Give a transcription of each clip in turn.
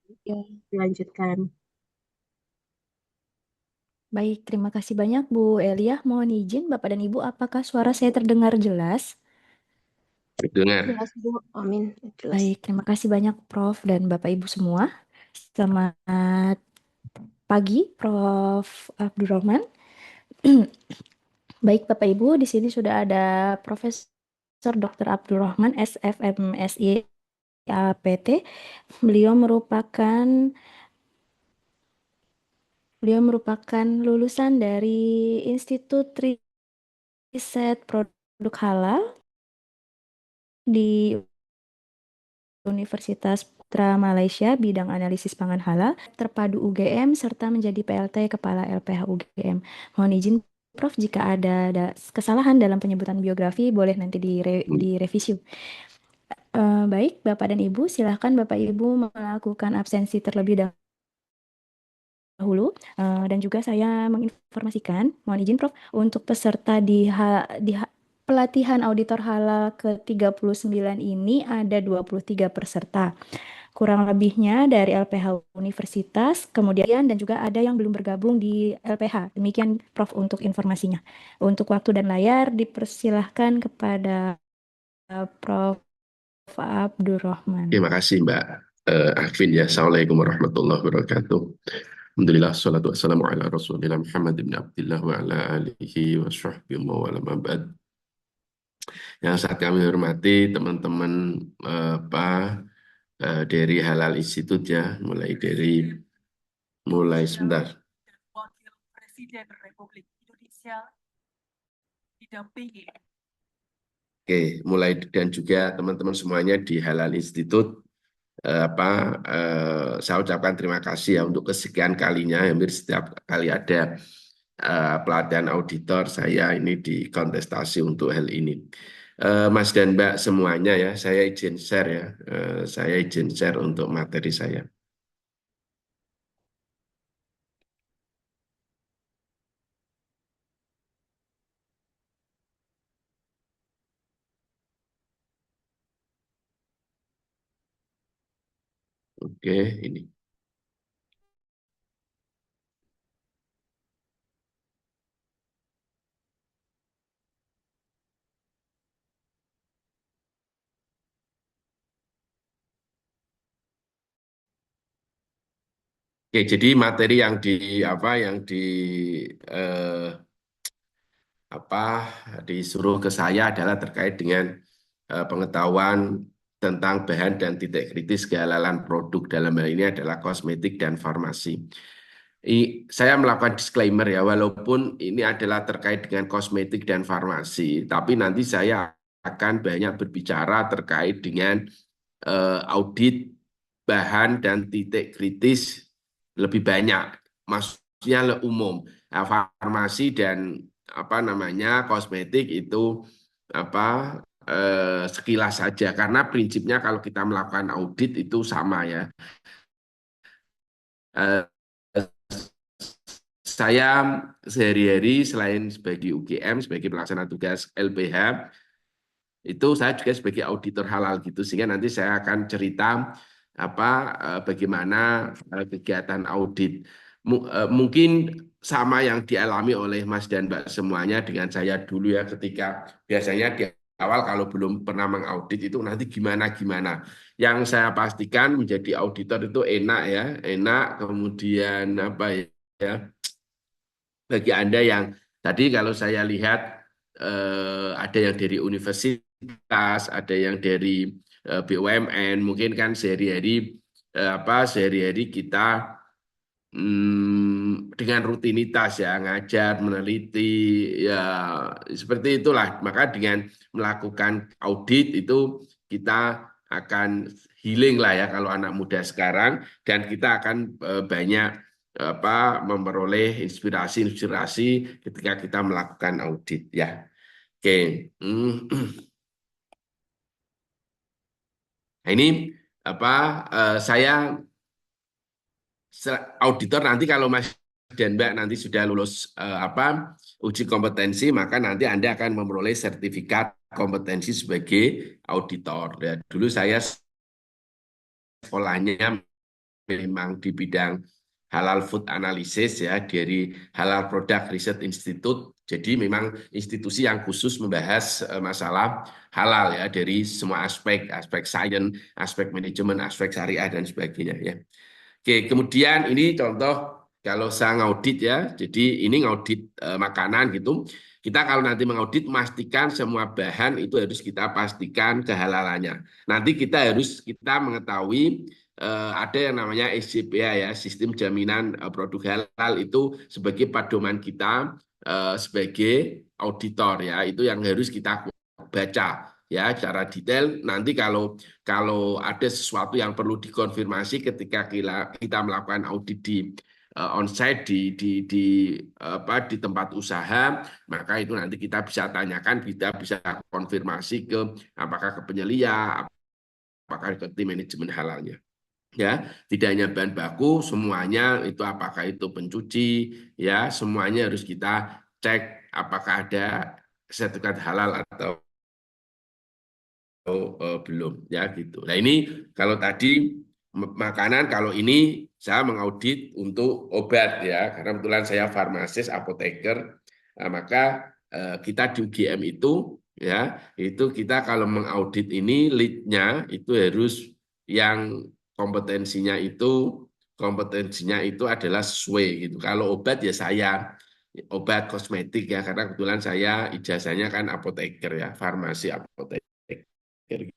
Ya, dilanjutkan. Baik, terima kasih banyak Bu Elia. Mohon izin Bapak dan Ibu, apakah suara saya terdengar jelas? Jelas, Dengar. Bu. Amin. Jelas. Baik, terima kasih banyak Prof dan Bapak Ibu semua. Selamat pagi, Prof Abdurrahman. Baik, Bapak Ibu, di sini sudah ada Profesor Dr. Abdurrahman, SFMSI APT. Beliau merupakan beliau merupakan lulusan dari Institut Riset Produk Halal di Universitas Putra Malaysia bidang analisis pangan halal terpadu UGM serta menjadi PLT Kepala LPH UGM. Mohon izin Prof jika ada kesalahan dalam penyebutan biografi boleh nanti direvisi. Baik, Bapak dan Ibu, silakan Bapak Ibu melakukan absensi terlebih dahulu. Dan juga saya menginformasikan, mohon izin Prof, untuk peserta pelatihan auditor halal ke-39 ini ada 23 peserta. Kurang lebihnya dari LPH Universitas, kemudian dan juga ada yang belum bergabung di LPH. Demikian Prof untuk informasinya. Untuk waktu dan layar dipersilahkan kepada Prof. Abdurrahman. Terima kasih Mbak Alvin ya. Assalamualaikum warahmatullahi wabarakatuh. Alhamdulillah, salatu wassalamu ala rasulillah Muhammad bin Abdullah wa ala alihi wa sahbihi wa ala mabad. Yang saat kami hormati teman-teman dari Halal Institute ya, mulai sebentar. Wakil Presiden Republik Indonesia didampingi. Oke, mulai dan juga teman-teman semuanya di Halal Institute saya ucapkan terima kasih ya untuk kesekian kalinya hampir setiap kali ada pelatihan auditor saya ini di kontestasi untuk hal ini. Mas dan Mbak semuanya ya, saya izin share ya, saya izin share untuk materi saya. Oke, ini. Oke, jadi materi yang eh, apa disuruh ke saya adalah terkait dengan pengetahuan tentang bahan dan titik kritis kehalalan produk dalam hal ini adalah kosmetik dan farmasi. Saya melakukan disclaimer ya, walaupun ini adalah terkait dengan kosmetik dan farmasi, tapi nanti saya akan banyak berbicara terkait dengan audit bahan dan titik kritis lebih banyak, maksudnya umum. Nah, farmasi dan kosmetik itu apa sekilas saja karena prinsipnya kalau kita melakukan audit itu sama ya. Eh, saya sehari-hari selain sebagai UGM sebagai pelaksana tugas LPH itu saya juga sebagai auditor halal gitu sehingga nanti saya akan cerita bagaimana kegiatan audit mungkin sama yang dialami oleh Mas dan Mbak semuanya dengan saya dulu ya ketika biasanya di awal kalau belum pernah mengaudit itu nanti gimana yang saya pastikan menjadi auditor itu enak ya enak kemudian ya bagi Anda yang tadi kalau saya lihat ada yang dari universitas, ada yang dari BUMN, mungkin kan sehari-hari kita dengan rutinitas ya ngajar, meneliti ya seperti itulah. Maka dengan melakukan audit itu kita akan healing lah ya kalau anak muda sekarang dan kita akan banyak memperoleh inspirasi-inspirasi ketika kita melakukan audit ya. Oke. Hmm. Nah, ini saya auditor nanti kalau Mas dan Mbak nanti sudah lulus uji kompetensi maka nanti Anda akan memperoleh sertifikat kompetensi sebagai auditor. Ya, dulu saya sekolahnya memang di bidang halal food analysis ya dari Halal Product Research Institute. Jadi memang institusi yang khusus membahas masalah halal ya dari semua aspek, aspek sains, aspek manajemen, aspek syariah dan sebagainya ya. Oke, kemudian ini contoh kalau saya ngaudit ya, jadi ini ngaudit makanan gitu. Kita kalau nanti mengaudit, memastikan semua bahan itu harus kita pastikan kehalalannya. Nanti kita mengetahui ada yang namanya SJPH ya, Sistem Jaminan Produk Halal itu sebagai pedoman kita sebagai auditor ya, itu yang harus kita baca ya secara detail. Nanti kalau ada sesuatu yang perlu dikonfirmasi ketika kita melakukan audit di onsite di tempat usaha, maka itu nanti kita bisa tanyakan, kita bisa konfirmasi ke apakah ke penyelia, apakah ke tim manajemen halalnya. Ya, tidak hanya bahan baku, semuanya itu apakah itu pencuci, ya semuanya harus kita cek apakah ada sertifikat halal atau belum ya gitu. Nah ini kalau tadi makanan, kalau ini saya mengaudit untuk obat ya, karena kebetulan saya farmasis, apoteker, maka kita di UGM itu ya, itu kita kalau mengaudit ini lead-nya itu harus yang kompetensinya itu adalah sesuai gitu. Kalau obat ya saya obat kosmetik ya, karena kebetulan saya ijazahnya kan apoteker ya, farmasi apoteker.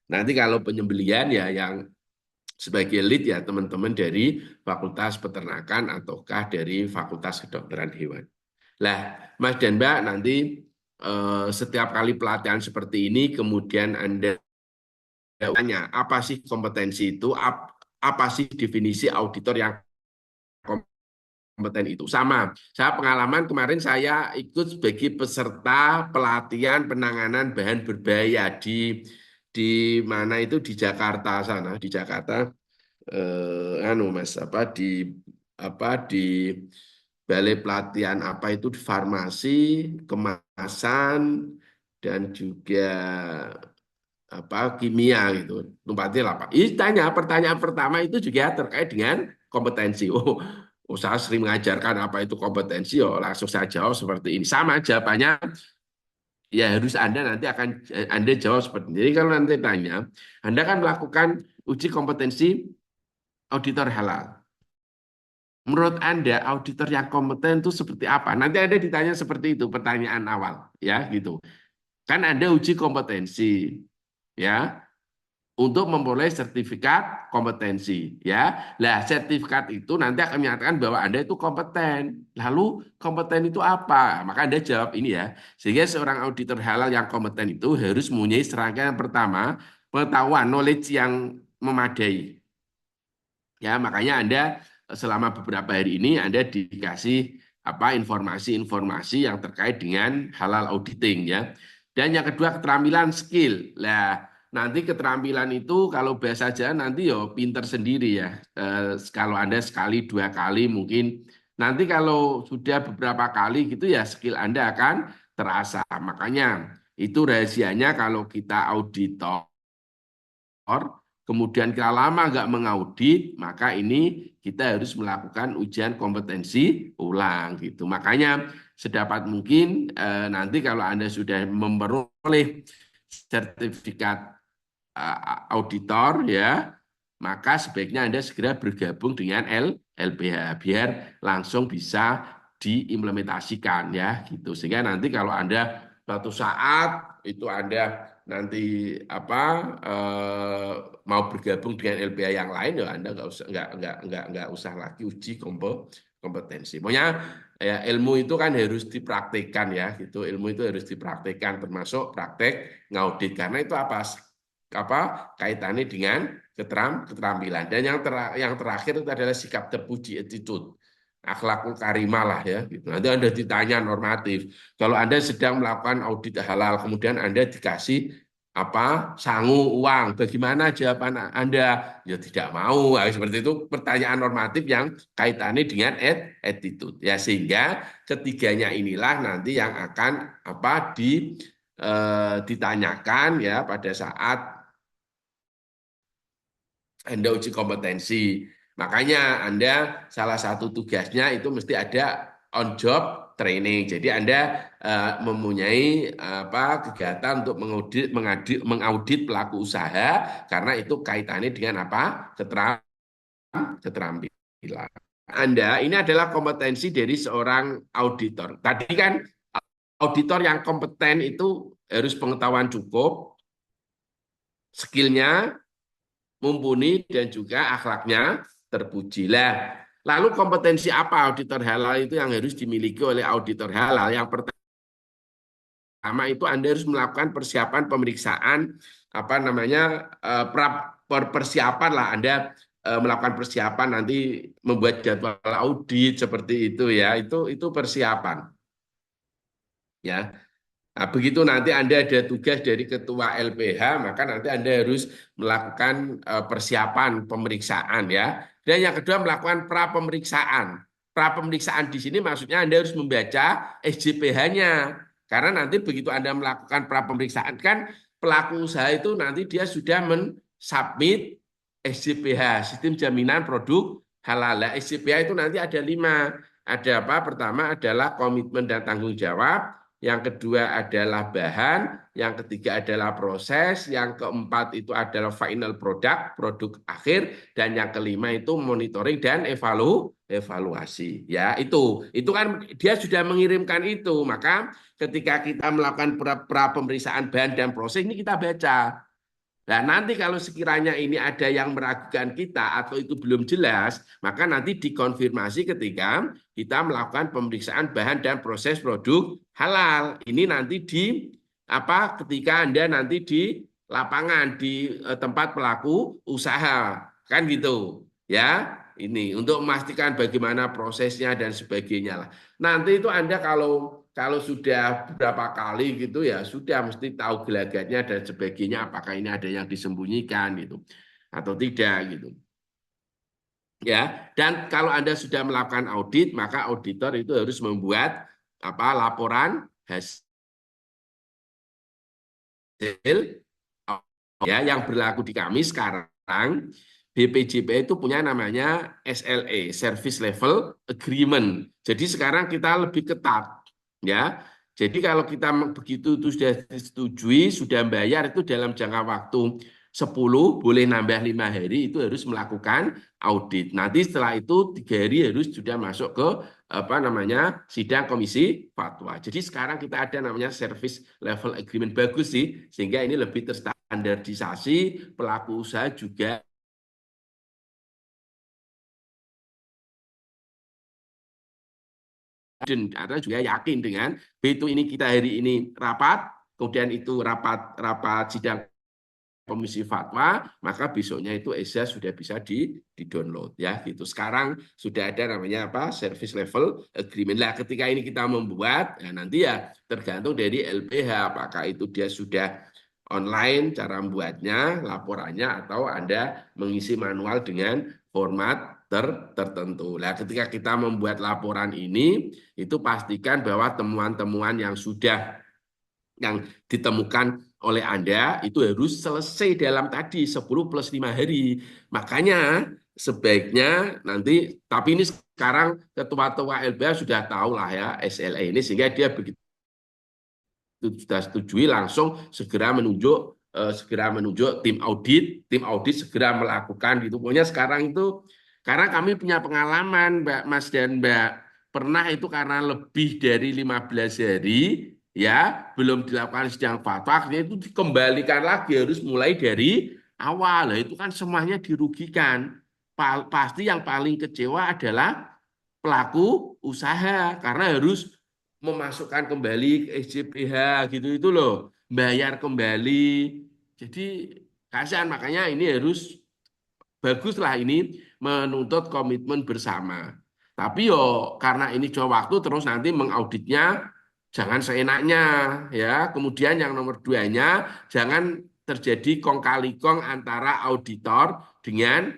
Nanti kalau penyembelian ya yang sebagai lead ya teman-teman dari Fakultas Peternakan ataukah dari Fakultas Kedokteran Hewan. Lah, Mas dan Mbak nanti setiap kali pelatihan seperti ini kemudian Anda tanya apa sih kompetensi itu, apa sih definisi auditor yang kompeten itu. Sama, saya pengalaman kemarin saya ikut sebagai peserta pelatihan penanganan bahan berbahaya di mana itu di Jakarta sana, di Jakarta Mas di balai pelatihan apa itu di farmasi, kemasan dan juga kimia gitu. Tempatnya apa? Ini pertanyaan pertama itu juga terkait dengan kompetensi. Saya sering mengajarkan apa itu kompetensi, langsung saya jawab seperti ini. Sama jawabannya, ya harus Anda jawab seperti ini. Jadi kalau nanti tanya, Anda kan melakukan uji kompetensi auditor halal. Menurut Anda, auditor yang kompeten itu seperti apa? Nanti Anda ditanya seperti itu, pertanyaan awal, ya gitu. Kan Anda uji kompetensi, ya, untuk memperoleh sertifikat kompetensi, ya. Nah, sertifikat itu nanti akan menyatakan bahwa Anda itu kompeten. Lalu kompeten itu apa? Maka Anda jawab ini ya. Sehingga seorang auditor halal yang kompeten itu harus mempunyai serangkaian pertama pengetahuan, knowledge yang memadai. Ya, makanya Anda selama beberapa hari ini Anda dikasih informasi-informasi yang terkait dengan halal auditing ya. Dan yang kedua keterampilan skill. Nah, nanti keterampilan itu kalau bahasa jalan nanti pinter sendiri ya. Kalau Anda sekali dua kali mungkin nanti kalau sudah beberapa kali gitu ya skill Anda akan terasa. Makanya itu rahasianya kalau kita auditor kemudian kita lama nggak mengaudit, maka ini kita harus melakukan ujian kompetensi ulang gitu. Makanya sedapat mungkin nanti kalau Anda sudah memperoleh sertifikat auditor ya, maka sebaiknya Anda segera bergabung dengan LPH biar langsung bisa diimplementasikan ya gitu. Sehingga nanti kalau Anda suatu saat itu Anda nanti mau bergabung dengan LPH yang lain ya Anda nggak usah lagi uji kompetensi. Pokoknya ya, ilmu itu kan harus dipraktikkan ya gitu. Ilmu itu harus dipraktikkan termasuk praktek ngaudit karena itu kaitannya dengan keterampilan. Dan yang terakhir itu adalah sikap terpuji, attitude. Akhlakul karimah lah ya. Gitu. Nanti Anda ditanya normatif. Kalau Anda sedang melakukan audit halal, kemudian Anda dikasih sangu uang, bagaimana jawaban Anda? Ya tidak mau. Nah, seperti itu pertanyaan normatif yang kaitannya dengan attitude. Ya sehingga ketiganya inilah nanti yang akan ditanyakan ya pada saat Anda uji kompetensi. Makanya Anda salah satu tugasnya itu mesti ada on job training. Jadi Anda mempunyai kegiatan untuk mengaudit pelaku usaha karena itu kaitannya dengan apa? Keterampilan. Anda ini adalah kompetensi dari seorang auditor. Tadi kan auditor yang kompeten itu harus pengetahuan cukup, skillnya mumpuni dan juga akhlaknya terpuji. Lalu kompetensi apa auditor halal itu yang harus dimiliki oleh auditor halal? Yang pertama itu Anda harus melakukan persiapan pemeriksaan persiapan lah Anda melakukan persiapan nanti membuat jadwal audit seperti itu ya. Itu persiapan. Ya. Nah, begitu nanti Anda ada tugas dari ketua LPH, maka nanti Anda harus melakukan persiapan pemeriksaan ya. Dan yang kedua melakukan pra-pemeriksaan. Pra-pemeriksaan di sini maksudnya Anda harus membaca SJPH-nya. Karena nanti begitu Anda melakukan pra-pemeriksaan kan pelaku usaha itu nanti dia sudah mensubmit SJPH, Sistem Jaminan Produk Halal. SJPH itu nanti ada 5. Ada apa? Pertama adalah komitmen dan tanggung jawab. Yang kedua adalah bahan, yang ketiga adalah proses, yang keempat itu adalah final product, produk akhir, dan yang kelima itu monitoring dan evaluasi. Ya, itu kan dia sudah mengirimkan itu, maka ketika kita melakukan pra pemeriksaan bahan dan proses ini kita baca. Nah, nanti kalau sekiranya ini ada yang meragukan kita atau itu belum jelas, maka nanti dikonfirmasi ketika kita melakukan pemeriksaan bahan dan proses produk halal. Ini nanti ketika Anda nanti di lapangan di tempat pelaku usaha, kan gitu. Ya, ini untuk memastikan bagaimana prosesnya dan sebagainya lah. Nanti itu Anda kalau sudah beberapa kali gitu ya sudah mesti tahu gelagatnya dan sebagainya, apakah ini ada yang disembunyikan gitu atau tidak gitu. Ya, dan kalau Anda sudah melakukan audit, maka auditor itu harus membuat laporan hasil ya yang berlaku di kami sekarang. BPJP itu punya namanya SLA, Service Level Agreement. Jadi sekarang kita lebih ketat. Ya, jadi kalau kita begitu itu sudah disetujui, sudah bayar itu dalam jangka waktu 10, boleh nambah 5 hari itu harus melakukan audit. Nanti setelah itu 3 hari harus sudah masuk ke sidang komisi fatwa. Jadi sekarang kita ada namanya service level agreement, bagus sih, sehingga ini lebih terstandardisasi, pelaku usaha juga atau juga yakin dengan begitu ini kita hari ini rapat, kemudian itu rapat sidang komisi fatwa, maka besoknya itu ESA sudah bisa di-download ya gitu. Sekarang sudah ada namanya service level agreement. Lah ketika ini kita membuat, nanti ya tergantung dari LPH apakah itu dia sudah online cara membuatnya, laporannya, atau Anda mengisi manual dengan format tertentu. Nah, ketika kita membuat laporan ini, itu pastikan bahwa temuan-temuan yang ditemukan oleh Anda itu harus selesai dalam tadi 10 plus 5 hari. Makanya sebaiknya nanti, tapi ini sekarang ketua-ketua LBH sudah tahu lah ya SLA ini, sehingga dia begitu sudah setujui langsung segera menunjuk tim audit segera melakukan gitu. Pokoknya sekarang itu karena kami punya pengalaman Mbak Mas dan Mbak, pernah itu karena lebih dari 15 hari ya belum dilakukan sidang fatwa, akhirnya itu dikembalikan lagi harus mulai dari awal. Nah, itu kan semuanya dirugikan. Pasti yang paling kecewa adalah pelaku usaha karena harus memasukkan kembali ke SJPH gitu itu loh, bayar kembali. Jadi kasihan, makanya ini harus baguslah ini menuntut komitmen bersama. Tapi yo karena ini jauh waktu terus nanti mengauditnya jangan seenaknya ya. Kemudian yang nomor 2-nya jangan terjadi kong kali kong antara auditor dengan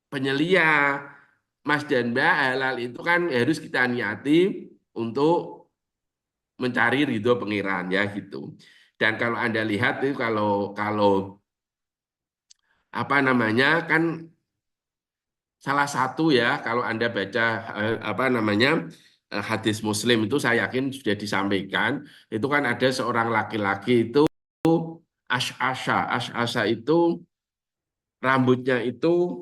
penyelia. Mas dan Mbak, halal itu kan harus kita niati untuk mencari ridho pengiran ya gitu. Dan kalau Anda lihat itu kalau apa namanya kan salah satu ya kalau Anda baca apa namanya hadis Muslim itu saya yakin sudah disampaikan itu kan ada seorang laki-laki itu Ash'asha itu rambutnya itu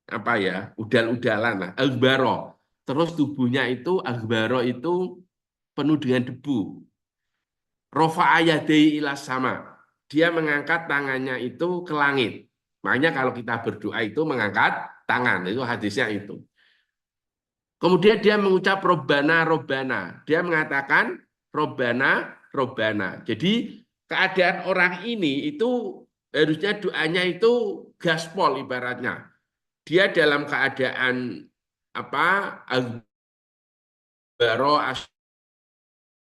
apa ya udal-udalan lah aghbaro terus tubuhnya itu aghbaro itu penuh dengan debu rofa'a yadayhi ila sama dia mengangkat tangannya itu ke langit makanya kalau kita berdoa itu mengangkat tangan itu hadisnya itu kemudian dia mengucap Robbana, Robbana. Dia mengatakan Robbana, Robbana. Jadi keadaan orang ini itu harusnya doanya itu gaspol ibaratnya. Dia dalam keadaan apa baro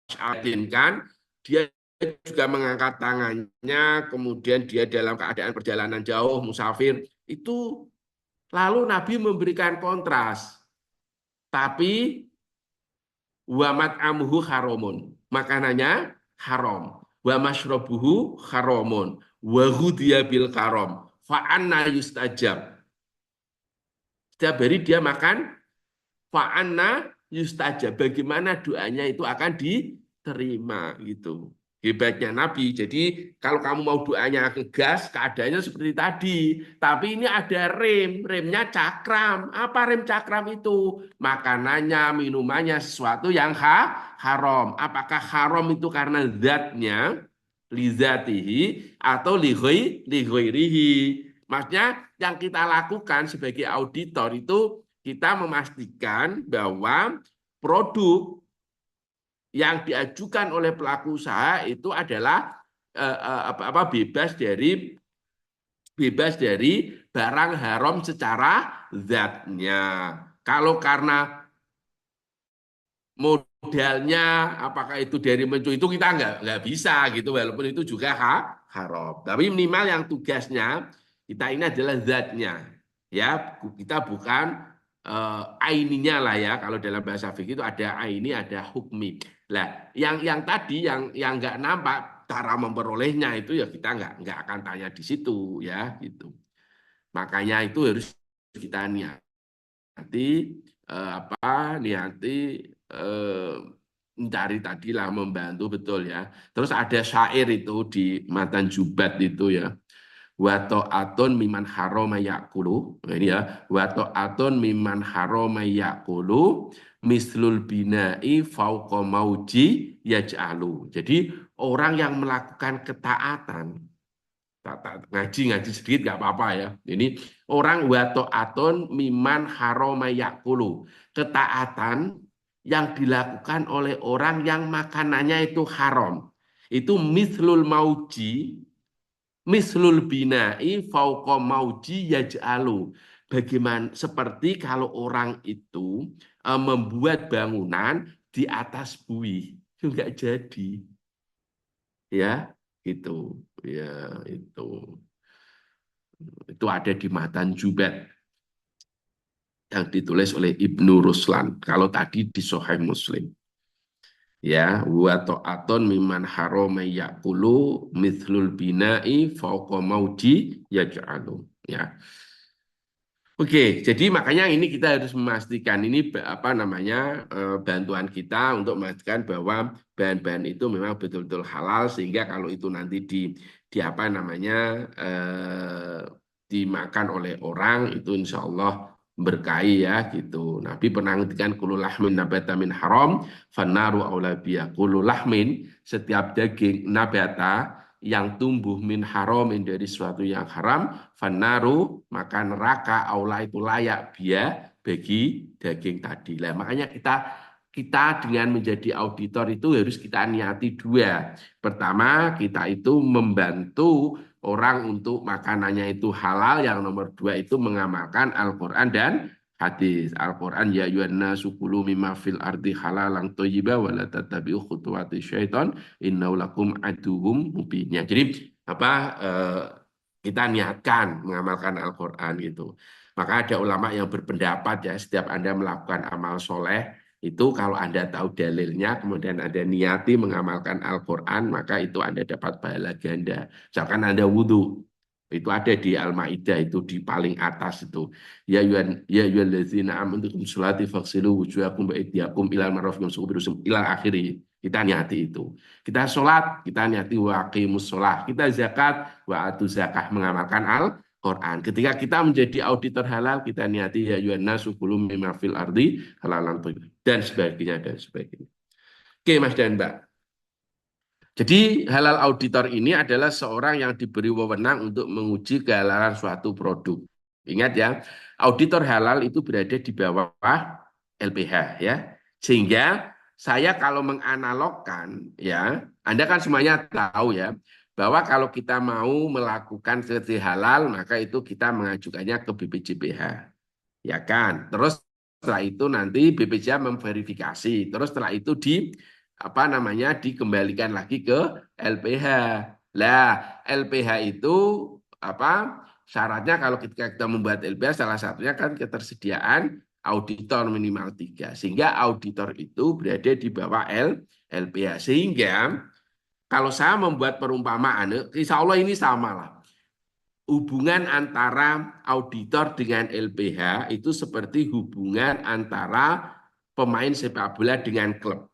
asyadin kan, dia juga mengangkat tangannya, kemudian dia dalam keadaan perjalanan jauh, musafir. Itu lalu Nabi memberikan kontras. Tapi wa mat'amuhu haramun. Makanannya haram. Wa masyrabuhu haramun. Wa ghudhiya bil karam. Fa anna yustajab. Setiap hari dia makan fa anna yustajab. Bagaimana doanya itu akan diterima gitu. Hebatnya Nabi. Jadi kalau kamu mau doanya ngegas, keadaannya seperti tadi. Tapi ini ada remnya cakram. Apa rem cakram itu? Makanannya, minumannya, sesuatu yang haram. Apakah haram itu karena zatnya, lizatihi, atau lighoirihi? Maksudnya yang kita lakukan sebagai auditor itu kita memastikan bahwa produk yang diajukan oleh pelaku usaha itu adalah bebas dari barang haram secara zatnya. Kalau karena modalnya apakah itu dari mencu itu kita nggak bisa gitu walaupun itu juga haram. Tapi minimal yang tugasnya kita ini adalah zatnya. Ya, kita bukan aininya lah ya. Kalau dalam bahasa fikih itu ada aini, ada hukmi. Lah, yang tadi yang nggak nampak cara memperolehnya itu ya kita nggak akan tanya di situ ya gitu. Makanya itu harus kita niati niati mencari tadilah membantu betul ya. Terus ada syair itu di Matan Jubat itu ya. Wato aton miman haroma yakulu. Nah, ini ya. Wato aton miman haroma yakulu mislul binai fauqa mauji yaj'alu. Jadi orang yang melakukan ketaatan ngaji sedikit nggak apa-apa ya. Ini orang wato aton miman haroma yakulu. Ketaatan yang dilakukan oleh orang yang makanannya itu haram. Itu mislul mauji, mislul binai fauqa mauji yaj'alu. Bagaimana seperti kalau orang itu membuat bangunan di atas buih. Itu nggak jadi. Ya, gitu. Ya, itu ada di Matan Jubat yang ditulis oleh Ibnu Ruslan. Kalau tadi di Sahih Muslim. Ya, wa ta'atun miman harama yaqulu mithlul bina'i fauqa mauji yaj'alu. Ya. Oke, jadi makanya ini kita harus memastikan ini apa namanya bantuan kita untuk memastikan bahwa bahan-bahan itu memang betul-betul halal sehingga kalau itu nanti di apa namanya dimakan oleh orang itu insya Allah berkahi ya gitu. Nabi pernah ngendikan kullu lahmin nabata min haram fannaru aula biya kullu lahmin setiap daging nabata yang tumbuh min haramin dari sesuatu yang haram fannaru maka neraka aula itu layak dia bagi daging tadi. Lah makanya kita dengan menjadi auditor itu harus kita niati dua. Pertama, kita itu membantu orang untuk makanannya itu halal. Yang nomor dua itu mengamalkan Al-Quran dan hadis. Al-Quran ya ayyuhanna sukulu mimma fil ardi halalan thayyiba wa la tattabi'u khutuwati syaiton innahu lakum aduwwum mubin. Ya, jadi kita niatkan mengamalkan Al-Quran gitu. Maka ada ulama yang berpendapat ya setiap Anda melakukan amal soleh Itu kalau Anda tahu dalilnya, kemudian Anda niati mengamalkan Al-Quran, maka itu Anda dapat pahala ganda. Misalkan Anda wudhu, itu ada di Al-Maidah, itu di paling atas itu. Ya ayyuhallazina amanu sholati faghsilu wujuhakum wa aydiyakum ilal marafiq ilal akhiri. Kita niati itu. Kita sholat, kita niati wa aqimus sholah. Kita zakat, wa atu zakah, mengamalkan Al-Quran. Ketika kita menjadi auditor halal, kita niati ya ayyuhan nasu kulu mimma fil ardi halalan thayyib, dan sebagainya dan sebagainya. Oke, Mas dan Mbak. Jadi halal auditor ini adalah seorang yang diberi wewenang untuk menguji kehalalan suatu produk. Ingat ya, auditor halal itu berada di bawah LPH ya. Sehingga saya kalau menganalogkan ya, Anda kan semuanya tahu ya, bahwa kalau kita mau melakukan sertifikasi halal, maka itu kita mengajukannya ke BPJPH. Ya kan? Terus setelah itu nanti BPJPH memverifikasi. Terus setelah itu dikembalikan lagi ke LPH. Lah, LPH itu syaratnya kalau ketika kita membuat LPH salah satunya kan ketersediaan auditor minimal 3. Sehingga auditor itu berada di bawah LPH. Sehingga kalau saya membuat perumpamaan, insya Allah ini sama lah. Hubungan antara auditor dengan LPH itu seperti hubungan antara pemain sepak bola dengan klub.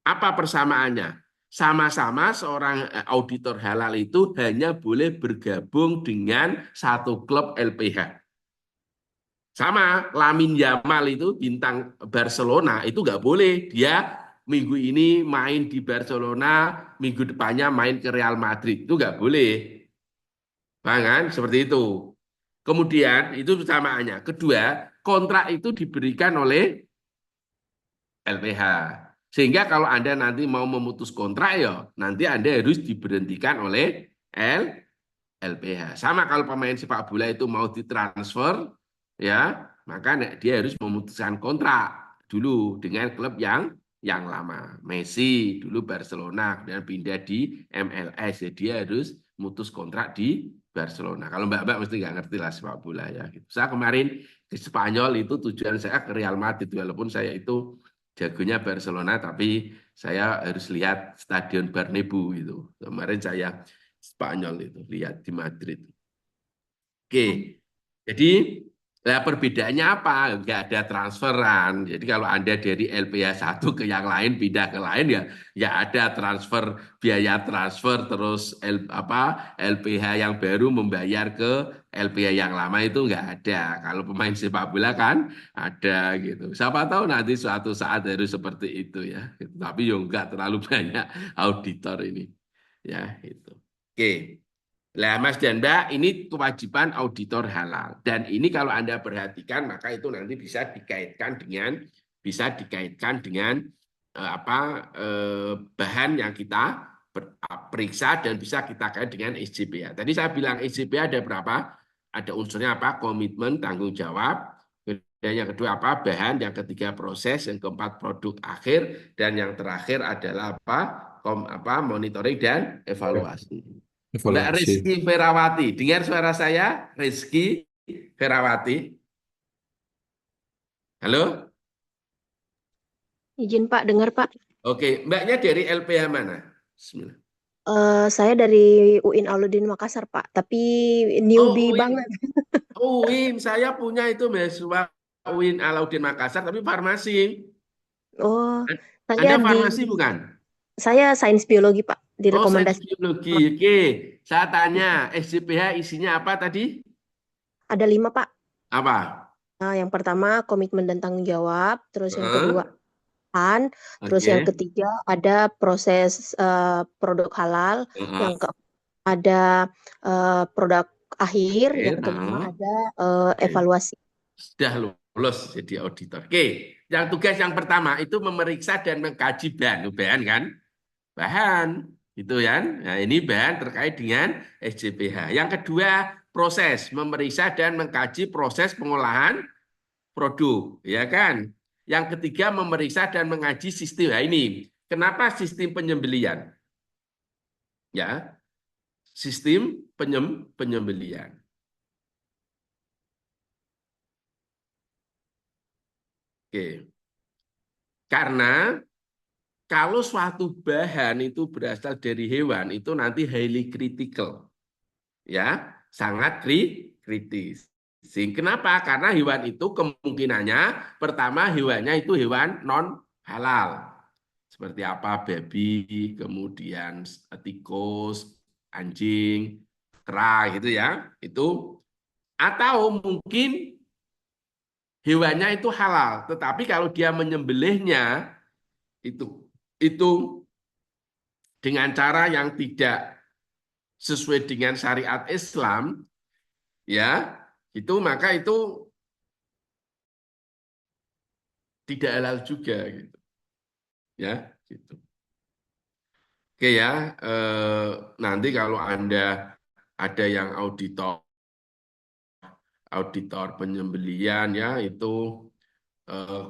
Apa persamaannya? Sama-sama seorang auditor halal itu hanya boleh bergabung dengan satu klub LPH. Sama, Lamine Yamal itu bintang Barcelona itu nggak boleh. Dia minggu ini main di Barcelona, minggu depannya main ke Real Madrid. Itu nggak boleh. Paham kan? Seperti itu. Kemudian itu persamaannya. Kedua, kontrak itu diberikan oleh LPH. Sehingga kalau Anda nanti mau memutus kontrak ya, nanti Anda harus diberhentikan oleh LPH. Sama kalau pemain sepak bola itu mau ditransfer, ya, maka dia harus memutuskan kontrak dulu dengan klub yang lama. Messi dulu Barcelona, kemudian pindah di MLS, ya dia harus mutus kontrak di Barcelona. Kalau Mbak-mbak mesti nggak ngerti lah sepak bola ya. Gitu. Saya kemarin ke Spanyol itu tujuan saya ke Real Madrid, walaupun saya itu jagonya Barcelona, tapi saya harus lihat Stadion Bernabeu itu. Kemarin saya Spanyol itu lihat di Madrid. Oke, jadi perbedaannya apa? Enggak ada transferan. Jadi kalau Anda dari LPH satu ke yang lain pindah ke lain ya ada transfer, biaya transfer, terus LPH yang baru membayar ke LPH yang lama itu enggak ada. Kalau pemain sepak bola kan ada gitu. Siapa tahu nanti suatu saat harus seperti itu ya. Gitu. Tapi ya enggak terlalu banyak auditor ini. Ya, itu. Oke. Nah, Mas dan Mbak, ini kewajiban auditor halal. Dan ini kalau Anda perhatikan, maka itu nanti bisa dikaitkan dengan bahan yang kita periksa dan bisa kita kait dengan SJPH. Tadi saya bilang SJPH ada berapa? Ada unsurnya apa? Komitmen, tanggung jawab. Dan yang kedua apa? Bahan. Yang ketiga proses. Yang keempat produk akhir. Dan yang terakhir adalah monitoring dan evaluasi. Mbak Evaluasi. Rizky Ferawati, dengar suara saya? Rizky Ferawati. Halo? Izin Pak, dengar Pak. Oke, Mbaknya dari LPH mana? Bismillah. Saya dari UIN Alauddin Makassar Pak, tapi newbie UIN. banget. UIN, saya punya itu mahasiswa UIN Alauddin Makassar, tapi farmasi. Oh, Anda farmasi bukan? saya sains biologi Pak, Oh, sains direkomendasi. biologi. Oke, saya tanya, SJPH isinya apa tadi? Ada 5 Pak. Apa? Yang pertama komitmen dan tanggung jawab, terus yang kedua terus yang Oke. ketiga ada proses produk halal, yang keempat ada produk akhir, yang kelima ada evaluasi. Sudah lulus jadi auditor. Oke, yang tugas yang pertama itu memeriksa dan mengkaji bahan kan? Bahan, itu kan? Nah, ini bahan terkait dengan SJPH. Yang kedua, proses, memeriksa dan mengkaji proses pengolahan produk, ya kan? Yang ketiga, memeriksa dan mengaji sistem. Nah, ini kenapa sistem penyembelian? Ya, sistem penyembelian. Oke. Karena kalau suatu bahan itu berasal dari hewan, itu nanti highly critical. Ya, sangat kritis. Kenapa? Karena hewan itu kemungkinannya, pertama hewannya itu hewan non halal. Seperti apa? Babi, kemudian tikus, anjing, kera gitu ya. Itu atau mungkin hewannya itu halal, tetapi kalau dia menyembelihnya itu itu dengan cara yang tidak sesuai dengan syariat Islam, ya, itu maka itu tidak halal juga gitu. Ya, gitu. Oke ya, nanti kalau Anda ada yang auditor penyembelian ya itu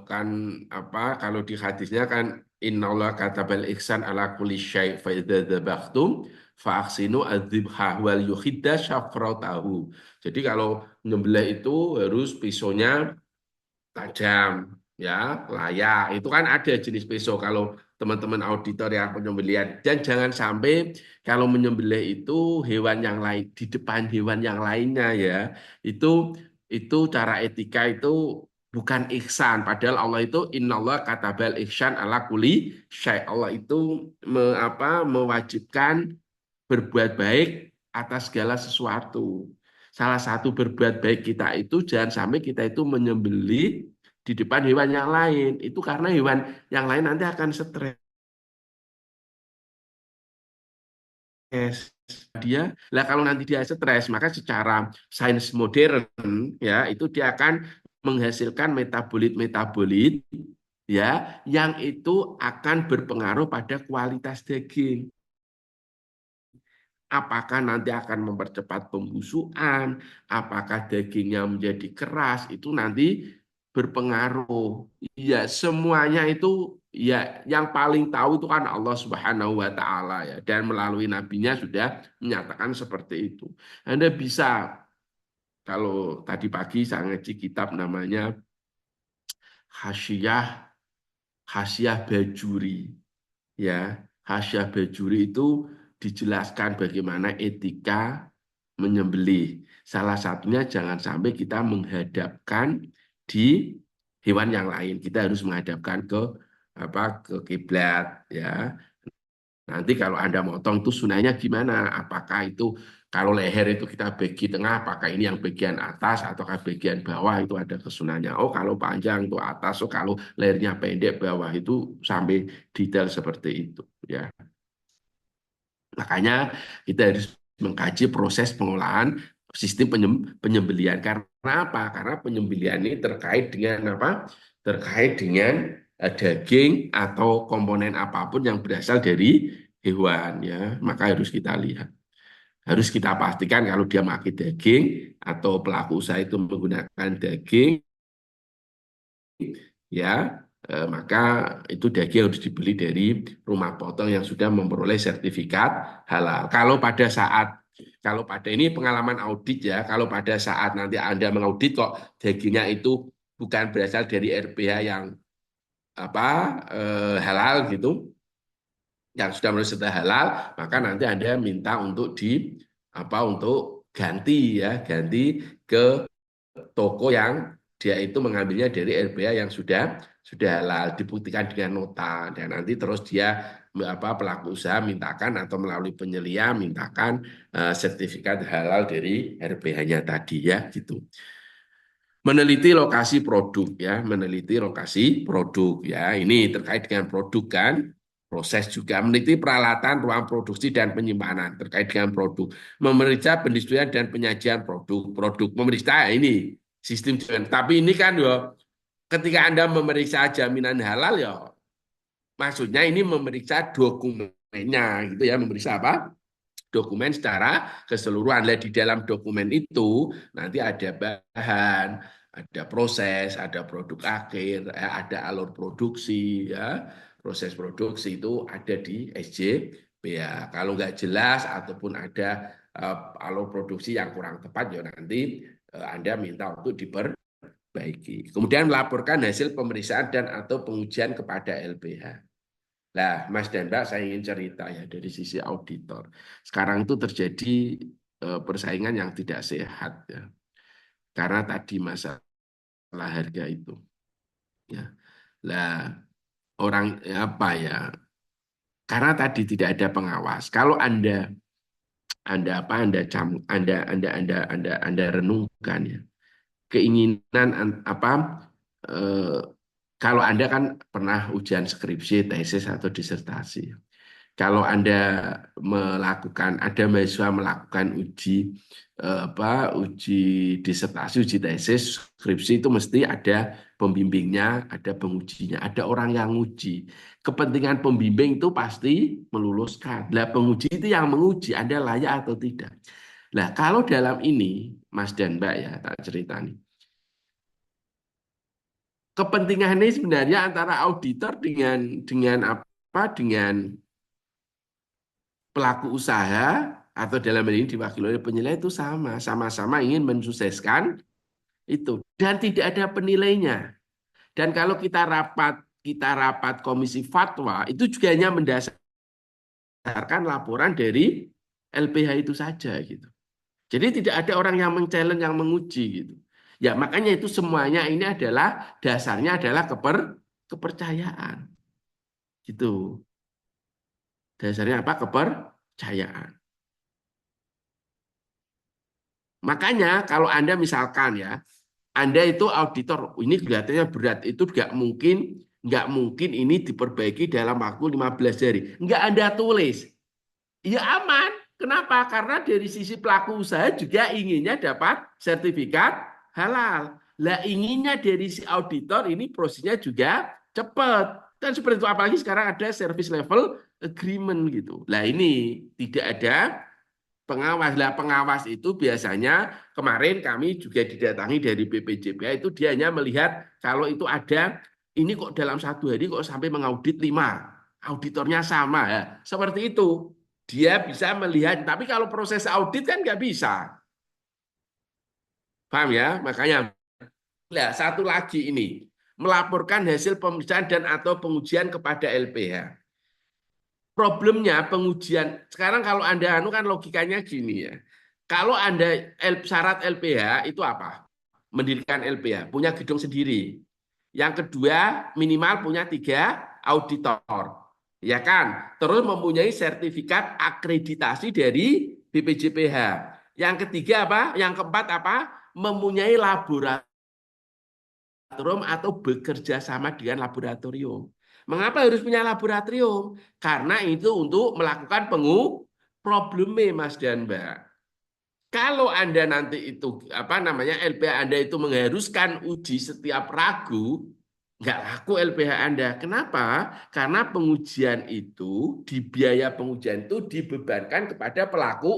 kan apa kalau di hadisnya kan innallaha katabal ihsan ala kulli syai' fa idza dzabhtum fa ahsinu adzibha wal yuhidda syafratahu. Jadi kalau nyembelih itu harus pisaunya tajam ya, layak. Itu kan ada jenis pisau kalau teman-teman auditor yang penyembelihan, dan jangan sampai kalau menyembelih itu hewan yang lain di depan hewan yang lainnya ya. Itu itu cara etika itu bukan ihsan, padahal Allah itu innallah katabal ihsan ala kulli syai'. Allah itu mewajibkan berbuat baik atas segala sesuatu. Salah satu berbuat baik kita itu jangan sampai kita itu menyembelih di depan hewan yang lain. Itu karena hewan yang lain nanti akan stres. Dia, lah kalau nanti dia stres, maka secara sains modern ya itu dia akan menghasilkan metabolit-metabolit ya yang itu akan berpengaruh pada kualitas daging. Apakah nanti akan mempercepat pembusukan, apakah dagingnya menjadi keras, itu nanti berpengaruh. Ya, semuanya itu ya yang paling tahu itu kan Allah Subhanahu wa taala ya, dan melalui nabinya sudah menyatakan seperti itu. Anda bisa kalau tadi pagi saya ngaji kitab namanya Hasyiah Hasyiah Bajuri ya. Hasyiah Bajuri itu dijelaskan bagaimana etika menyembelih. Salah satunya jangan sampai kita menghadapkan di hewan yang lain. Kita harus menghadapkan ke kiblat ya. Nanti kalau Anda motong itu sunahnya gimana? Apakah itu kalau leher itu kita bagi tengah, apakah ini yang bagian atas ataukah bagian bawah itu ada kesunahnya. Oh, kalau panjang itu atas, oh kalau lehernya pendek bawah itu sampai detail seperti itu ya. Makanya kita harus mengkaji proses pengolahan sistem penyembelian. Karena apa? Karena penyembelian ini terkait dengan apa? Terkait dengan daging atau komponen apapun yang berasal dari hewan ya. Maka harus kita lihat. Harus kita pastikan kalau dia pakai daging atau pelaku usaha itu menggunakan daging ya, maka itu daging harus dibeli dari rumah potong yang sudah memperoleh sertifikat halal. Kalau pada ini pengalaman audit ya, kalau pada saat nanti Anda mengaudit kok dagingnya itu bukan berasal dari RPH yang apa halal gitu, yang sudah menurut sertifikat halal, maka nanti Anda minta untuk ganti ke toko yang dia itu mengambilnya dari RBA yang sudah halal, dibuktikan dengan nota, dan nanti terus dia pelaku usaha mintakan atau melalui penyelia mintakan sertifikat halal dari RBH-nya tadi ya gitu. Meneliti lokasi produk ya, meneliti lokasi produk ya. Ini terkait dengan produk kan, proses juga meneliti peralatan, ruang produksi dan penyimpanan terkait dengan produk, memeriksa pendistribusian dan penyajian produk, memeriksa ini sistem. Tapi ini kan yo, ketika Anda memeriksa jaminan halal ya, maksudnya ini memeriksa dokumennya gitu ya, memeriksa apa? Dokumen secara keseluruhan. Di dalam dokumen itu nanti ada bahan, ada proses, ada produk akhir, ada alur produksi, ya. Proses produksi itu ada di SJP ya. Kalau nggak jelas ataupun ada alur produksi yang kurang tepat, ya nanti Anda minta untuk perbaiki. Kemudian melaporkan hasil pemeriksaan dan atau pengujian kepada LPH. Nah, Mas dan Mbak, saya ingin cerita ya dari sisi auditor. Sekarang itu terjadi persaingan yang tidak sehat ya. Karena tadi masalah harga itu. Ya. Lah, orang apa ya? Karena tadi tidak ada pengawas. Kalau Anda renungkan ya. Keinginan eh, kalau Anda kan pernah ujian skripsi, tesis atau disertasi. Kalau Anda ada mahasiswa melakukan uji disertasi, uji tesis, skripsi itu mesti ada pembimbingnya, ada pengujinya, ada orang yang uji. Kepentingan pembimbing itu pasti meluluskan. Nah, penguji itu yang menguji Anda layak atau tidak. Nah, kalau dalam ini, Mas dan Mbak ya, tak cerita nih. Kepentingannya sebenarnya antara auditor dengan pelaku usaha atau dalam hal ini diwakili oleh penilai itu sama-sama ingin mensukseskan itu dan tidak ada penilainya. Dan kalau kita rapat komisi fatwa itu juga hanya mendasarkan laporan dari LPH itu saja gitu. Jadi tidak ada orang yang men-challenge, yang menguji gitu. Ya makanya itu semuanya ini dasarnya adalah kepercayaan. Gitu. Dasarnya apa? Kepercayaan. Makanya kalau Anda misalkan ya, Anda itu auditor, ini kelihatannya berat, itu nggak mungkin ini diperbaiki dalam waktu 15 hari. Nggak Anda tulis. Ya aman. Kenapa? Karena dari sisi pelaku usaha juga inginnya dapat sertifikat halal. Lah inginnya dari si auditor ini prosesnya juga cepat. Dan seperti itu apalagi sekarang ada service level agreement gitu. Lah ini tidak ada pengawas. Lah pengawas itu biasanya kemarin kami juga didatangi dari BPJPH itu dia hanya melihat kalau itu ada ini kok dalam 1 hari kok sampai mengaudit 5. Auditornya sama ya. Seperti itu. Dia bisa melihat, tapi kalau proses audit kan nggak bisa. Paham ya? Makanya, nah, satu lagi ini, melaporkan hasil pemeriksaan dan atau pengujian kepada LPH. Problemnya pengujian, sekarang kalau Anda kan logikanya gini ya. Kalau Anda syarat LPH itu apa? Mendirikan LPH, punya gedung sendiri. Yang kedua, minimal punya 3 auditor. Ya kan? Terus mempunyai sertifikat akreditasi dari BPJPH. Yang ketiga apa? Yang keempat apa? Mempunyai laboratorium atau bekerja sama dengan laboratorium. Mengapa harus punya laboratorium? Karena itu untuk melakukan problemnya Mas dan Mbak. Kalau Anda nanti itu LPH Anda itu mengharuskan uji setiap ragu, nggak laku LPH Anda. Kenapa? Karena pengujian itu, biaya pengujian itu dibebankan kepada pelaku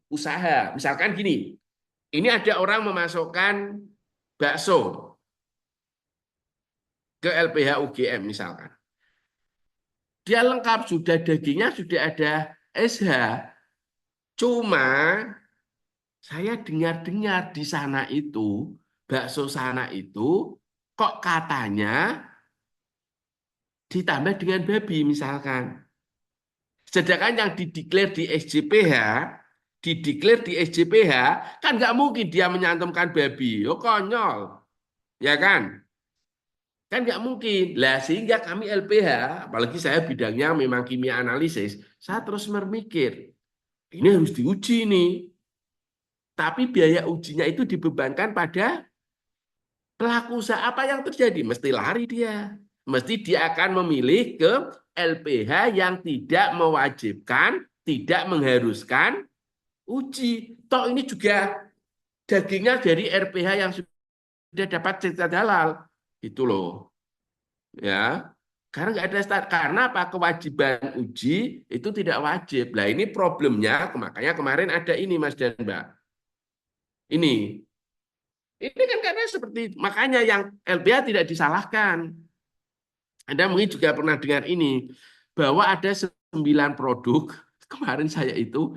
usaha. Misalkan gini, ini ada orang memasukkan bakso ke LPH UGM misalkan. Dia lengkap, sudah dagingnya sudah ada SH. Cuma saya dengar-dengar di sana itu, bakso sana itu, kok katanya ditambah dengan babi misalkan. Sedangkan yang dideklar di SJPH, kan nggak mungkin dia menyantumkan babi. Oh konyol, ya kan? Kan nggak mungkin. Lah sehingga kami LPH, apalagi saya bidangnya memang kimia analisis, saya terus berpikir, ini harus diuji nih. Tapi biaya ujinya itu dibebankan pada pelaku usaha. Apa yang terjadi? Mesti lari dia. Mesti dia akan memilih ke LPH yang tidak mewajibkan, tidak mengharuskan uji. Toh ini juga dagingnya dari RPH yang sudah dapat sertifikat halal. Itu loh. Ya. Karena nggak ada start. Karena apa? Kewajiban uji itu tidak wajib. Nah ini problemnya, makanya kemarin ada ini Mas dan Mbak. Ini kan karena seperti makanya yang LPH tidak disalahkan. Anda mungkin juga pernah dengar ini bahwa ada 9 produk kemarin saya itu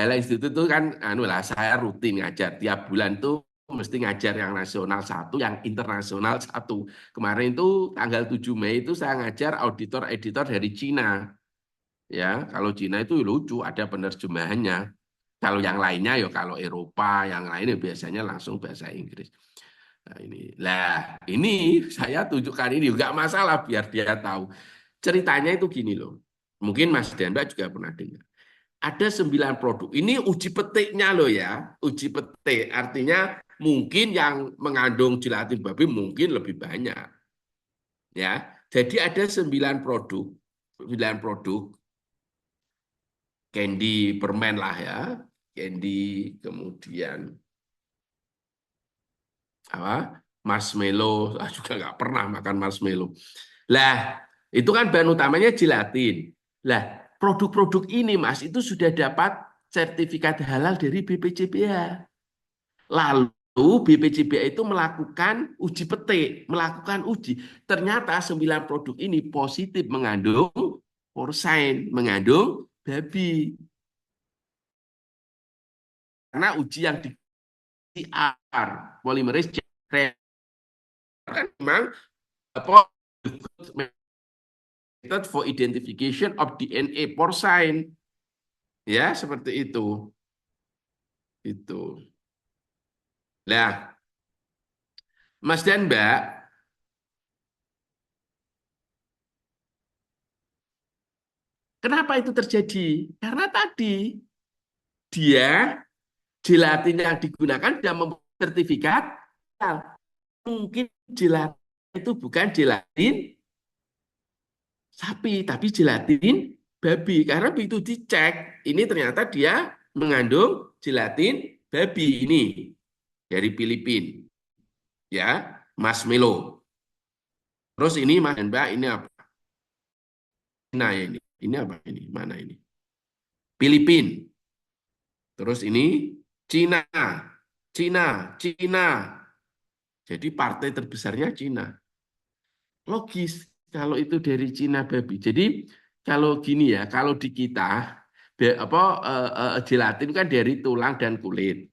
institut itu kan saya rutin ngajar tiap bulan tuh mesti ngajar yang nasional satu, yang internasional satu. Kemarin itu tanggal 7 Mei itu saya ngajar auditor-editor dari Cina. Ya, kalau Cina itu lucu, ada penerjemahannya. Kalau yang lainnya ya kalau Eropa, yang lainnya biasanya langsung bahasa Inggris. Ini saya tunjukkan ini juga masalah biar dia tahu. Ceritanya itu gini loh. Mungkin Mas dan Mbak juga pernah dengar. Ada 9 produk. Ini uji petiknya loh ya. Uji petik. Artinya mungkin yang mengandung gelatin babi mungkin lebih banyak. Ya. Jadi ada 9 produk. 9 produk. Candy permen lah ya. Candy kemudian apa? Marshmallow. Juga nggak pernah makan marshmallow. Lah, itu kan bahan utamanya gelatin. Lah, produk-produk ini Mas itu sudah dapat sertifikat halal dari BPCBA. Lalu BPCBA itu melakukan uji petik, melakukan uji. Ternyata 9 produk ini positif mengandung porcine, mengandung babi. Karena uji yang di PCR, polymerase chain, kan memang method for identification of DNA porcine. Ya, seperti itu. Itu. Nah, Mas dan Mbak, kenapa itu terjadi? Karena tadi dia gelatin yang digunakan sudah mempunyai sertifikat. Mungkin gelatin itu bukan gelatin sapi, tapi gelatin babi. Karena begitu dicek, ini ternyata dia mengandung gelatin babi ini dari Filipina. Ya, marshmallow. Terus ini Mas dan Mbak, ini apa? Nah, ini apa ini? Mana ini? Filipina. Terus ini Cina. Cina. Jadi partai terbesarnya Cina. Logis kalau itu dari Cina babi. Jadi kalau gini ya, kalau di kita gelatin kan dari tulang dan kulit.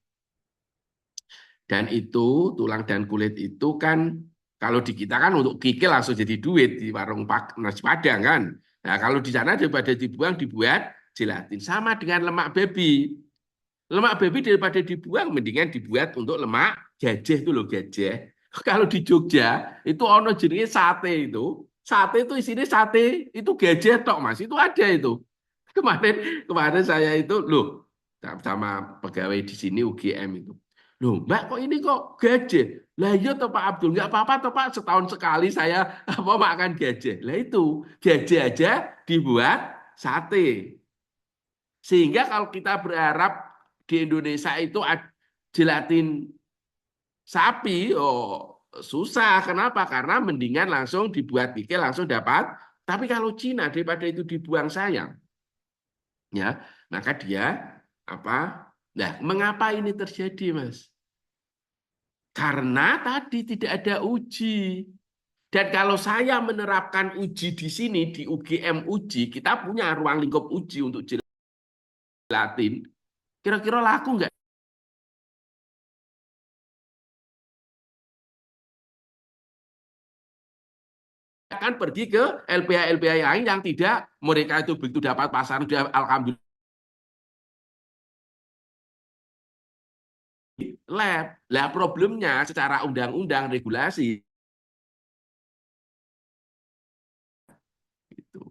Dan itu tulang dan kulit itu kan kalau di kita kan untuk kikil langsung jadi duit di warung nasi Padang kan. Nah, kalau di sana daripada dibuang dibuat gelatin sama dengan lemak babi. Lemak babi daripada dibuang mendingan dibuat untuk lemak gajah itu loh gajah. Kalau di Jogja itu ono jenenge sate itu. Sate itu isinya sate itu gajah tok Mas. Itu ada itu. Kemarin saya itu loh sama pegawai di sini UGM itu. Loh, Mbak kok ini kok gajah? Lah iya toh Pak Abdul, nggak apa-apa toh Pak, setahun sekali saya makan gajah. Lah itu, gajah aja dibuat sate. Sehingga kalau kita berharap di Indonesia itu gelatin sapi, oh susah. Kenapa? Karena mendingan langsung dibuat kikil langsung dapat. Tapi kalau Cina daripada itu dibuang sayang, ya, maka dia apa? Nah, mengapa ini terjadi, Mas? Karena tadi tidak ada uji. Dan kalau saya menerapkan uji di sini, di UGM uji, kita punya ruang lingkup uji untuk gelatin. Kira-kira laku nggak? Akan pergi ke LPA-LPA lain yang tidak, mereka itu begitu dapat pasar, sudah alhamdulillah. Lab. Lah problemnya secara undang-undang regulasi itu.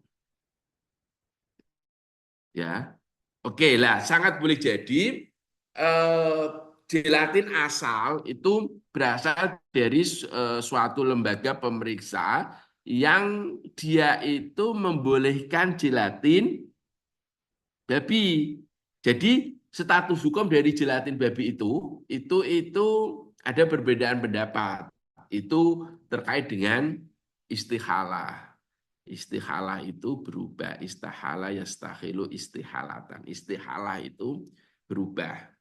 Ya. Oke lah, sangat boleh jadi gelatin asal itu berasal dari suatu lembaga pemeriksa yang dia itu membolehkan gelatin babi. Jadi status hukum dari gelatin babi itu ada perbedaan pendapat. Itu terkait dengan istihalah. Istihalah itu berubah. Istihalah yastakhilu istihalatan. Istihalah itu berubah.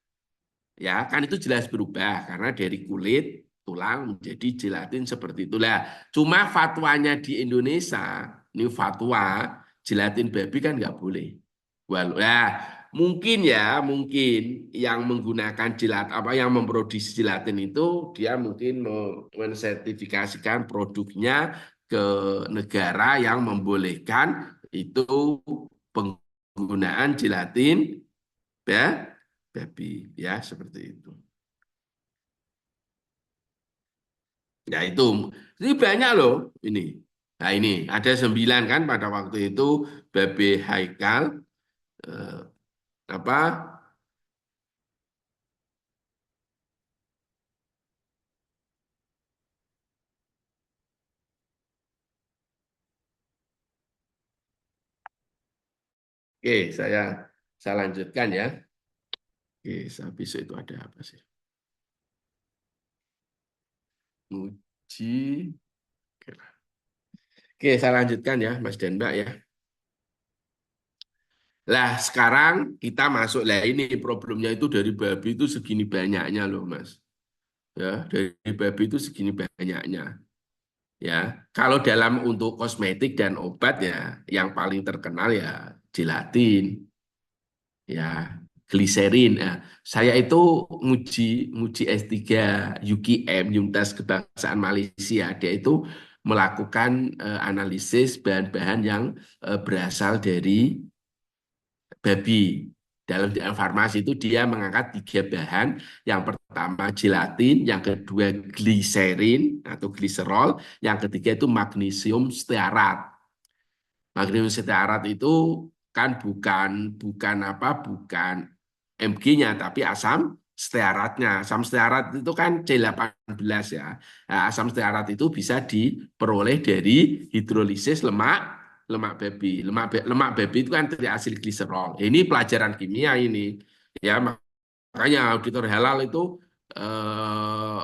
Ya, kan itu jelas berubah karena dari kulit tulang menjadi gelatin seperti itulah. Cuma fatwanya di Indonesia, ini fatwa gelatin babi kan nggak boleh. Walau ya mungkin yang menggunakan yang memproduksi gelatin itu dia mungkin mensertifikasikan produknya ke negara yang membolehkan itu penggunaan gelatin babi ya seperti itu. Ya ini banyak loh ini. Nah ini ada 9 kan pada waktu itu babi Haikal eh, apa Oke, saya lanjutkan ya. Oke, besok itu ada apa sih? Uji. Oke, saya lanjutkan ya, Mas dan Mbak ya. Lah, sekarang kita masuk. Lah, ini problemnya itu dari babi itu segini banyaknya loh, Mas. Ya, dari babi itu segini banyaknya. Ya, kalau dalam untuk kosmetik dan obat ya, yang paling terkenal ya gelatin. Ya, gliserin. Nah, saya itu nguji S3 UKM, Universitas Kebangsaan Malaysia. Dia itu melakukan analisis bahan-bahan yang berasal dari babi. Dalam farmasi itu dia mengangkat 3 bahan. Yang pertama gelatin, yang kedua gliserin atau gliserol, yang ketiga itu magnesium stearat. Magnesium stearat itu kan bukan Mg-nya tapi asam stearatnya. Asam stearat itu kan C18 ya. Nah, asam stearat itu bisa diperoleh dari hidrolisis lemak babi. Lemak babi itu kan dari hasil gliserol. Ini pelajaran kimia ini. Ya, makanya auditor halal itu eh,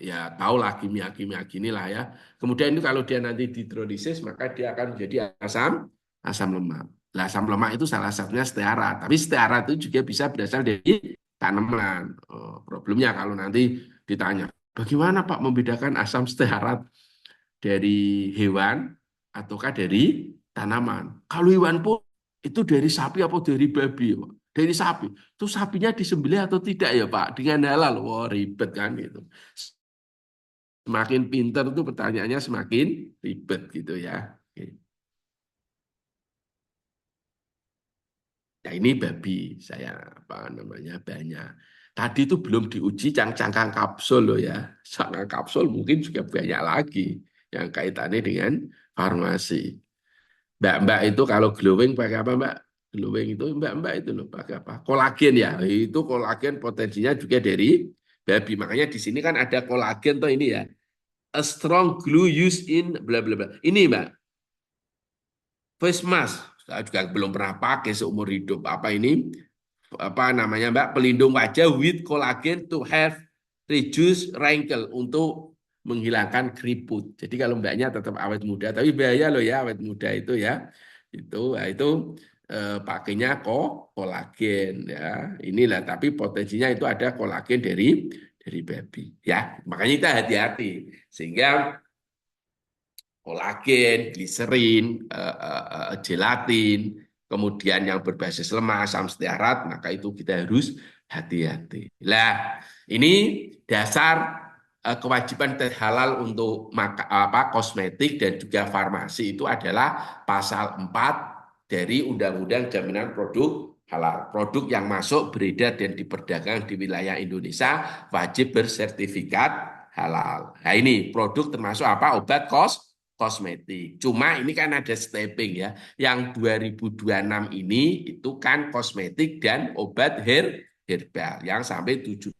ya tahulah kimia-kimia gini lah ya. Kemudian itu kalau dia nanti dihidrolisis maka dia akan menjadi asam lemak. Nah, asam lemak itu salah satunya stearat. Tapi stearat itu juga bisa berasal dari tanaman. Problemnya kalau nanti ditanya, bagaimana Pak membedakan asam stearat dari hewan ataukah dari tanaman? Kalau hewan pun itu dari sapi atau dari babi, Pak? Dari sapi. Itu sapinya disembelih atau tidak ya Pak? Dengan halal. Wah, ribet kan gitu. Semakin pinter tuh pertanyaannya semakin ribet gitu ya. Oke. Ya ini babi saya apa namanya banyak. Tadi itu belum diuji cangkang kapsul loh ya. Cangkang kapsul mungkin juga banyak lagi yang kaitannya dengan farmasi. Mbak-mbak itu kalau glowing pakai apa Mbak? Glowing itu mbak-mbak itu loh pakai apa? Kolagen ya. Itu kolagen potensinya juga dari babi. Makanya di sini kan ada kolagen tuh ini ya. A strong glue used in bla bla bla. Ini Mbak, face mask. Saya juga belum pernah pakai seumur hidup. Apa ini? Apa namanya Mbak? Pelindung wajah with collagen to have reduce wrinkle untuk menghilangkan keriput. Jadi kalau Mbaknya tetap awet muda, tapi bahaya loh ya awet muda itu ya. Itu pakainya kolagen ya. Inilah tapi potensinya itu ada kolagen dari babi ya. Makanya kita hati-hati sehingga kolagen, gliserin, gelatin, kemudian yang berbasis lemak, asam stearat, maka itu kita harus hati-hati. Nah, ini dasar kewajiban halal untuk kosmetik dan juga farmasi itu adalah pasal 4 dari Undang-Undang Jaminan Produk Halal. Produk yang masuk, beredar, dan diperdagangkan di wilayah Indonesia wajib bersertifikat halal. Nah ini produk termasuk apa? Obat kosmetik. Cuma ini kan ada stepping ya. Yang 2026 ini itu kan kosmetik dan obat herbal yang sampai 17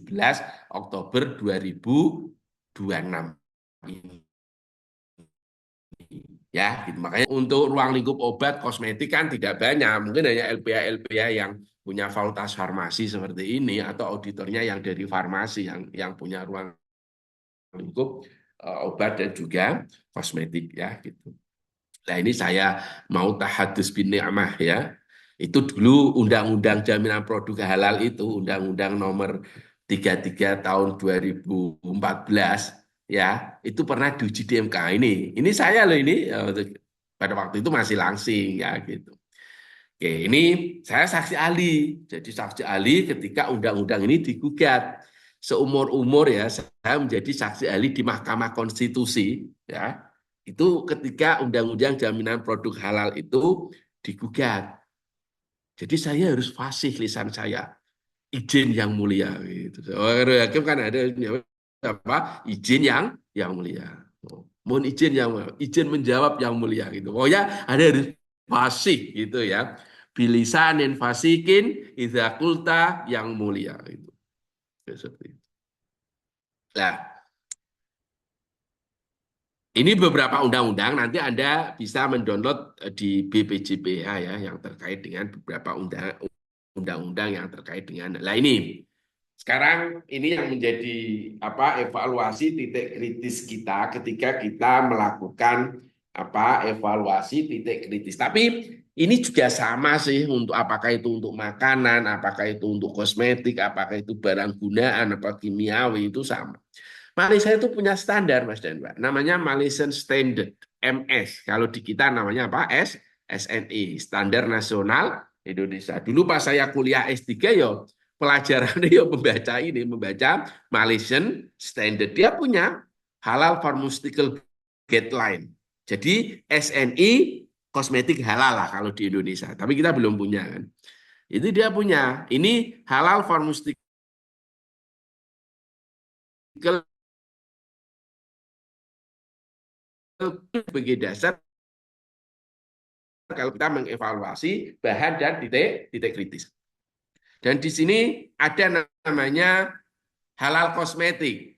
Oktober 2026 ini. Ya, gitu. Makanya untuk ruang lingkup obat kosmetik kan tidak banyak. Mungkin hanya LPA yang punya fakultas farmasi seperti ini atau auditornya yang dari farmasi yang punya ruang lingkup obat dan juga kosmetik ya gitu. Nah ini saya mau tahadus bin ni'mah ya. Itu dulu Undang-Undang Jaminan Produk Halal itu Undang-Undang nomor 33 tahun 2014 ya. Itu pernah diuji di MK ini. Ini saya loh ini pada waktu itu masih langsing ya gitu. Oke, ini saya saksi ahli. Jadi saksi ahli ketika undang-undang ini digugat. Seumur-umur ya, saya menjadi saksi ahli di Mahkamah Konstitusi. Ya, itu ketika undang-undang jaminan produk halal itu digugat. Jadi saya harus fasih lisan saya. Izin yang mulia. Gitu. Hakim kan ada apa? Izin yang mulia. Mohon izin yang mulia. Izin menjawab yang mulia. Gitu. Pokoknya ada harus fasih gitu ya. Bilisanin fasikin idza qulta yang mulia itu. Seperti itu. Nah, ini beberapa undang-undang nanti Anda bisa mendownload di BPJPH ya yang terkait dengan beberapa undang-undang yang terkait dengan. Nah, ini sekarang ini yang menjadi apa evaluasi titik kritis kita ketika kita melakukan apa evaluasi titik kritis. Tapi ini juga sama sih untuk apakah itu untuk makanan, apakah itu untuk kosmetik, apakah itu barang gunaan, apa kimiawi itu sama. Malaysia itu punya standar Mas dan Mbak, namanya Malaysian Standard MS. Kalau di kita namanya apa? SNI, Standar Nasional Indonesia. Dulu pas saya kuliah S3 ya pelajarannya ya membaca Malaysian Standard. Dia punya halal pharmaceutical guideline. Jadi SNI kosmetik halal lah kalau di Indonesia. Tapi kita belum punya kan. Itu dia punya. Ini halal pharmaceutical sebagai dasar kalau kita mengevaluasi bahan dan titik kritis. Dan di sini ada namanya halal kosmetik.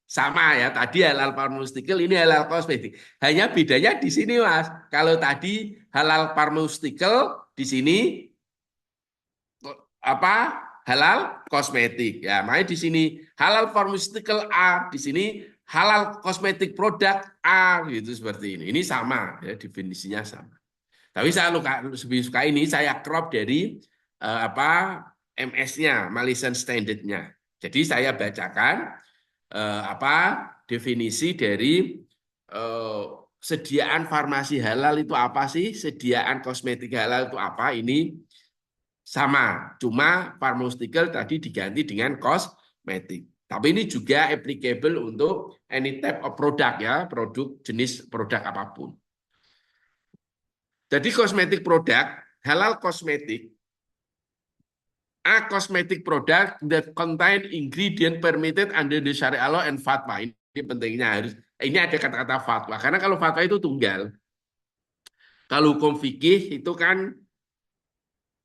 Sama ya, tadi halal pharmaceutical, ini halal kosmetik. Hanya bedanya di sini, Mas. Kalau tadi halal pharmaceutical, di sini apa? Halal kosmetik. Ya, makanya di sini halal pharmaceutical A, di sini halal kosmetik produk A gitu seperti ini. Ini sama ya, definisinya sama. Tapi saya lebih suka ini saya crop dari apa MS-nya, Malaysian Standard-nya. Jadi saya bacakan apa definisi dari sediaan farmasi halal itu apa sih? Sediaan kosmetik halal itu apa? Ini sama, cuma pharmaceutical tadi diganti dengan kosmetik. Tapi ini juga applicable untuk any type of product ya, produk jenis produk apapun. Jadi kosmetik produk, halal kosmetik, a cosmetic product that contain ingredient permitted under the Sharia law and fatwa. Ini pentingnya harus. Ini ada kata-kata fatwa. Karena kalau fatwa itu tunggal. Kalau hukum fikih itu kan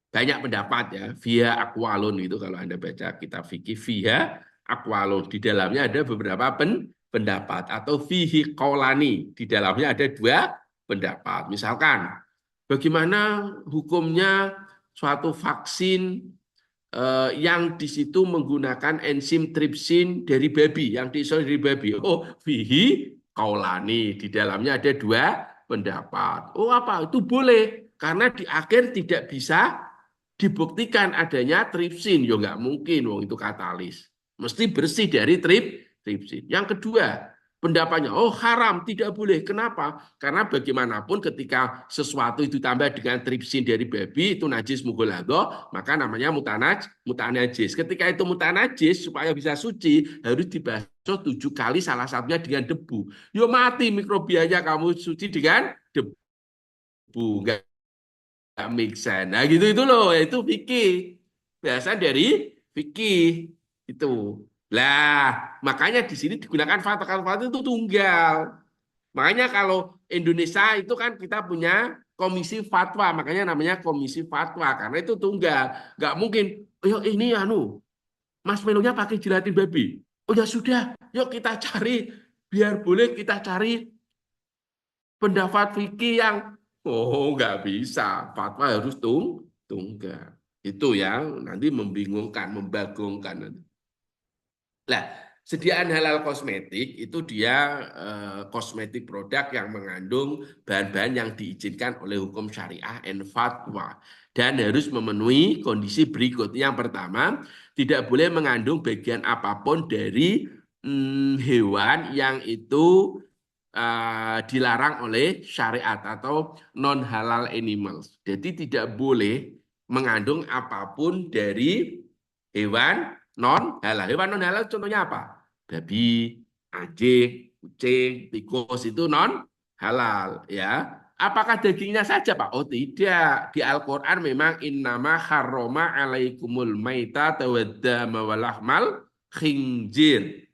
banyak pendapat ya. Via aqwalun itu kalau Anda baca kitab fikih via aqwalun. Di dalamnya ada beberapa pendapat. Atau fihi qaulani. Di dalamnya ada dua pendapat. Misalkan bagaimana hukumnya suatu vaksin yang di situ menggunakan enzim tripsin dari babi, yang diisolasi dari babi. Oh, fihi qaulani, di dalamnya ada dua pendapat. Oh, apa? Itu boleh, karena di akhir tidak bisa dibuktikan adanya tripsin. Ya nggak mungkin, wong itu katalis. Mesti bersih dari tripsin. Yang kedua, pendapatnya, oh haram, tidak boleh. Kenapa? Karena bagaimanapun ketika sesuatu itu ditambah dengan tripsin dari babi, itu najis mughaladzah, maka namanya mutanajis. Ketika itu mutanajis, supaya bisa suci, harus dibasuh 7 kali, salah satunya dengan debu. Yo mati mikrobianya kamu suci dengan debu. Enggak make sense. Nah gitu itu loh, itu fikih. Biasa dari fikih itu. Lah, makanya di sini digunakan fatwa itu tunggal. Makanya kalau Indonesia itu kan kita punya komisi fatwa, makanya namanya komisi fatwa karena itu tunggal. Nggak mungkin, yuk ini marshmallow-nya pakai jelatin babi. Oh ya sudah, yuk kita cari, biar boleh kita cari pendapat fikih yang nggak bisa, fatwa harus tunggal. Itu ya nanti membingungkan, membagongkan. Nah, sediaan halal kosmetik itu dia kosmetik produk yang mengandung bahan-bahan yang diizinkan oleh hukum syariah and fatwa dan harus memenuhi kondisi berikut. Yang pertama, tidak boleh mengandung bagian apapun dari hewan yang itu dilarang oleh syariat atau non halal animals. Jadi tidak boleh mengandung apapun dari hewan non halal. Hewan non halal contohnya apa? Babi, anjing, kucing, tikus itu non halal ya. Apakah dagingnya saja, Pak? Oh, tidak. Di Al-Qur'an memang innama harrama alaikumul maita tawaddama walahmal khinjir.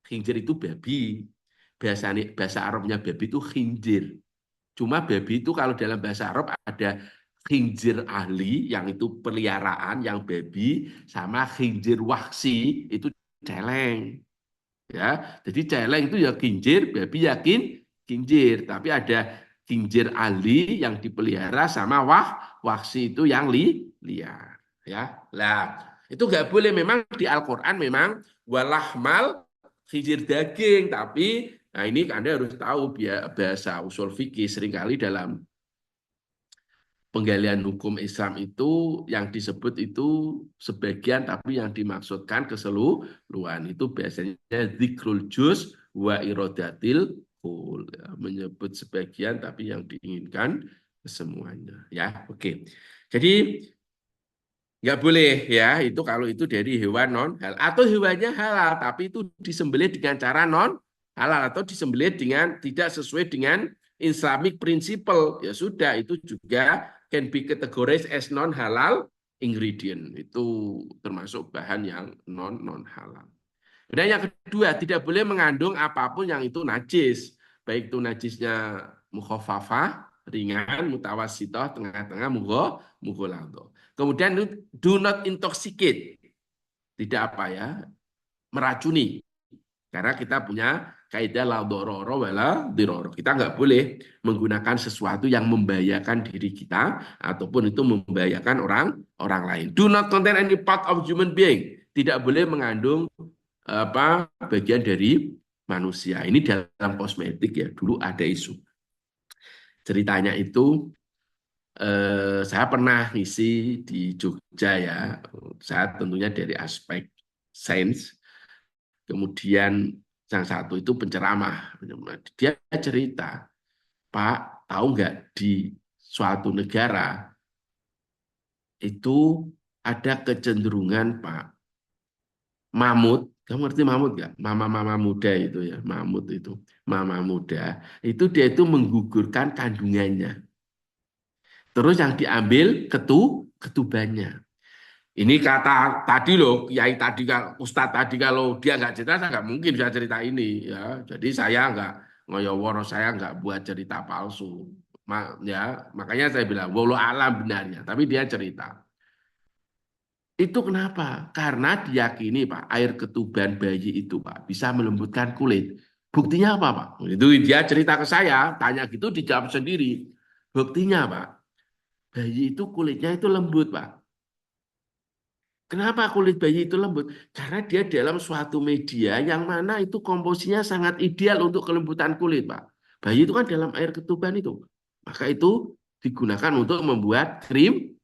Khinjir itu babi. Bahasa Arabnya babi itu khinjir. Cuma babi itu kalau dalam bahasa Arab ada khinjir ahli yang itu peliharaan yang babi sama khinjir waksi itu celeng. Ya, jadi celeng itu ya khinjir, babi yakin khinjir, tapi ada khinjir ahli yang dipelihara sama waksi itu yang liar. Ya, lah itu nggak boleh memang di Al-Qur'an memang walahmal khinjir daging, tapi nah ini Anda harus tahu bahasa usul fikih seringkali dalam penggalian hukum Islam itu yang disebut itu sebagian tapi yang dimaksudkan keseluruhan itu biasanya zikrul juz wa iradatil kul ya, menyebut sebagian tapi yang diinginkan semuanya ya. Oke. Jadi nggak boleh ya itu kalau itu dari hewan non halal atau hewannya halal tapi itu disembelih dengan cara non halal atau disembelih dengan tidak sesuai dengan Islamic principle ya sudah itu juga can be categorized as non halal ingredient itu termasuk bahan yang non halal. Dan yang kedua tidak boleh mengandung apapun yang itu najis baik itu najisnya mukhafafah ringan mutawassithah tengah-tengah mughalladhah. Kemudian do not intoxicate tidak apa ya meracuni. Karena kita punya kaidah la dororo wala diroro. Kita nggak boleh menggunakan sesuatu yang membahayakan diri kita ataupun itu membahayakan orang lain. Do not contain any part of human being. Tidak boleh mengandung bagian dari manusia. Ini dalam kosmetik ya. Dulu ada isu. Ceritanya itu saya pernah ngisi di Jogja ya. Saya tentunya dari aspek sains. Kemudian yang satu itu penceramah. Dia cerita, Pak, tahu nggak di suatu negara itu ada kecenderungan, Pak, mamut. Kamu ngerti mamut nggak? Mama-mama muda itu ya, mamut itu. Mama muda, itu dia itu menggugurkan kandungannya. Terus yang diambil ketubannya. Ini kata tadi loh, Kiai tadi, Ustadz tadi kalau dia nggak cerita, saya nggak mungkin bisa cerita ini ya. Jadi saya nggak ngoyoworo, saya nggak buat cerita palsu. Ya, makanya saya bilang, walau alam benarnya, tapi dia cerita. Itu kenapa? Karena diyakini Pak, air ketuban bayi itu Pak bisa melembutkan kulit. Buktinya apa Pak? Itu dia cerita ke saya, tanya gitu dijawab sendiri. Buktinya Pak, bayi itu kulitnya itu lembut Pak. Kenapa kulit bayi itu lembut? Karena dia dalam suatu media yang mana itu komposisinya sangat ideal untuk kelembutan kulit, Pak. Bayi itu kan dalam air ketuban itu. Maka itu digunakan untuk membuat krim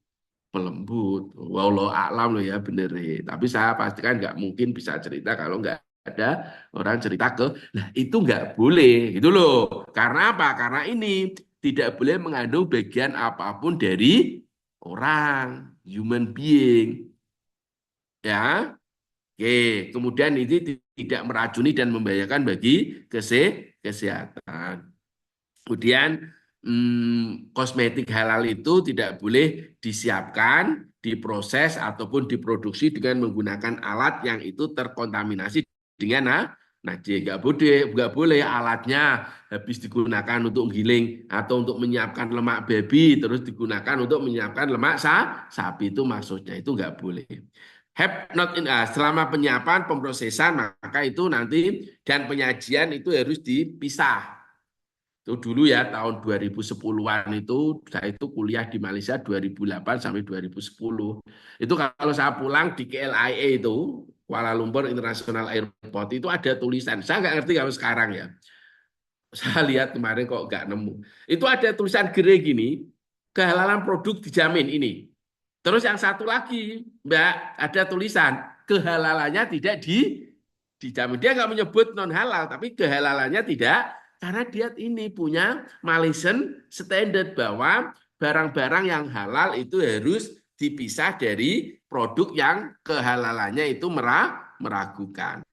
pelembut. Wallahu a'lam loh ya bener. Tapi saya pastikan nggak mungkin bisa cerita kalau nggak ada orang cerita nah itu nggak boleh gitu loh. Karena apa? Karena ini tidak boleh mengandung bagian apapun dari orang, human being. Ya, oke. Kemudian ini tidak meracuni dan membahayakan bagi kesehatan. Kemudian kosmetik halal itu tidak boleh disiapkan, diproses ataupun diproduksi dengan menggunakan alat yang itu terkontaminasi dengan najis. Nggak boleh alatnya habis digunakan untuk giling atau untuk menyiapkan lemak babi terus digunakan untuk menyiapkan lemak sapi itu maksudnya itu nggak boleh. Selama penyiapan, pemrosesan, maka itu nanti dan penyajian itu harus dipisah. Itu dulu ya tahun 2010-an itu saya itu kuliah di Malaysia 2008 sampai 2010. Itu kalau saya pulang di KLIA itu Kuala Lumpur International Airport itu ada tulisan. Saya nggak ngerti kalau sekarang ya. Saya lihat kemarin kok nggak nemu. Itu ada tulisan gede gini, kehalalan produk dijamin ini. Terus yang satu lagi, Mbak, ada tulisan kehalalannya tidak dijamin. Dia nggak menyebut non halal, tapi kehalalannya tidak karena dia ini punya Malaysian standard bahwa barang-barang yang halal itu harus dipisah dari produk yang kehalalannya itu meragukan.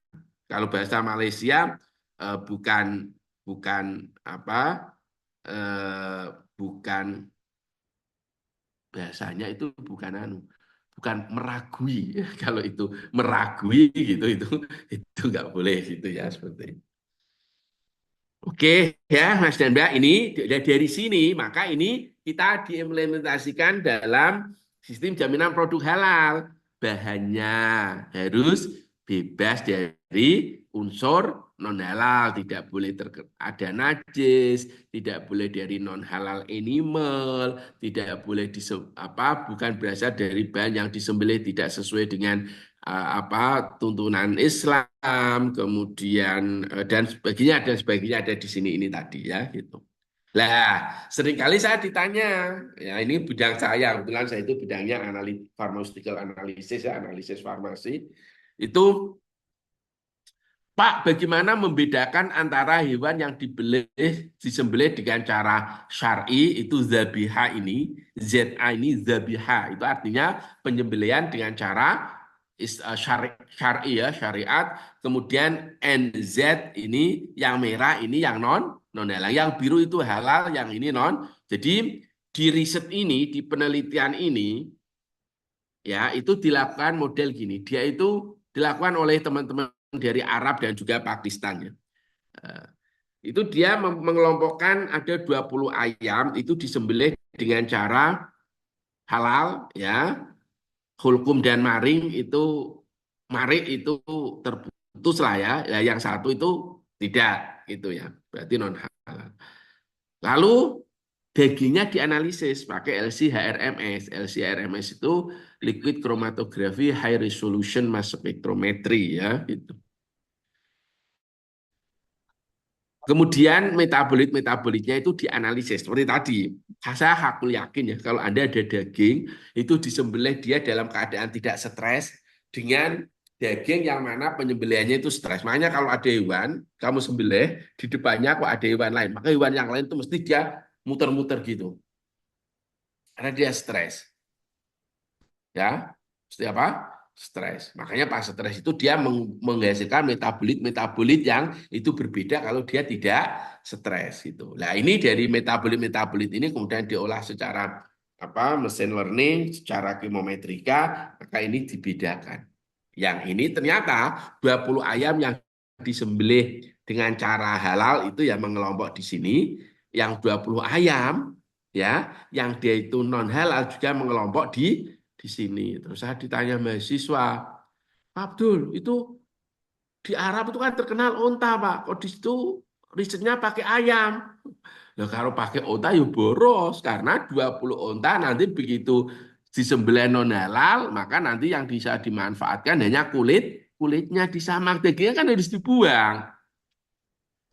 Kalau bahasa Malaysia bukan apa bukan bahasanya itu bukan meragui. Kalau itu meragui gitu itu nggak boleh gitu ya seperti itu. Oke ya Mas dan Mbak, ini dari sini maka ini kita diimplementasikan dalam sistem jaminan produk halal. Bahannya harus bebas dari unsur non halal, tidak boleh ada najis, tidak boleh dari non halal animal, tidak boleh bukan berasal dari bahan yang disembelih tidak sesuai dengan tuntunan Islam, kemudian dan sebagainya ada di sini ini tadi ya gitu. Lah, seringkali saya ditanya, ya ini bidang saya, kebetulan saya itu bidangnya pharmaceutical analysis ya, analisis farmasi. Itu Pak, bagaimana membedakan antara hewan yang disembelih dengan cara syar'i itu zabiha ini, ZA ini zabiha, itu artinya penyembelihan dengan cara syar'i ya, syariat, kemudian NZ ini yang merah ini yang non halal, yang biru itu halal, yang ini non. Jadi di riset ini, di penelitian ini ya itu dilakukan model gini, dia itu dilakukan oleh teman-teman dari Arab dan juga Pakistan ya. Itu dia mengelompokkan ada 20 ayam itu disembelih dengan cara halal ya. Hulkum dan maring itu terputus lah ya. Yang satu itu tidak gitu ya. Berarti non halal. Lalu dagingnya dianalisis pakai LC-HRMS. LC-HRMS itu liquid chromatography high resolution mass spectrometry ya gitu. Kemudian metabolitnya itu dianalisis seperti tadi. Saya hakul yakin ya kalau Anda ada daging itu disembelih dia dalam keadaan tidak stres dengan daging yang mana penyembelihannya itu stres. Makanya kalau ada hewan kamu sembelih di depannya kok ada hewan lain, maka hewan yang lain itu mesti dia muter-muter gitu. Karena dia stres. Ya, mesti apa? Stres. Makanya pas stres itu dia menghasilkan metabolit yang itu berbeda kalau dia tidak stres gitu. Nah, ini dari metabolit ini kemudian diolah secara mesin learning, secara chemometrika, maka ini dibedakan. Yang ini ternyata 20 ayam yang disembelih dengan cara halal itu yang mengelompok di sini, yang 20 ayam ya, yang dia itu non halal juga mengelompok di sini. Terus saya ditanya mahasiswa, Pak Abdul, itu di Arab itu kan terkenal onta, Pak. Kok di situ risetnya pakai ayam? Nah, kalau pakai onta ya boros, karena 20 onta nanti begitu disembelih non halal, maka nanti yang bisa dimanfaatkan hanya kulitnya disamak, dagingnya kan harus dibuang.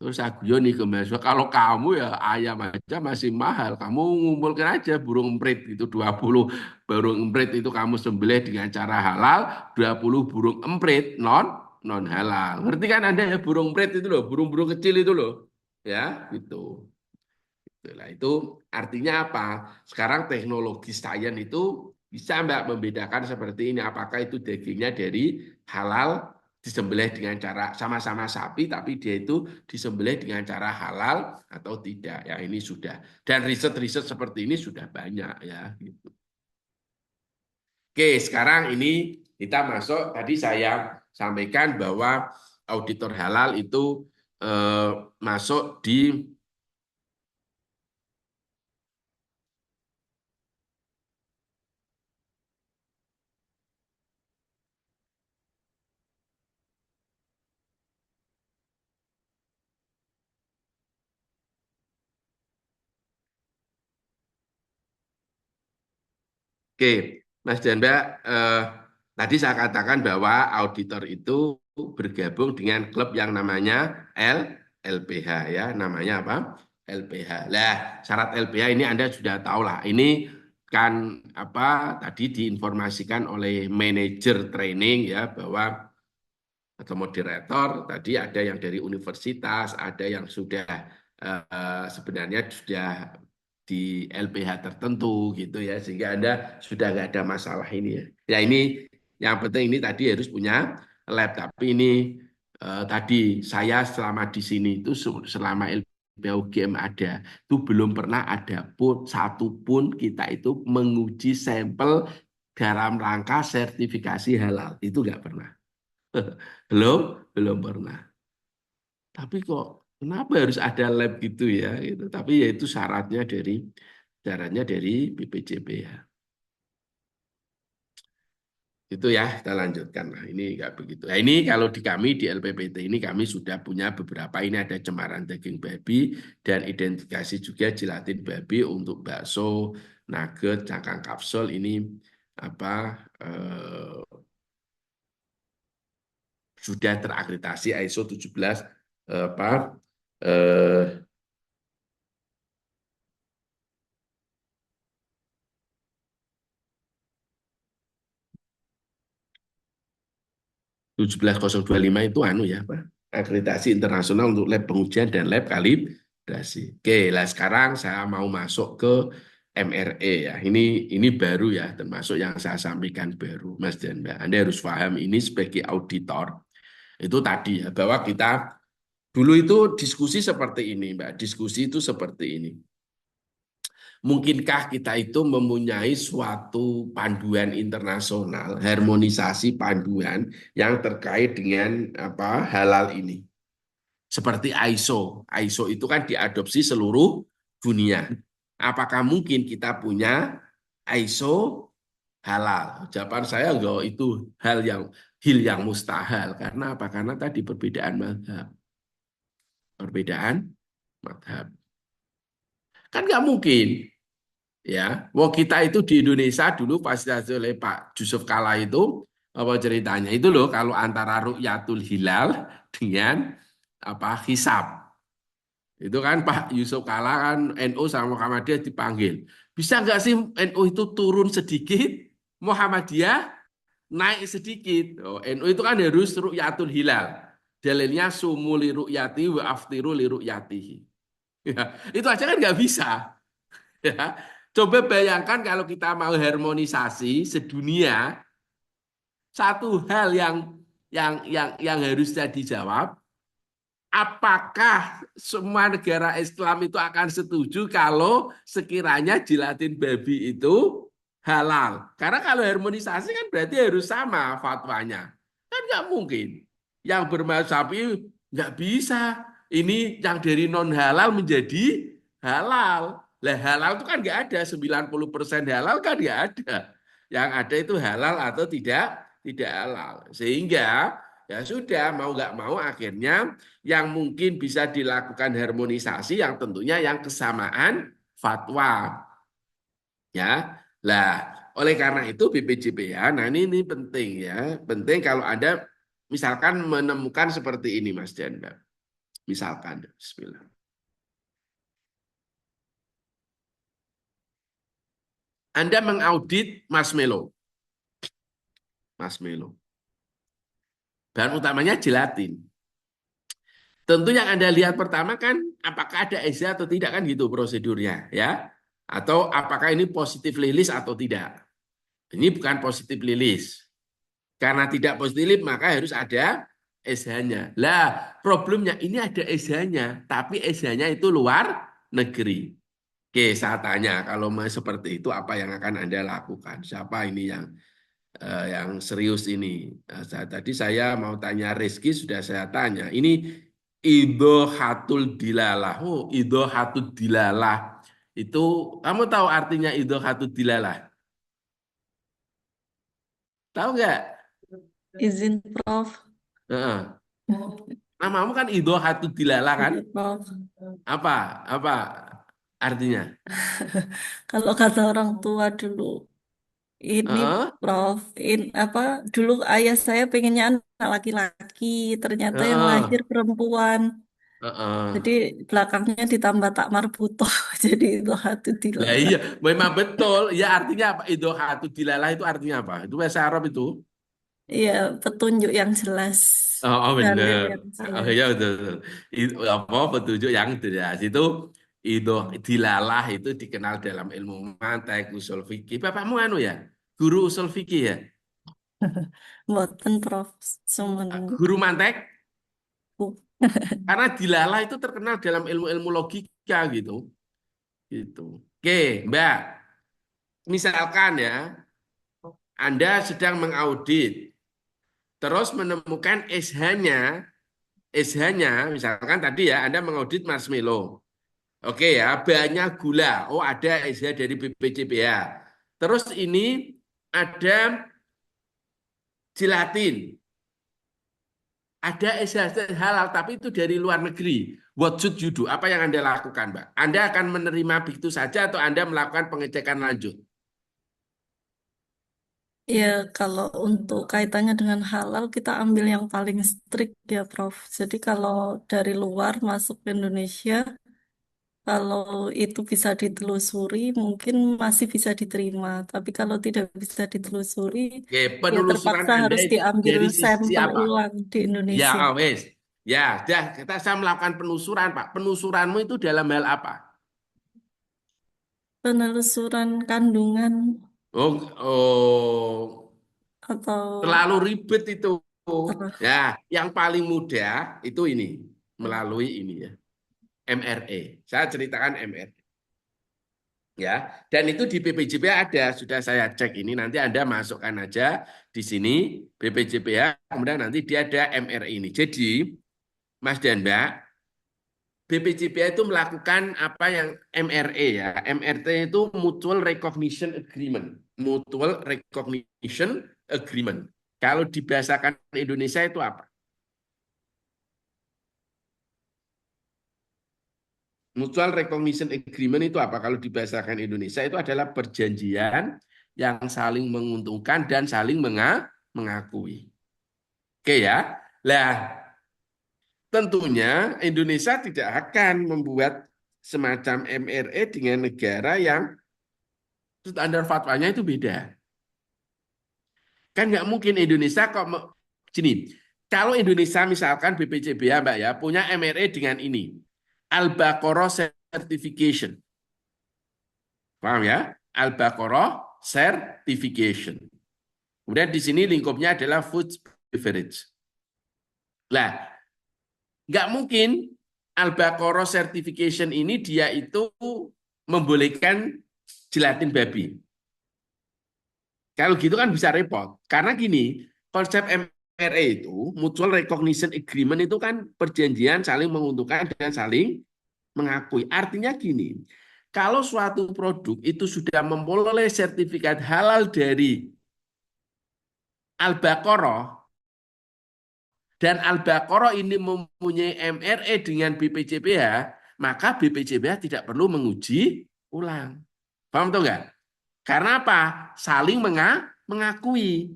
Terus aku nih ke mahasiswa, kalau kamu ya ayam aja masih mahal, kamu ngumpulkan aja burung emprit itu 20 burung emprit itu kamu sembelih dengan cara halal, 20 burung emprit non halal. Ngerti kan Anda ya burung emprit itu loh, burung-burung kecil itu loh. Ya, gitu. Itulah, itu artinya apa? Sekarang teknologi sains itu bisa Mbak membedakan seperti ini, apakah itu dagingnya dari halal disembelih dengan cara sama-sama sapi tapi dia itu disembelih dengan cara halal atau tidak ya, ini sudah, dan riset-riset seperti ini sudah banyak ya gitu. Oke, sekarang ini kita masuk, tadi saya sampaikan bahwa auditor halal itu masuk di Oke, Mas dan Mbak, tadi saya katakan bahwa auditor itu bergabung dengan klub yang namanya LPH ya, namanya apa? LPH. Lah, syarat LPH ini Anda sudah tahu lah. Ini kan tadi diinformasikan oleh manajer training ya, bahwa atau moderator tadi ada yang dari universitas, ada yang sudah sebenarnya sudah di LPH tertentu gitu ya, sehingga Anda sudah nggak ada masalah ini ya. Ya ini yang penting ini tadi harus punya lab, tapi ini tadi saya selama di sini itu selama LPH UGM ada itu belum pernah ada pun satu pun kita itu menguji sampel dalam rangka sertifikasi halal, itu nggak pernah. Belum, belum pernah. Tapi kok kenapa harus ada lab gitu ya? Gitu. Tapi ya itu syaratnya dari BPJP ya. Itu ya, kita lanjutkan. Nah, ini nggak begitu. Nah, ini kalau di kami di LPPT ini kami sudah punya beberapa. Ini ada cemaran daging babi dan identifikasi juga gelatin babi untuk bakso, nugget, cangkang kapsul. Ini apa sudah terakreditasi ISO 17 apa eh, 17025 itu anu ya, Pak. Akreditasi internasional untuk lab pengujian dan lab kalibrasi. Oke, lah sekarang saya mau masuk ke MRE ya. Ini baru ya, termasuk yang saya sampaikan baru, Mas dan Mbak. Anda harus paham ini sebagai auditor. Itu tadi ya, bahwa kita dulu itu diskusi seperti ini, Mbak. Diskusi itu seperti ini. Mungkinkah kita itu mempunyai suatu panduan internasional, harmonisasi panduan yang terkait dengan apa halal ini? Seperti ISO. ISO itu kan diadopsi seluruh dunia. Apakah mungkin kita punya ISO halal? Jawaban saya enggak, itu hal yang mustahil. Karena apa? Karena tadi perbedaan mazhab. Perbedaan mazhab. Kan nggak mungkin. Ya, wong kita itu di Indonesia dulu fasilitasi oleh Pak Yusuf Kala itu apa ceritanya itu loh, kalau antara ru'yatul hilal dengan apa hisab itu kan Pak Yusuf Kala kan NU sama Muhammadiyah dipanggil, bisa nggak sih NU itu turun sedikit, Muhammadiyah naik sedikit. NU itu kan harus ru'yatul hilal, dalilnya sumu li ru'yati wa aftiru li ru'yatihi. Ya, itu aja kan nggak bisa. Ya. Coba bayangkan kalau kita mau harmonisasi sedunia, satu hal yang harusnya dijawab, apakah semua negara Islam itu akan setuju kalau sekiranya gelatin babi itu halal? Karena kalau harmonisasi kan berarti harus sama fatwanya. Kan nggak mungkin. Yang bermazhab nggak bisa. Ini yang dari non halal menjadi halal. Lah halal itu kan nggak ada, 90% halal kan nggak ada. Yang ada itu halal atau tidak halal. Sehingga ya sudah mau nggak mau akhirnya yang mungkin bisa dilakukan harmonisasi yang tentunya yang kesamaan fatwa. Ya. Lah, oleh karena itu BPJPH, nah ini penting ya. Penting kalau Anda misalkan menemukan seperti ini Mas Janda. Misalkan, bismillah. Anda mengaudit marshmallow. Marshmallow. Bahan utamanya gelatin. Tentu yang Anda lihat pertama kan apakah ada EZA atau tidak kan gitu prosedurnya ya. Atau apakah ini positif lilis atau tidak. Ini bukan positif lilis. Karena tidak positif maka harus ada EZA-nya. Lah problemnya ini ada EZA-nya, tapi EZA-nya itu luar negeri. Oke, saya tanya kalau mau seperti itu apa yang akan Anda lakukan? Siapa ini yang serius ini? Tadi saya mau tanya Rizky, sudah saya tanya. Ini idhohatul dilalah. Oh, idhohatul dilalah. Itu kamu tahu artinya idhohatul dilalah? Tahu nggak? Izin Prof. Heeh. Namamu kan idhohatul dilalah kan? Prof. Apa artinya? Kalau kata orang tua dulu, ini Heeh. Prof, dulu ayah saya pengennya anak laki-laki, ternyata yang Heeh. lahir perempuan. Heeh. Jadi belakangnya ditambah tak marbutoh. Jadi itu hati Lah dilalah. iya, memang betul. Ya artinya apa? Idhohatul dilalah itu artinya apa? Itu bahasa Arab itu. Iya, petunjuk yang jelas, Oh, oh, dalil bener. yang Oh jelas. iya betul, betul. Itu apa petunjuk yang jelas itu dilalah itu dikenal dalam ilmu mantek usul fikih. Bapakmu anu ya, guru usul fikih ya, Mboten Prof. Cuman guru mantek. bu- Karena dilalah itu terkenal dalam ilmu-ilmu logika gitu. Gitu. Oke, Mbak. Misalkan ya, Anda sedang mengaudit, terus menemukan SH-nya, misalkan tadi ya, Anda mengaudit marshmallow. Oke ya, banyak gula. Oh, ada SH dari BPCPA. Terus ini ada gelatin. Ada SH halal, tapi itu dari luar negeri. What should you do? Apa yang Anda lakukan, Mbak? Anda akan menerima begitu saja atau Anda melakukan pengecekan lanjut? Ya, kalau untuk kaitannya dengan halal, kita ambil yang paling strict ya, Prof. Jadi kalau dari luar masuk ke Indonesia, kalau itu bisa ditelusuri, mungkin masih bisa diterima. Tapi kalau tidak bisa ditelusuri, Oke, ya penelusuran terpaksa Anda harus itu diambil dari sisi sampel apa? ulang di Ya, Indonesia. wes. Ya, dah kita saya melakukan penelusuran, Pak. Penelusuranmu itu dalam hal apa? Penelusuran kandungan Oh, oh, atau terlalu ribet itu. ter- Ya, yang paling mudah itu ini melalui ini ya, MRE. Saya ceritakan MRE. Ya, dan itu di BPJPH ada, sudah saya cek ini. Nanti Anda masukkan aja di sini BPJPH, kemudian nanti dia ada MRE ini. Jadi, Mas dan Mbak, BPJPH itu melakukan apa yang MRE ya. MRT itu Mutual Recognition Agreement. Mutual Recognition Agreement. Kalau dibahasakan Indonesia itu apa? Mutual Recognition Agreement itu apa? Kalau dibahasakan Indonesia itu adalah perjanjian yang saling menguntungkan dan saling mengakui. Oke ya. Lah, tentunya Indonesia tidak akan membuat semacam MRE dengan negara yang standar fatwanya itu beda. Kan nggak mungkin Indonesia kok gini. Kalau Indonesia misalkan BPCBA Mbak ya punya MRE dengan ini. Al-Baqarah Certification. Paham ya? Al-Baqarah Certification. Kemudian di sini lingkupnya adalah food beverage. Nah, nggak mungkin Al-Baqarah Certification ini dia itu membolehkan gelatin babi. Kalau gitu kan bisa repot. Karena gini, konsep MRE itu, Mutual Recognition Agreement itu kan perjanjian saling menguntungkan dan saling mengakui. Artinya gini, kalau suatu produk itu sudah memperoleh sertifikat halal dari Al-Baqarah, dan Al-Baqarah ini mempunyai MRE dengan BPJPH, maka BPJPH tidak perlu menguji ulang. Paham tuh enggak? Karena apa? Saling mengakui.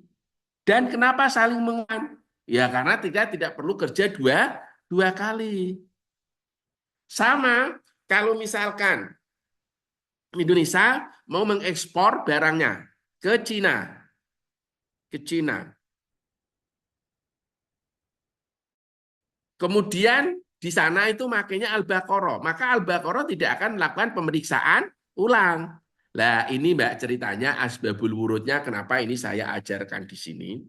Dan kenapa saling mengakui? Ya karena tidak perlu kerja dua kali. Sama kalau misalkan Indonesia mau mengekspor barangnya ke Cina, ke Cina. Kemudian di sana itu makanya Al-Baqarah. Maka Al-Baqarah tidak akan melakukan pemeriksaan ulang. Nah, ini Mbak ceritanya asbabul wurudnya kenapa ini saya ajarkan di sini.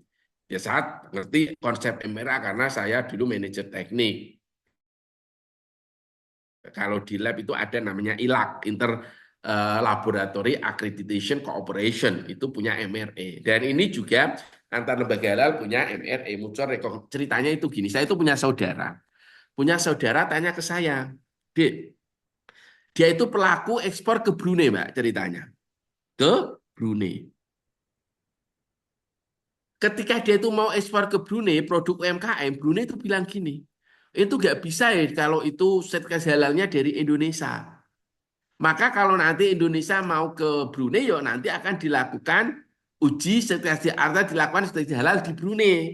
Ya saat ngerti konsep MRA karena saya dulu manajer teknik. Kalau di lab itu ada namanya ILAC, Laboratory Accreditation Cooperation, itu punya MRE. Dan ini juga antar lembaga halal punya MRE, mutual recognition. Ceritanya itu gini, saya itu punya saudara tanya ke saya, Dek, dia itu pelaku ekspor ke Brunei, Mbak, ceritanya. Ke Brunei. Ketika dia itu mau ekspor ke Brunei, produk UMKM, Brunei itu bilang gini, itu nggak bisa ya kalau itu sertifikat halalnya dari Indonesia. Maka kalau nanti Indonesia mau ke Brunei, ya nanti akan dilakukan uji sertifikasi harta dilakukan sertifikasi halal di Brunei.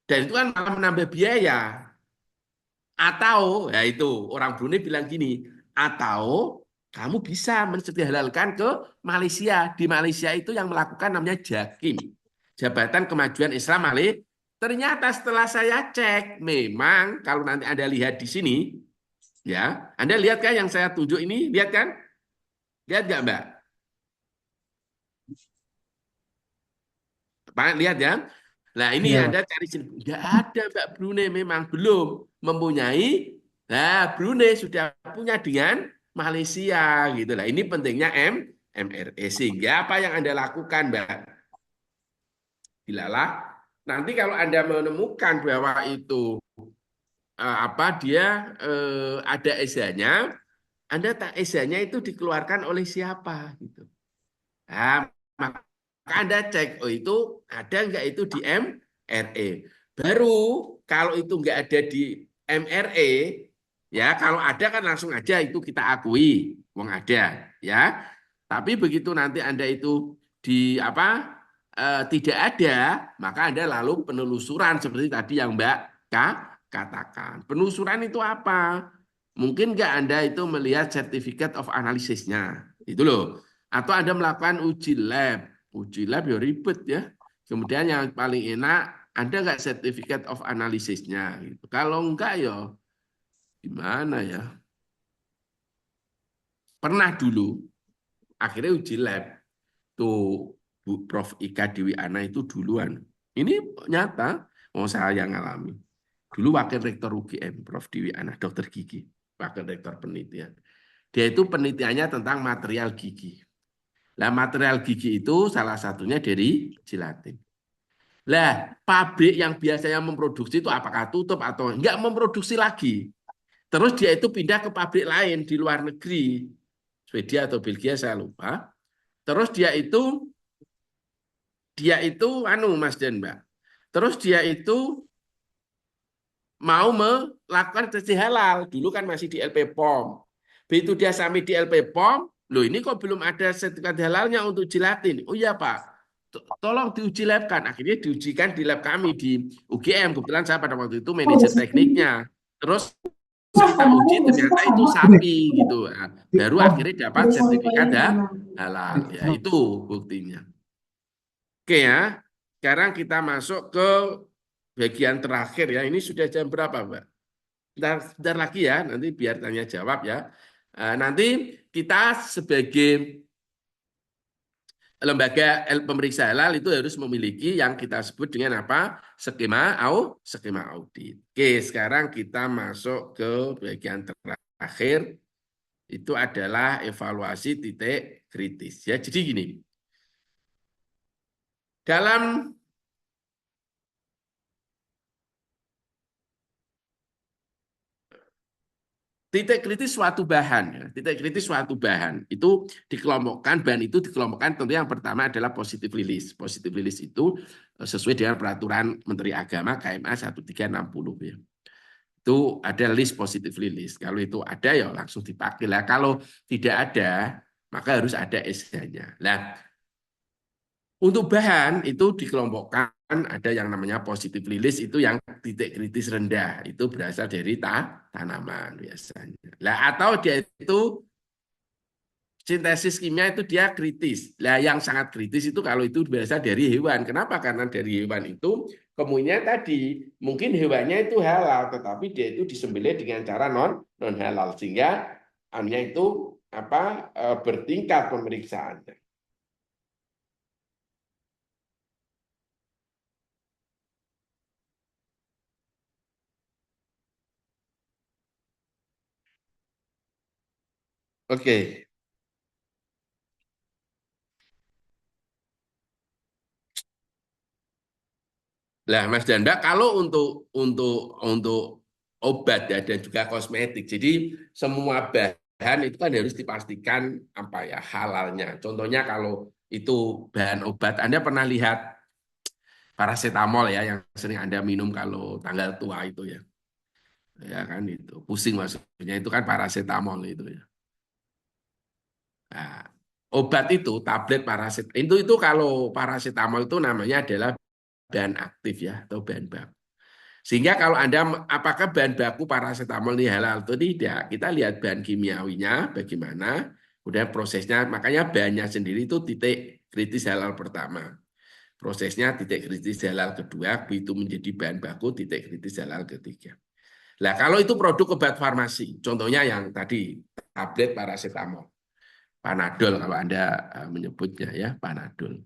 Dan itu kan malah menambah biaya. Atau, ya itu orang Brunei bilang gini, atau kamu bisa mensertifikasi halalkan ke Malaysia. Di Malaysia itu yang melakukan namanya JAKIM. Jabatan Kemajuan Islam Malaysia. Ternyata setelah saya cek, memang kalau nanti Anda lihat di sini, ya, Anda lihat kan yang saya tunjuk ini, lihat kan? Lihat nggak Mbak? Pak, lihat ya. Nah ini Iya, Pak. Anda cari sini. Nggak ada Mbak Brunei memang belum mempunyai. Nah Brunei sudah punya dengan Malaysia gitu lah. Ini pentingnya MRE. Sehingga apa yang Anda lakukan Mbak? Dilalah. Nanti kalau Anda menemukan bahwa itu dia ada esanya, Anda tak esanya itu dikeluarkan oleh siapa gitu. Nah, maka Anda cek, oh itu ada nggak itu di MRE. Baru kalau itu nggak ada di MRE, ya kalau ada kan langsung aja itu kita akui, wong ada, ya. Tapi begitu nanti Anda itu di tidak ada, maka Anda lalu penelusuran seperti tadi yang Mbak katakan. Penelusuran itu apa? Mungkin nggak Anda itu melihat certificate of analysis-nya, itu loh. Atau Anda melakukan uji lab. Uji lab ya ribet ya. Kemudian yang paling enak, ada nggak certificate of analysis-nya? Gitu. Kalau enggak ya gimana ya? Pernah dulu, akhirnya uji lab. Tuh Bu Prof. Ika Dewi Ana itu duluan. Ini nyata, mau saya yang ngalami. Dulu Wakil Rektor UGM, Prof. Dewi Ana, Dokter Gigi. Wakil Rektor penelitian. Dia itu penelitiannya tentang material gigi. Nah, material gigi itu salah satunya dari gelatin. Lah, pabrik yang biasanya memproduksi itu apakah tutup atau enggak memproduksi lagi. Terus dia itu pindah ke pabrik lain di luar negeri. Swedia atau Belgia saya lupa. Terus Mas Den Mbak. Terus dia itu mau melakukan testing halal. Dulu kan masih di LP POM. Begitu dia sampai di LP POM, loh ini kok belum ada sertifikat halalnya untuk gelatin. Oh iya Pak, tolong diuji lab kan. Akhirnya diujikan di lab kami di UGM. Kebetulan saya pada waktu itu manajer tekniknya. Terus kita uji ternyata itu sapi gitu. Nah, baru akhirnya dapat sertifikat halal. Ya itu buktinya. Oke ya, sekarang kita masuk ke bagian terakhir ya. Ini sudah jam berapa Mbak? Bentar lagi ya, nanti biar tanya jawab ya. Nanti kita sebagai lembaga pemeriksa halal itu harus memiliki yang kita sebut dengan apa? Skema audit. Oke, sekarang kita masuk ke bagian terakhir. Itu adalah evaluasi titik kritis ya. Jadi gini. Dalam titik kritis suatu bahan, ya. Titik kritis suatu bahan itu dikelompokkan, bahan itu dikelompokkan tentu yang pertama adalah positive release. Positive release itu sesuai dengan peraturan Menteri Agama KMA 1360 ya. Itu ada list positive release. Kalau itu ada ya langsung dipakai lah. Kalau tidak ada maka harus ada SH-nya. Nah, untuk bahan itu dikelompokkan ada yang namanya positive release itu yang titik kritis rendah itu berasal dari tanaman biasanya. Lah atau dia itu sintesis kimia itu dia kritis. Lah yang sangat kritis itu kalau itu berasal dari hewan. Kenapa? Karena dari hewan itu kemungkinan tadi mungkin hewannya itu halal tetapi dia itu disembelih dengan cara non halal sehingga hanya itu bertingkat pemeriksaannya. Oke. Nah, Mas Danda, kalau untuk obat ya dan juga kosmetik, jadi semua bahan itu kan harus dipastikan halalnya. Contohnya kalau itu bahan obat, Anda pernah lihat paracetamol ya yang sering Anda minum kalau tanggal tua itu ya. Ya kan itu, pusing maksudnya itu kan paracetamol itu ya. Nah, obat itu tablet paracetamol itu kalau paracetamol itu namanya adalah bahan aktif ya atau bahan baku. Sehingga kalau Anda apakah bahan baku paracetamol ini halal atau tidak, kita lihat bahan kimiawinya bagaimana, kemudian prosesnya, makanya bahannya sendiri itu titik kritis halal pertama. prosesnya titik kritis halal kedua, begitu menjadi bahan baku titik kritis halal ketiga. Nah, kalau itu produk obat farmasi, contohnya yang tadi tablet paracetamol, Panadol kalau Anda menyebutnya ya, Panadol,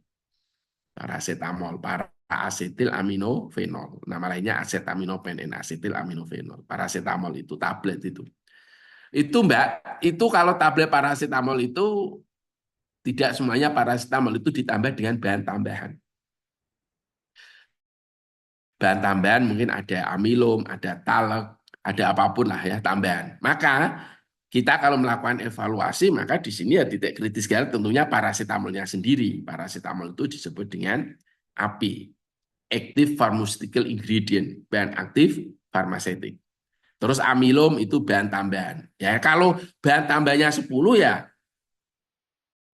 paracetamol, paracetyl aminofenol, nama lainnya acetaminophen, N-acetyl aminofenol, paracetamol itu tablet itu. Itu Mbak, itu kalau tablet paracetamol itu tidak semuanya paracetamol itu ditambah dengan bahan tambahan. Bahan tambahan mungkin ada amilum, ada talek, ada apapun lah ya tambahan. Maka kita kalau melakukan evaluasi, maka di sini ya titik kritis gagal tentunya paracetamolnya sendiri. Paracetamol itu disebut dengan API, Active Pharmaceutical Ingredient, bahan aktif farmaseutik. Terus amilum itu bahan tambahan. Ya kalau bahan tambahnya 10 ya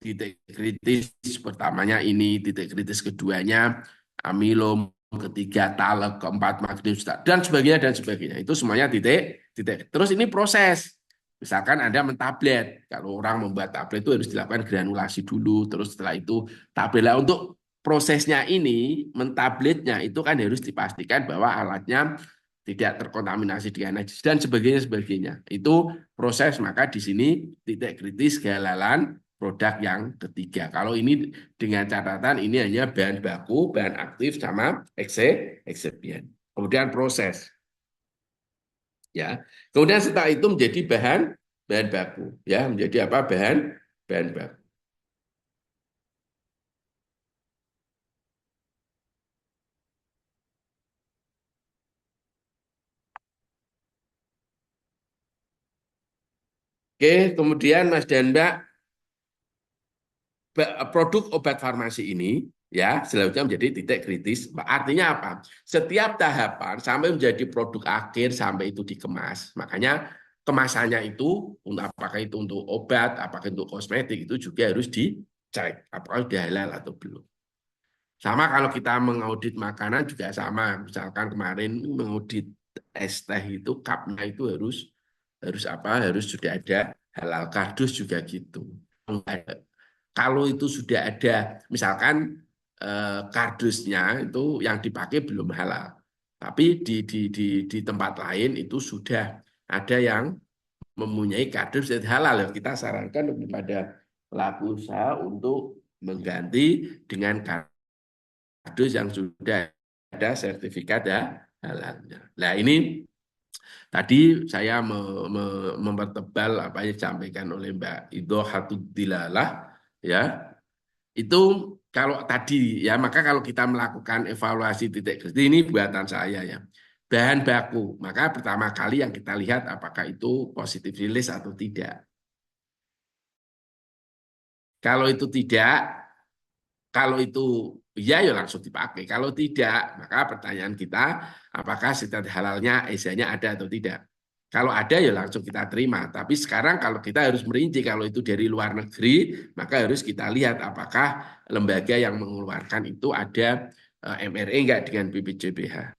titik kritis pertamanya ini, titik kritis keduanya amilum, ketiga talek, keempat magnesium dan sebagainya. Itu semuanya titik. Terus ini proses. Misalkan Anda mentablet, kalau orang membuat tablet itu harus dilakukan granulasi dulu, terus setelah itu tablet. Lah untuk prosesnya ini, mentabletnya itu kan harus dipastikan bahwa alatnya tidak terkontaminasi dengan najis dan sebagainya. Itu proses, maka di sini titik kritis kehalalan produk yang ketiga. Kalau ini dengan catatan ini hanya bahan baku, bahan aktif sama eksipien. Kemudian proses. Ya. Kemudian setelah itu menjadi bahan baku, ya, menjadi apa? Bahan baku. Oke, kemudian Mas dan Mbak, produk obat farmasi ini ya selanjutnya menjadi titik kritis. Artinya apa? Setiap tahapan sampai menjadi produk akhir sampai itu dikemas. Makanya kemasannya itu untuk apakah itu untuk obat, apakah untuk kosmetik itu juga harus dicek apakah sudah halal atau belum. Sama kalau kita mengaudit makanan juga sama. Misalkan kemarin mengaudit es teh itu cupnya itu harus apa? Harus sudah ada halal, kardus juga gitu. Kalau itu sudah ada, misalkan kardusnya itu yang dipakai belum halal, tapi di tempat lain itu sudah ada yang mempunyai kardus yang halal. Kita sarankan kepada pelaku usaha untuk mengganti dengan kardus yang sudah ada sertifikat halalnya. Nah ini tadi saya mempertebal apa yang disampaikan oleh Mbak Idhohatud Dilalah. Ya, itu kalau tadi ya, maka kalau kita melakukan evaluasi titik kritis ini buatan saya ya. Bahan baku, maka pertama kali yang kita lihat apakah itu positif rilis atau tidak. Kalau itu tidak, kalau itu ya langsung dipakai. Kalau tidak, maka pertanyaan kita apakah sifat halalnya ESA-nya ada atau tidak. Kalau ada ya langsung kita terima. Tapi sekarang kalau kita harus merinci kalau itu dari luar negeri, maka harus kita lihat apakah lembaga yang mengeluarkan itu ada MRE enggak dengan BPJBH.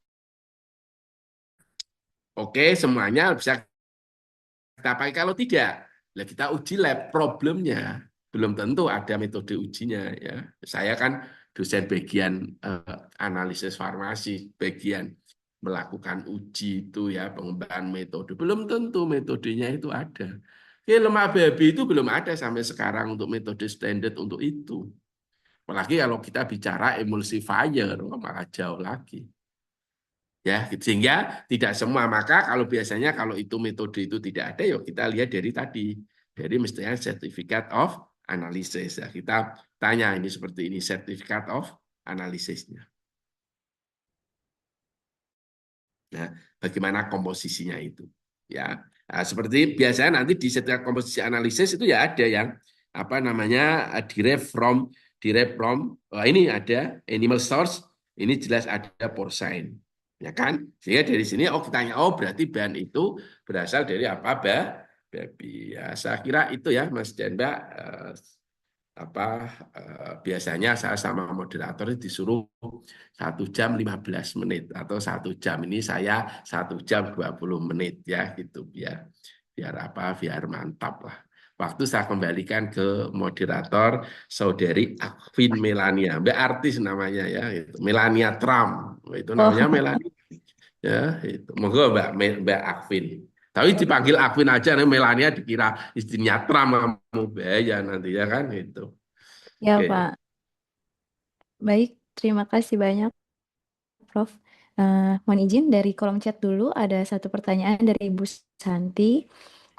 Oke, semuanya bisa kita pakai. Kalau tidak, kita uji lab. Problemnya belum tentu ada metode ujinya. Ya, saya kan dosen bagian analisis farmasi, bagian melakukan uji itu ya, pengembangan metode. Belum tentu metodenya itu ada. Lemak babi itu belum ada sampai sekarang untuk metode standar untuk itu. Apalagi kalau kita bicara emulsifier, malah jauh lagi. Ya, sehingga tidak semua. Maka kalau biasanya kalau itu metode itu tidak ada, ya kita lihat dari tadi. Dari mestinya certificate of analysis. Ya, kita tanya ini seperti ini, certificate of analysisnya. Nah, bagaimana komposisinya itu? Ya, nah, seperti biasanya nanti di setiap komposisi analisis itu ya ada yang apa namanya derived from ini ada animal source, ini jelas ada porcine, ya kan? Sehingga dari sini kita tanya berarti bahan itu berasal dari apa babi. Ya, saya kira itu ya Mas Janda. Biasanya saya sama moderator disuruh 1 jam 15 menit atau 1 jam, ini saya 1 jam 20 menit ya gitu biar mantap lah. waktu saya kembalikan ke moderator Saudari Akvin Melania, Mbak artis namanya ya, itu Melania Trump, itu namanya Oh, Melania ya, itu. Monggo Mbak Akvin. Tapi dipanggil Akvin aja, nih Melania dikira istrinya Trump, mau bahaya nanti ya kan itu. ya Oke. Pak. Baik, terima kasih banyak Prof. Mohon izin dari kolom chat dulu ada satu pertanyaan dari Ibu Santi.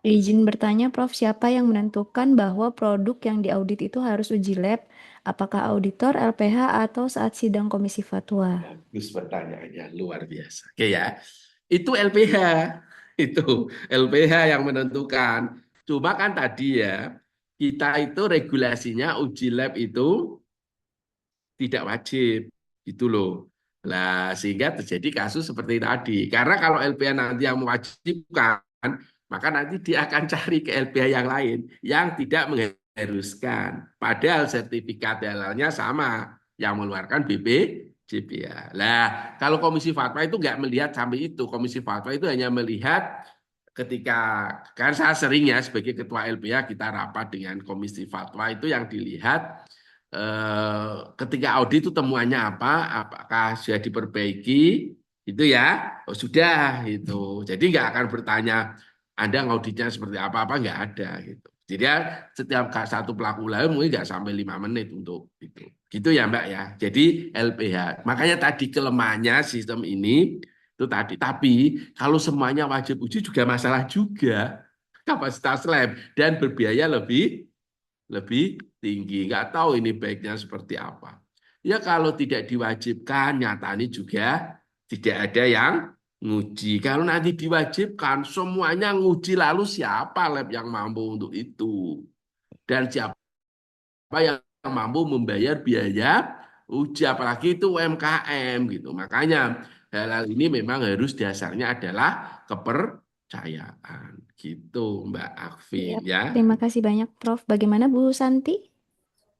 Izin bertanya, Prof, siapa yang menentukan bahwa produk yang diaudit itu harus uji lab? Apakah auditor, LPH, atau saat sidang komisi fatwa? Bagus pertanyaannya, luar biasa. Oke ya, itu LPH, itu LPH yang menentukan. Cuma kan tadi ya, kita itu regulasinya uji lab itu tidak wajib, gitu loh. Lah sehingga terjadi kasus seperti tadi. Karena kalau LPH nanti yang mewajibkan, maka nanti dia akan cari ke LPH yang lain yang tidak mengharuskan. Padahal sertifikat halalnya sama yang mengeluarkan BPJPH. Lah kalau Komisi Fatwa itu nggak melihat sampai itu. Komisi Fatwa itu hanya melihat ketika kan saya sering ya sebagai ketua LPH kita rapat dengan Komisi Fatwa itu yang dilihat ketika audit itu temuannya apa, apakah sudah diperbaiki, itu ya, oh sudah itu. Jadi nggak akan bertanya Anda ngauditnya seperti apa nggak ada gitu. Jadi ya, setiap satu pelaku lain mungkin nggak sampai 5 menit untuk itu. Gitu ya Mbak ya. Jadi LPH. Makanya tadi kelemahannya sistem ini itu tadi. Tapi kalau semuanya wajib uji juga masalah juga. Kapasitas lab dan berbiaya lebih tinggi. Nggak tahu ini baiknya seperti apa. Ya kalau tidak diwajibkan, nyatanya juga tidak ada yang nguji. Kalau nanti diwajibkan, semuanya nguji lalu siapa lab yang mampu untuk itu? Dan siapa yang mampu membayar biaya uji, apalagi itu UMKM gitu. Makanya hal-hal ini memang harus dasarnya adalah kepercayaan gitu Mbak Akvin Siap. ya. Terima kasih banyak, Prof. Bagaimana Bu Santi?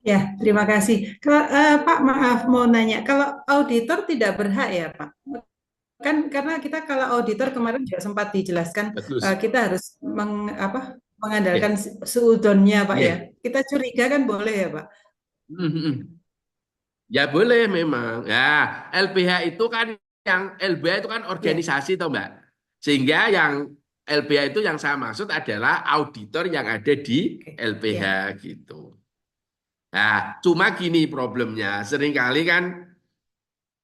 Ya, terima kasih. Pak, maaf mau nanya, kalau auditor tidak berhak ya, Pak? Kan karena kita kalau auditor kemarin juga sempat dijelaskan Bagus. Kita harus mengandalkan seudonnya, Pak ya. Kita curiga kan boleh ya, Pak? Ya boleh memang. Ya, LBH itu kan yang LBH itu kan organisasi toh Mbak. Sehingga yang LBH itu yang saya maksud adalah auditor yang ada di LBH gitu. Nah, cuma gini problemnya. Seringkali kan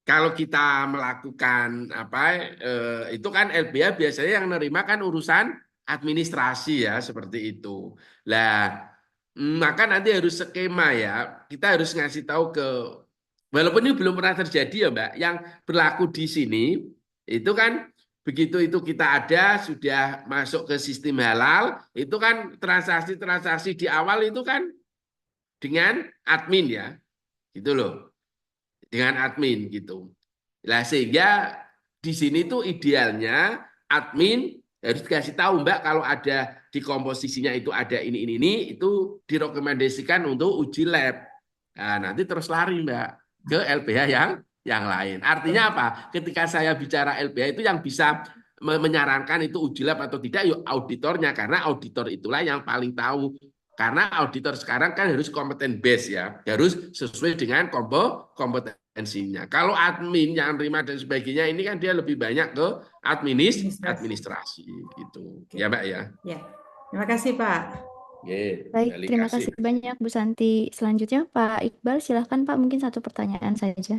kalau kita melakukan apa itu kan LBH biasanya yang nerima kan urusan administrasi ya seperti itu. Lah, maka nanti harus skema ya. Kita harus ngasih tahu ke walaupun ini belum pernah terjadi ya Mbak, yang berlaku di sini itu kan begitu itu kita ada sudah masuk ke sistem halal, itu kan transaksi-transaksi di awal itu kan dengan admin ya. Gitu loh. Dengan admin gitu. Nah, sehingga di sini tuh idealnya admin harus dikasih tahu Mbak kalau ada di komposisinya itu ada ini itu direkomendasikan untuk uji lab. Nah, nanti terus lari Mbak ke LBH yang lain. Artinya apa? Ketika saya bicara LBH itu yang bisa menyarankan itu uji lab atau tidak, yuk auditornya karena auditor itulah yang paling tahu. Karena auditor sekarang kan harus kompeten base ya, harus sesuai dengan kompetensinya. Kalau admin yang terima dan sebagainya ini kan dia lebih banyak ke administrasi gitu. Ya Mbak ya. Ya, terima kasih Pak. Baik, terima kasih banyak Bu Santi. Selanjutnya Pak Iqbal, silahkan Pak, mungkin satu pertanyaan saja.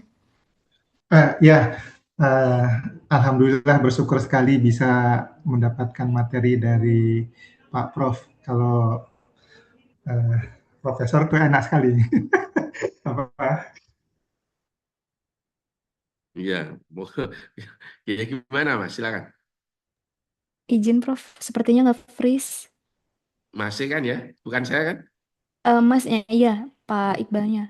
Alhamdulillah bersyukur sekali bisa mendapatkan materi dari Pak Prof. Kalau Profesor itu enak sekali. Iya, ya gimana Mas? Silakan. Izin Prof, sepertinya nggak freeze. Masih kan ya? Bukan saya kan? Masnya, iya, Pak Iqbalnya.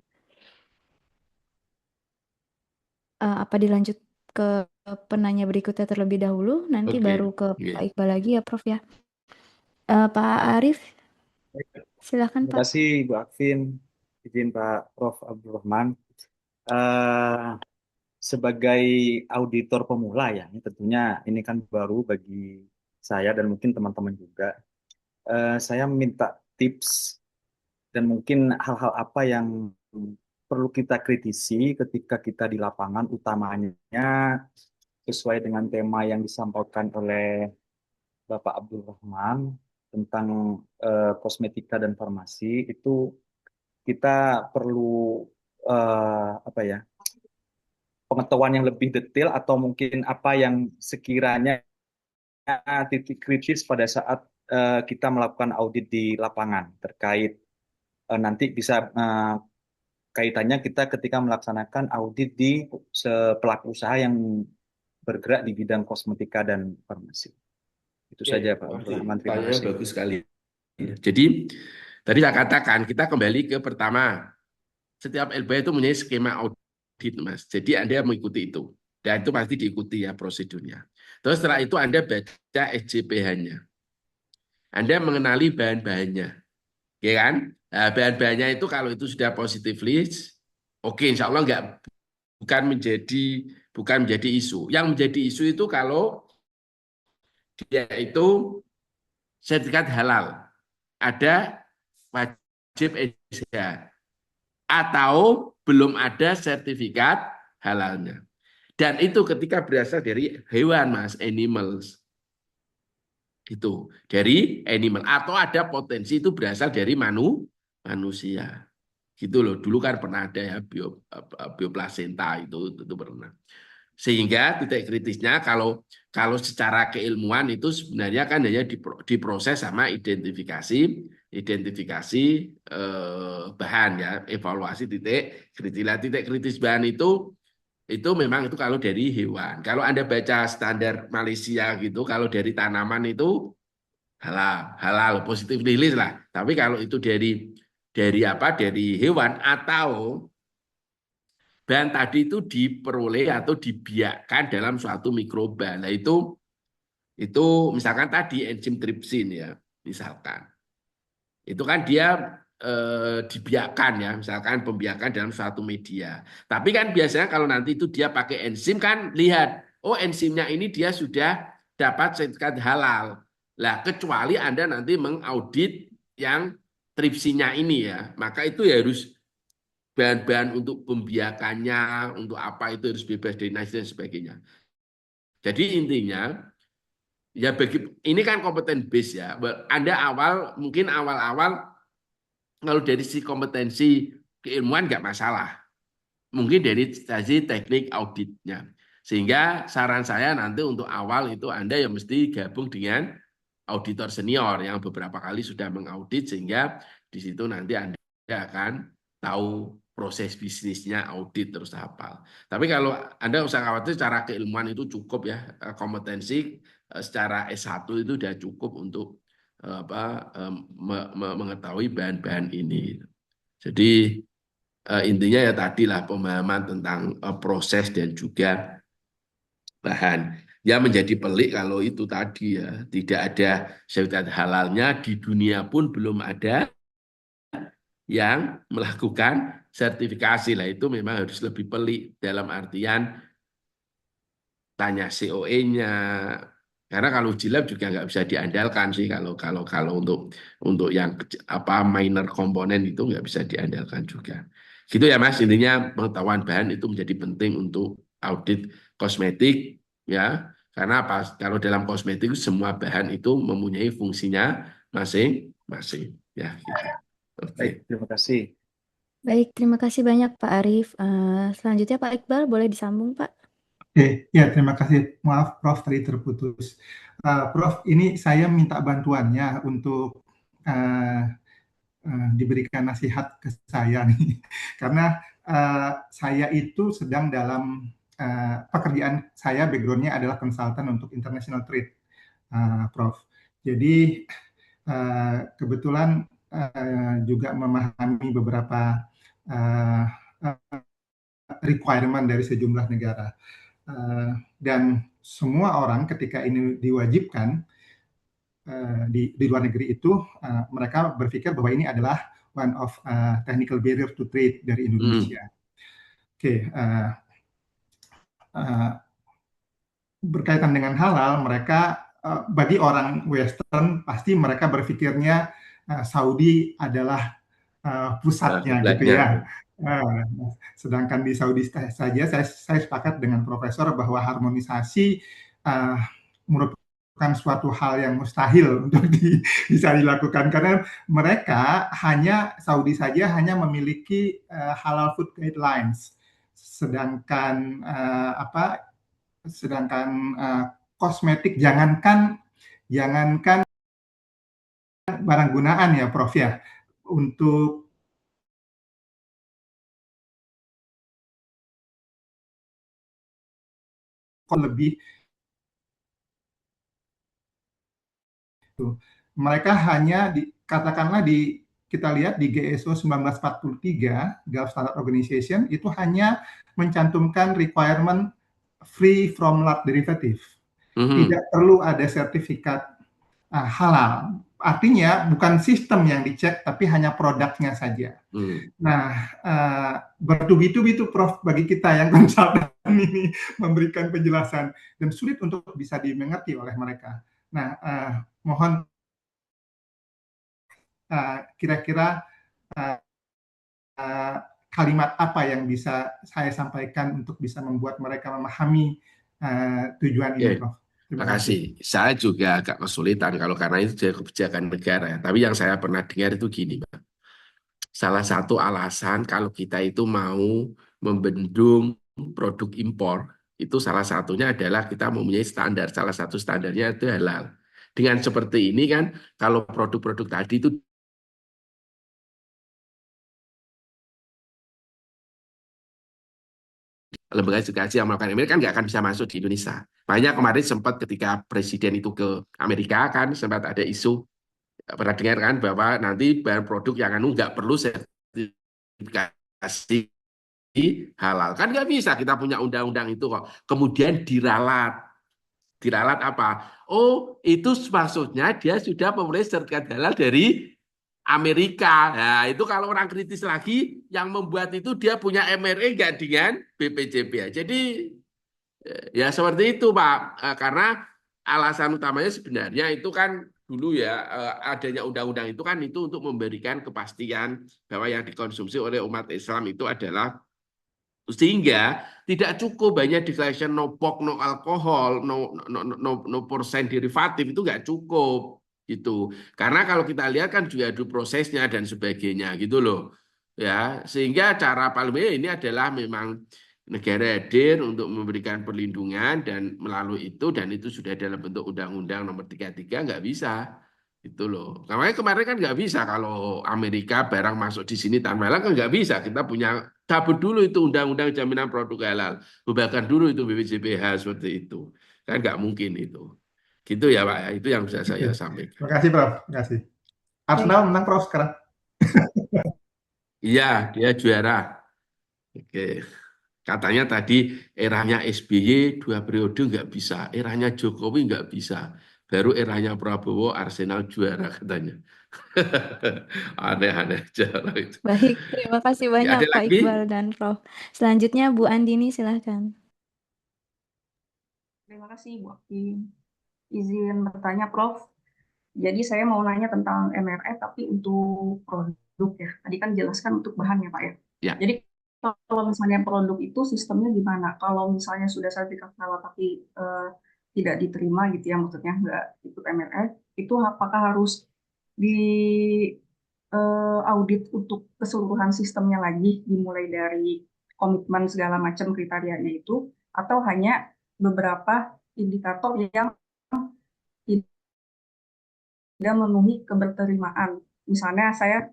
Apa dilanjut ke penanya berikutnya terlebih dahulu, nanti baru ke Pak Iqbal lagi ya Prof ya. Pak Arif, silakan Pak. Terima kasih Bu Akvin, izin Pak Prof Abdurrahman. Sebagai auditor pemula ya, tentunya ini kan baru bagi saya dan mungkin teman-teman juga. Saya minta tips dan mungkin hal-hal apa yang perlu kita kritisi ketika kita di lapangan, utamanya sesuai dengan tema yang disampaikan oleh Bapak Abdul Rahman tentang kosmetika dan farmasi. Itu kita perlu pengetahuan yang lebih detail, atau mungkin apa yang sekiranya titik kritis pada saat kita melakukan audit di lapangan terkait nanti bisa kaitannya kita ketika melaksanakan audit di pelaku usaha yang bergerak di bidang kosmetika dan farmasi. Itu saja Pak Abdul Rahman, terima kasih. Bagus sekali. Jadi tadi saya katakan kita kembali ke pertama, setiap LBH itu mempunyai skema audit, Mas. Jadi Anda mengikuti itu. Dan itu pasti diikuti ya prosedurnya. Terus setelah itu Anda baca SJPH-nya. Anda mengenali bahan-bahannya. Ya kan? Nah, bahan-bahannya itu kalau itu sudah positive list, oke, insya Allah bukan menjadi isu. Yang menjadi isu itu kalau dia itu sertifikat halal, ada wajib ECH, atau belum ada sertifikat halalnya. Dan itu ketika berasal dari hewan, Mas, animals. Itu dari animal, atau ada potensi itu berasal dari manusia. Gitu loh. Dulu kan pernah ada ya bioplasenta itu pernah. Sehingga titik kritisnya kalau secara keilmuan itu sebenarnya kan hanya diproses sama identifikasi bahan ya, evaluasi titik kritis bahan itu memang itu kalau dari hewan. Kalau Anda baca standar Malaysia gitu, kalau dari tanaman itu halal positif list lah. Tapi kalau itu dari hewan atau bahan tadi itu diperoleh atau dibiakkan dalam suatu mikroba. Nah itu misalkan tadi enzim tripsin ya, misalkan. Itu kan dia dibiakkan ya, misalkan pembiakan dalam suatu media. Tapi kan biasanya kalau nanti itu dia pakai enzim kan lihat, oh enzimnya ini dia sudah dapat sertifikat halal. Lah kecuali Anda nanti mengaudit yang tripsinnya ini ya, maka itu ya harus bahan-bahan untuk pembiakannya, untuk apa itu harus bebas dari najis dan sebagainya. Jadi intinya ya ini kan kompeten base ya. Anda mungkin awal-awal kalau dari sisi kompetensi keilmuan nggak masalah. Mungkin dari sisi teknik auditnya. Sehingga saran saya nanti untuk awal itu Anda yang mesti gabung dengan auditor senior yang beberapa kali sudah mengaudit, sehingga di situ nanti Anda akan tahu proses bisnisnya audit terus hafal. Tapi kalau Anda usah khawatir, secara keilmuan itu cukup ya, kompetensi secara S1 itu sudah cukup untuk mengetahui bahan-bahan ini. Jadi intinya ya tadilah pemahaman tentang proses dan juga bahan. Ya menjadi pelik kalau itu tadi ya tidak ada sertifikat halalnya, di dunia pun belum ada yang melakukan sertifikasi. Lah itu memang harus lebih pelik dalam artian tanya COE-nya. Karena kalau jilab juga nggak bisa diandalkan sih kalau untuk yang minor komponen itu nggak bisa diandalkan juga. Gitu ya Mas, intinya pengetahuan bahan itu menjadi penting untuk audit kosmetik ya. Karena kalau dalam kosmetik semua bahan itu mempunyai fungsinya masing-masing ya. Gitu. Baik, terima kasih. Baik, terima kasih banyak Pak Arief. Selanjutnya Pak Iqbal, boleh disambung Pak? Oke, ya terima kasih. Maaf Prof tadi terputus. Prof, ini saya minta bantuannya untuk diberikan nasihat ke saya nih, karena saya itu sedang dalam pekerjaan saya, background-nya adalah konsultan untuk international trade, Prof. Jadi kebetulan juga memahami beberapa requirement dari sejumlah negara. Dan semua orang ketika ini diwajibkan di luar negeri itu, mereka berpikir bahwa ini adalah one of technical barrier to trade dari Indonesia. Oke, berkaitan dengan halal, mereka bagi orang Western pasti mereka berpikirnya Saudi adalah pusatnya gitu ya. Sedangkan di Saudi saja saya sepakat dengan Profesor bahwa harmonisasi merupakan suatu hal yang mustahil untuk bisa dilakukan karena mereka Saudi saja hanya memiliki halal food guidelines, sedangkan kosmetik jangankan barang gunaan ya Prof ya, untuk lebih mereka hanya katakanlah kita lihat di GSO 1943 Gulf Standard Organization itu hanya mencantumkan requirement free from lard derivative. Tidak perlu ada sertifikat halal. Artinya bukan sistem yang dicek, tapi hanya produknya saja. Nah, bertubi-tubi itu Prof bagi kita yang konsultan ini memberikan penjelasan dan sulit untuk bisa dimengerti oleh mereka. Nah, mohon kira-kira kalimat apa yang bisa saya sampaikan untuk bisa membuat mereka memahami tujuan ini, Prof. Terima kasih. Saya juga agak kesulitan kalau karena itu kebijakan negara. Tapi yang saya pernah dengar itu gini, Pak. Salah satu alasan kalau kita itu mau membendung produk impor, itu salah satunya adalah kita mempunyai standar. Salah satu standarnya itu halal. Dengan seperti ini kan, kalau produk-produk tadi itu lembaga edukasi yang melakukan ini kan nggak akan bisa masuk di Indonesia. Makanya kemarin sempat ketika presiden itu ke Amerika kan sempat ada isu, pernah dengar kan bahwa nanti bahan produk yang nggak perlu sertifikasi halal. Kan nggak bisa, kita punya undang-undang itu kok. Kemudian diralat apa? Oh, itu maksudnya dia sudah memulai sertifikat halal dari Amerika. Nah, itu kalau orang kritis lagi, yang membuat itu dia punya MRE nggak dengan BPJP. Jadi ya seperti itu Pak. Karena alasan utamanya sebenarnya itu kan dulu ya adanya undang-undang itu kan itu untuk memberikan kepastian bahwa yang dikonsumsi oleh umat Islam itu adalah, sehingga tidak cukup banyak declaration no pork, no alkohol, no percent derivatif, itu nggak cukup gitu. Karena kalau kita lihat kan juga ada prosesnya dan sebagainya gitu loh. Ya, sehingga cara paling baik ini adalah memang negara hadir untuk memberikan perlindungan dan melalui itu, dan itu sudah dalam bentuk Undang-Undang Nomor 33, nggak bisa itu loh. Makanya kemarin kan nggak bisa kalau Amerika barang masuk di sini tanpa halal kan nggak bisa. Kita punya cabut dulu itu Undang-Undang Jaminan Produk Halal, bubarkan dulu itu BPJPH seperti itu. Kan nggak mungkin itu. Gitu ya Pak, itu yang bisa saya sampaikan. Terima kasih Prof, terima kasih. Arsenal menang Prof sekarang. Iya, dia juara. Oke. Katanya tadi eranya SBY 2 periode nggak bisa, eranya Jokowi nggak bisa. Baru eranya Prabowo Arsenal juara katanya. Aneh-aneh aja itu. Baik, terima kasih banyak Ada Pak lagi? Iqbal dan Prof. Selanjutnya Bu Andini silahkan. Terima kasih Bu Aki. Izin bertanya Prof. Jadi saya mau nanya tentang MRE tapi untuk produk ya. Tadi kan jelaskan untuk bahan ya Pak ya. Ya. Jadi kalau misalnya produk itu sistemnya gimana? Kalau misalnya sudah sertifikat halal tapi tidak diterima gitu ya, maksudnya nggak ikut MRE, itu apakah harus di audit untuk keseluruhan sistemnya lagi, dimulai dari komitmen segala macam kriterianya itu, atau hanya beberapa indikator yang tidak memenuhi keberterimaan? Misalnya saya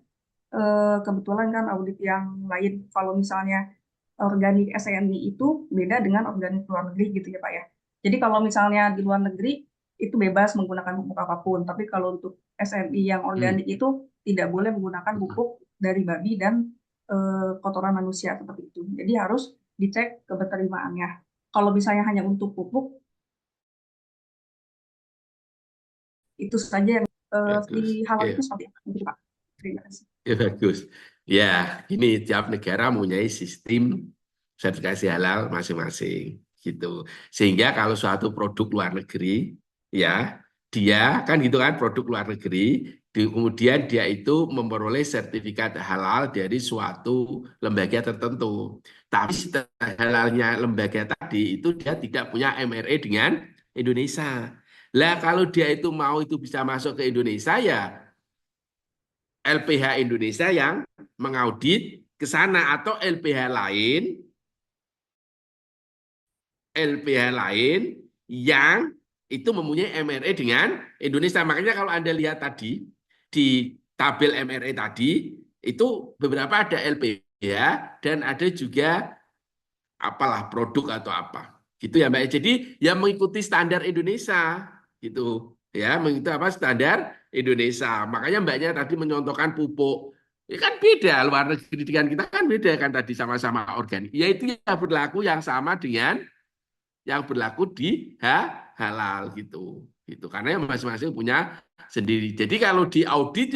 kebetulan kan audit yang lain, kalau misalnya organik SNI itu beda dengan organik luar negeri gitu ya Pak ya. Jadi kalau misalnya di luar negeri itu bebas menggunakan pupuk apapun, tapi kalau untuk SNI yang organik itu tidak boleh menggunakan pupuk dari babi dan kotoran manusia seperti itu. Jadi harus dicek keberterimaannya. Kalau misalnya hanya untuk pupuk, itu saja yang di hal itu seperti apa? Pak. Terima kasih. Ya bagus. Ya, ini tiap negara mempunyai sistem sertifikasi halal masing-masing gitu. Sehingga kalau suatu produk luar negeri, ya dia kan gitu kan produk luar negeri Kemudian dia itu memperoleh sertifikat halal dari suatu lembaga tertentu. Tapi halalnya lembaga tadi itu dia tidak punya MRE dengan Indonesia. Lah kalau dia itu mau itu bisa masuk ke Indonesia ya LPH Indonesia yang mengaudit ke sana atau LPH lain yang itu mempunyai MRE dengan Indonesia. Makanya kalau Anda lihat tadi di tabel MRE tadi itu beberapa ada LPH dan ada juga apalah produk atau apa. Gitu ya Mbak. Jadi yang mengikuti standar Indonesia gitu. Ya, mengikuti apa standar Indonesia. Makanya Mbaknya tadi menyontohkan pupuk. Ya kan beda, luar negeri dengan kita kan beda kan tadi sama-sama organik. Ya itu yang berlaku yang sama dengan yang berlaku di halal gitu. Gitu. Karena masing-masing punya sendiri. Jadi kalau di audit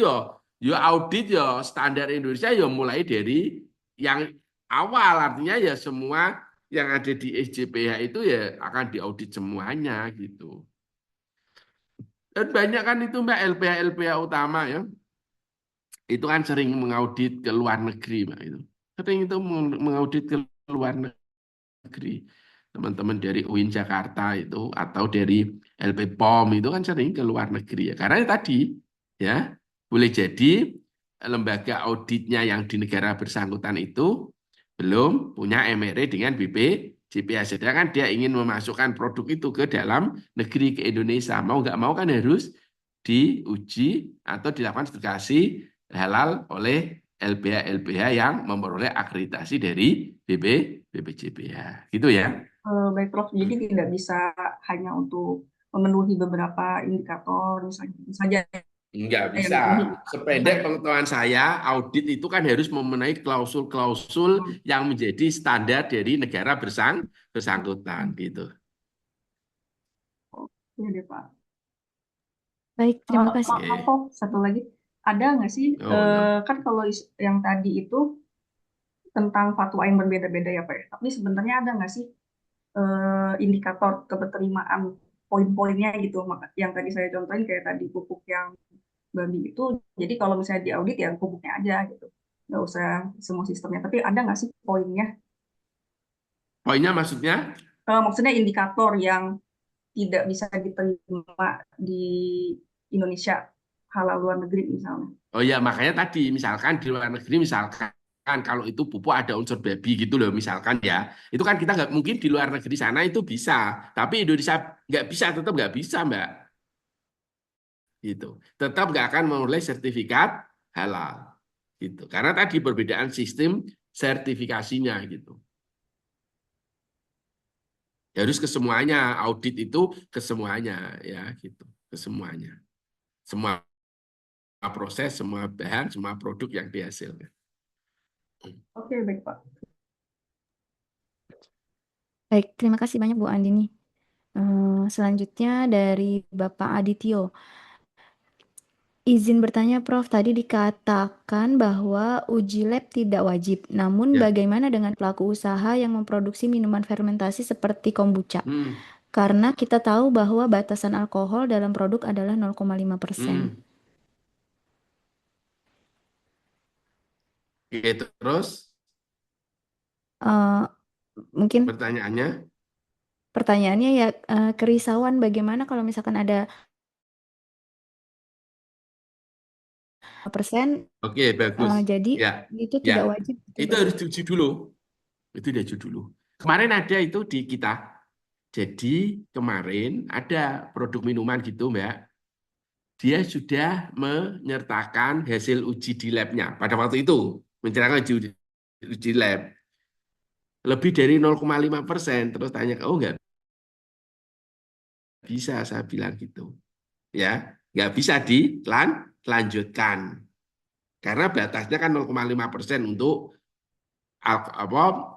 standar Indonesia mulai dari yang awal, artinya ya semua yang ada di SJPH itu ya akan diaudit semuanya gitu. Dan banyak kan itu Mbak LPH utama ya. Itu kan sering mengaudit ke luar negeri Mbak itu. Sering itu mengaudit ke luar negeri. Teman-teman dari UIN Jakarta itu atau dari LP POM itu kan sering ke luar negeri ya. Karena tadi ya boleh jadi lembaga auditnya yang di negara bersangkutan itu belum punya MRE dengan BPJPH. Sedangkan dia ingin memasukkan produk itu ke dalam negeri, ke Indonesia. Mau nggak mau kan harus diuji atau dilakukan sertifikasi halal oleh LPH yang memperoleh akreditasi dari BPJPH. Gitu ya. Baik Prof, jadi tidak bisa hanya untuk memenuhi beberapa indikator misalnya saja. Enggak bisa. Sependek pengetahuan saya, audit itu kan harus memenuhi klausul-klausul yang menjadi standar dari negara bersangkutan gitu. Oke deh Pak. Baik, terima kasih. Maaf Prof, satu lagi. Ada nggak sih, kan kalau yang tadi itu tentang fatwa yang berbeda-beda ya Pak ya, tapi sebenarnya ada nggak sih indikator keterterimaan poin-poinnya gitu, yang tadi saya contohin kayak tadi pupuk yang babi itu, jadi kalau misalnya diaudit ya pupuknya aja gitu, nggak usah semua sistemnya, tapi ada nggak sih poinnya? Poinnya maksudnya? Maksudnya indikator yang tidak bisa diterima di Indonesia halal luar negeri misalnya. Oh ya, makanya tadi misalkan di luar negeri misalkan kalau itu pupuk ada unsur babi gitu loh misalkan ya, itu kan kita nggak mungkin di luar negeri sana itu bisa, tapi Indonesia nggak bisa, tetap nggak bisa Mbak. Gitu. Tetap nggak akan memulai sertifikat halal. Gitu. Karena tadi perbedaan sistem sertifikasinya gitu. Harus ke semuanya, audit itu ke semuanya ya gitu, ke semuanya. Semua proses, semua bahan, semua produk yang dihasilkan. Oke, baik Pak. Baik, terima kasih banyak Bu Andini. Selanjutnya dari Bapak Adityo. Izin bertanya Prof, tadi dikatakan bahwa uji lab tidak wajib. Namun bagaimana dengan pelaku usaha yang memproduksi minuman fermentasi seperti kombucha? Karena kita tahu bahwa batasan alkohol dalam produk adalah 0,5%. Oke, terus? Mungkin pertanyaannya ya kerisauan bagaimana kalau misalkan ada persen. Oke, bagus. Jadi itu tidak wajib. Itu harus diuji dulu. Itu diuji dulu. Kemarin ada itu di kita. Jadi kemarin ada produk minuman gitu Mbak. Dia sudah menyertakan hasil uji di labnya pada waktu itu. Menyertakan uji lab. Lebih dari 0,5%. Terus tanya, oh nggak bisa, saya bilang gitu. Ya, nggak bisa dilanjutkan. Karena batasnya kan 0,5% untuk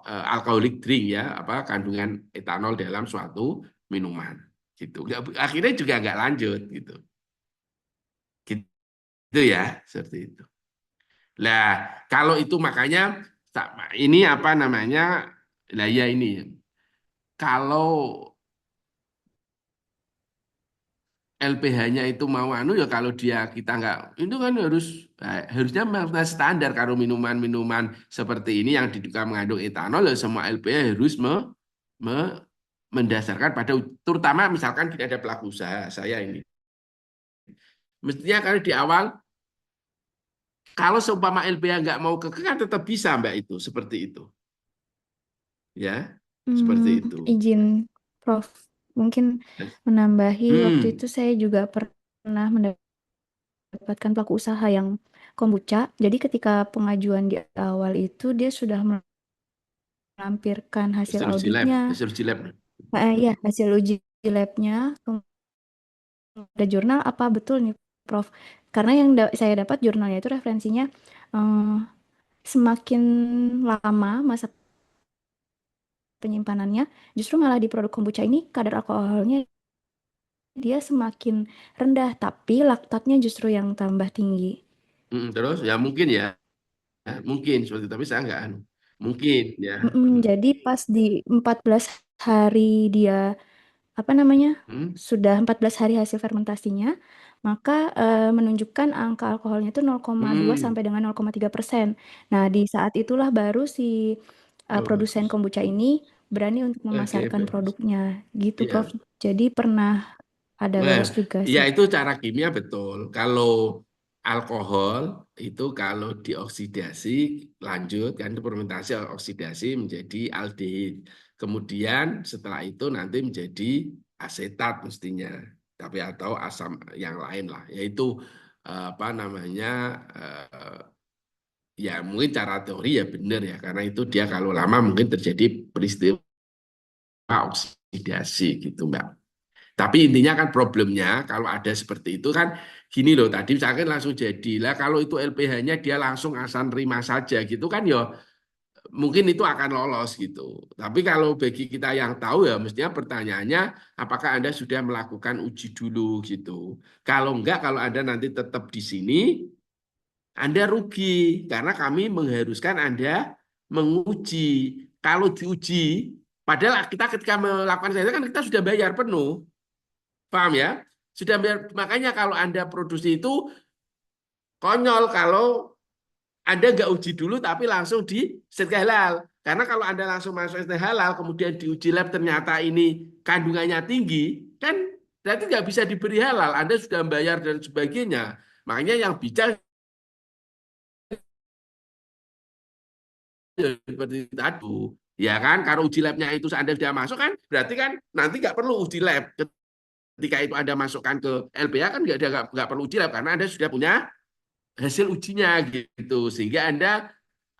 alkoholik drink ya, kandungan etanol dalam suatu minuman. Gitu. Akhirnya juga nggak lanjut gitu. Gitu ya, seperti itu. Nah, kalau itu makanya ini apa namanya? Lah ya ini. Kalau LPH-nya itu mau ya kalau kita nggak itu kan harusnya standar kalau minuman-minuman seperti ini yang diduga mengandung etanol ya semua LPH harus mendasarkan pada terutama misalkan tidak ada pelaku usaha saya ini mestinya kalau di awal kalau seumpama LPH nggak mau kekeh kan tetap bisa Mbak itu seperti itu ya seperti itu. Izin Prof, mungkin menambahi waktu itu Hmm. saya juga pernah mendapatkan pelaku usaha yang kombucha. Jadi ketika pengajuan di awal itu dia sudah melampirkan hasil auditnya, Hasil uji lab. ya hasil uji labnya, ada jurnal apa betul nih Prof? Karena yang saya dapat jurnalnya itu referensinya semakin lama masa penyimpanannya, justru malah di produk kombucha ini kadar alkoholnya dia semakin rendah, tapi laktatnya justru yang tambah tinggi. Terus ya mungkin ya mungkin seperti itu. Tapi saya nggak mungkin ya. Jadi pas di 14 hari dia sudah 14 hari hasil fermentasinya, maka menunjukkan angka alkoholnya itu 0,2 sampai dengan 0,3%. Nah, di saat itulah baru si produsen kombucha ini berani untuk memasarkan produknya, gitu Iya. Prof. Jadi pernah ada lolos juga Ya sih. itu cara kimia betul. Kalau alkohol itu kalau dioksidasi lanjut kan itu fermentasi oksidasi menjadi aldehid. Kemudian setelah itu nanti menjadi asetat mestinya. Tapi atau asam yang lain lah. Yaitu apa namanya ya mungkin cara teori ya benar ya karena itu dia kalau lama mungkin terjadi peristiwa oksidasi gitu Mbak. Tapi intinya kan problemnya kalau ada seperti itu kan gini loh tadi misalkan langsung jadilah kalau itu LPH-nya dia langsung asal terima saja gitu kan ya mungkin itu akan lolos gitu. Tapi kalau bagi kita yang tahu ya mestinya pertanyaannya apakah Anda sudah melakukan uji dulu gitu. Kalau enggak kalau Anda nanti tetap di sini Anda rugi karena kami mengharuskan Anda menguji. Kalau diuji padahal kita ketika melakukan saya kan kita sudah bayar penuh. Paham ya? Sudah makanya kalau Anda produksi itu konyol kalau Anda nggak uji dulu tapi langsung di sertifikat halal. Karena kalau Anda langsung masuk sertifikat halal kemudian diuji lab ternyata ini kandungannya tinggi, kan berarti nggak bisa diberi halal. Anda sudah bayar dan sebagainya. Makanya yang bijak seperti tadi. Ya kan, kalau uji labnya itu Anda sudah masuk kan, berarti kan nanti nggak perlu uji lab. Ketika itu Anda masukkan ke LPA kan nggak perlu uji lab karena Anda sudah punya hasil ujinya gitu sehingga Anda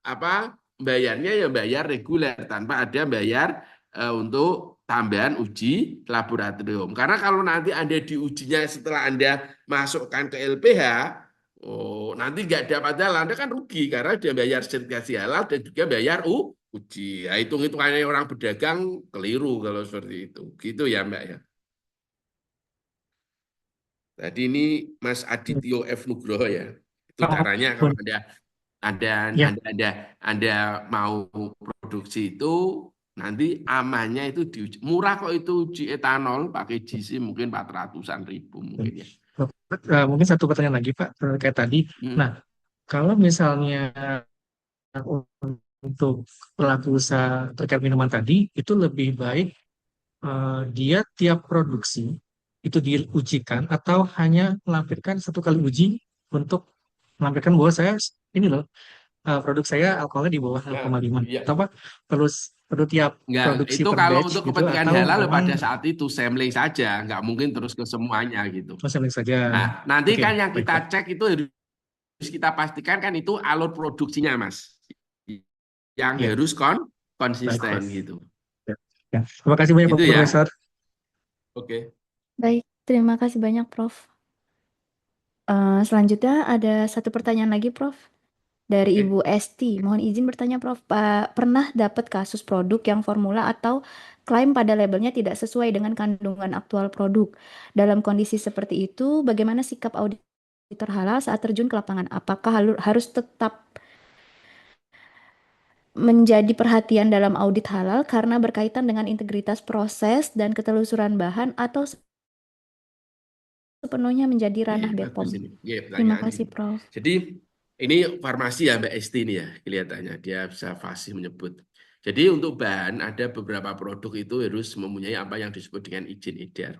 apa bayarnya ya bayar reguler tanpa ada bayar untuk tambahan uji laboratorium karena kalau nanti Anda diujinya setelah Anda masukkan ke LPH nanti nggak dapat halal Anda kan rugi karena dia bayar sertifikasi halal dan juga bayar uji ya hitung-hitungannya orang berdagang keliru kalau seperti itu gitu ya Mbak ya. Tadi ini Mas Adityo F. Nugroho ya. Itu caranya kalau Anda mau produksi itu nanti amannya itu diuji. Murah kok itu uji etanol pakai GC mungkin 400-an ribu mungkin ya. Mungkin satu pertanyaan lagi Pak terkait tadi. Nah, kalau misalnya untuk pelaku usaha terkait minuman tadi itu lebih baik dia tiap produksi itu diujikan atau hanya melampirkan satu kali uji untuk melampirkan bahwa saya ini loh produk saya alkoholnya di bawah 0,5 atau apa perlu tiap produksi itu per kalau batch untuk gitu kepentingan atau halal memang pada saat itu sampling saja nggak mungkin terus ke semuanya gitu. sampling saja. Nah, nanti Oke, kan yang baik, kita Pak. cek itu harus kita pastikan kan itu alur produksinya Mas yang Ya. harus konsisten Baik, gitu. Ya. Terima kasih banyak Gitu Pak ya. Profesor. Oke. Baik, terima kasih banyak Prof. Selanjutnya ada satu pertanyaan lagi Prof. Dari Oke. Ibu Esti. Mohon izin bertanya Prof. Pernah dapat kasus produk yang formula atau klaim pada labelnya tidak sesuai dengan kandungan aktual produk. Dalam kondisi seperti itu, bagaimana sikap auditor halal saat terjun ke lapangan? Apakah harus tetap menjadi perhatian dalam audit halal karena berkaitan dengan integritas proses dan ketelusuran bahan atau sepenuhnya menjadi ranah Iya, BPOM. bagus ini. Iya, Terima pertanyaan kasih, ini. Prof. Jadi ini farmasi ya Mbak Esti ini ya kelihatannya dia bisa fasih menyebut. Jadi untuk bahan ada beberapa produk itu harus mempunyai apa yang disebut dengan izin edar.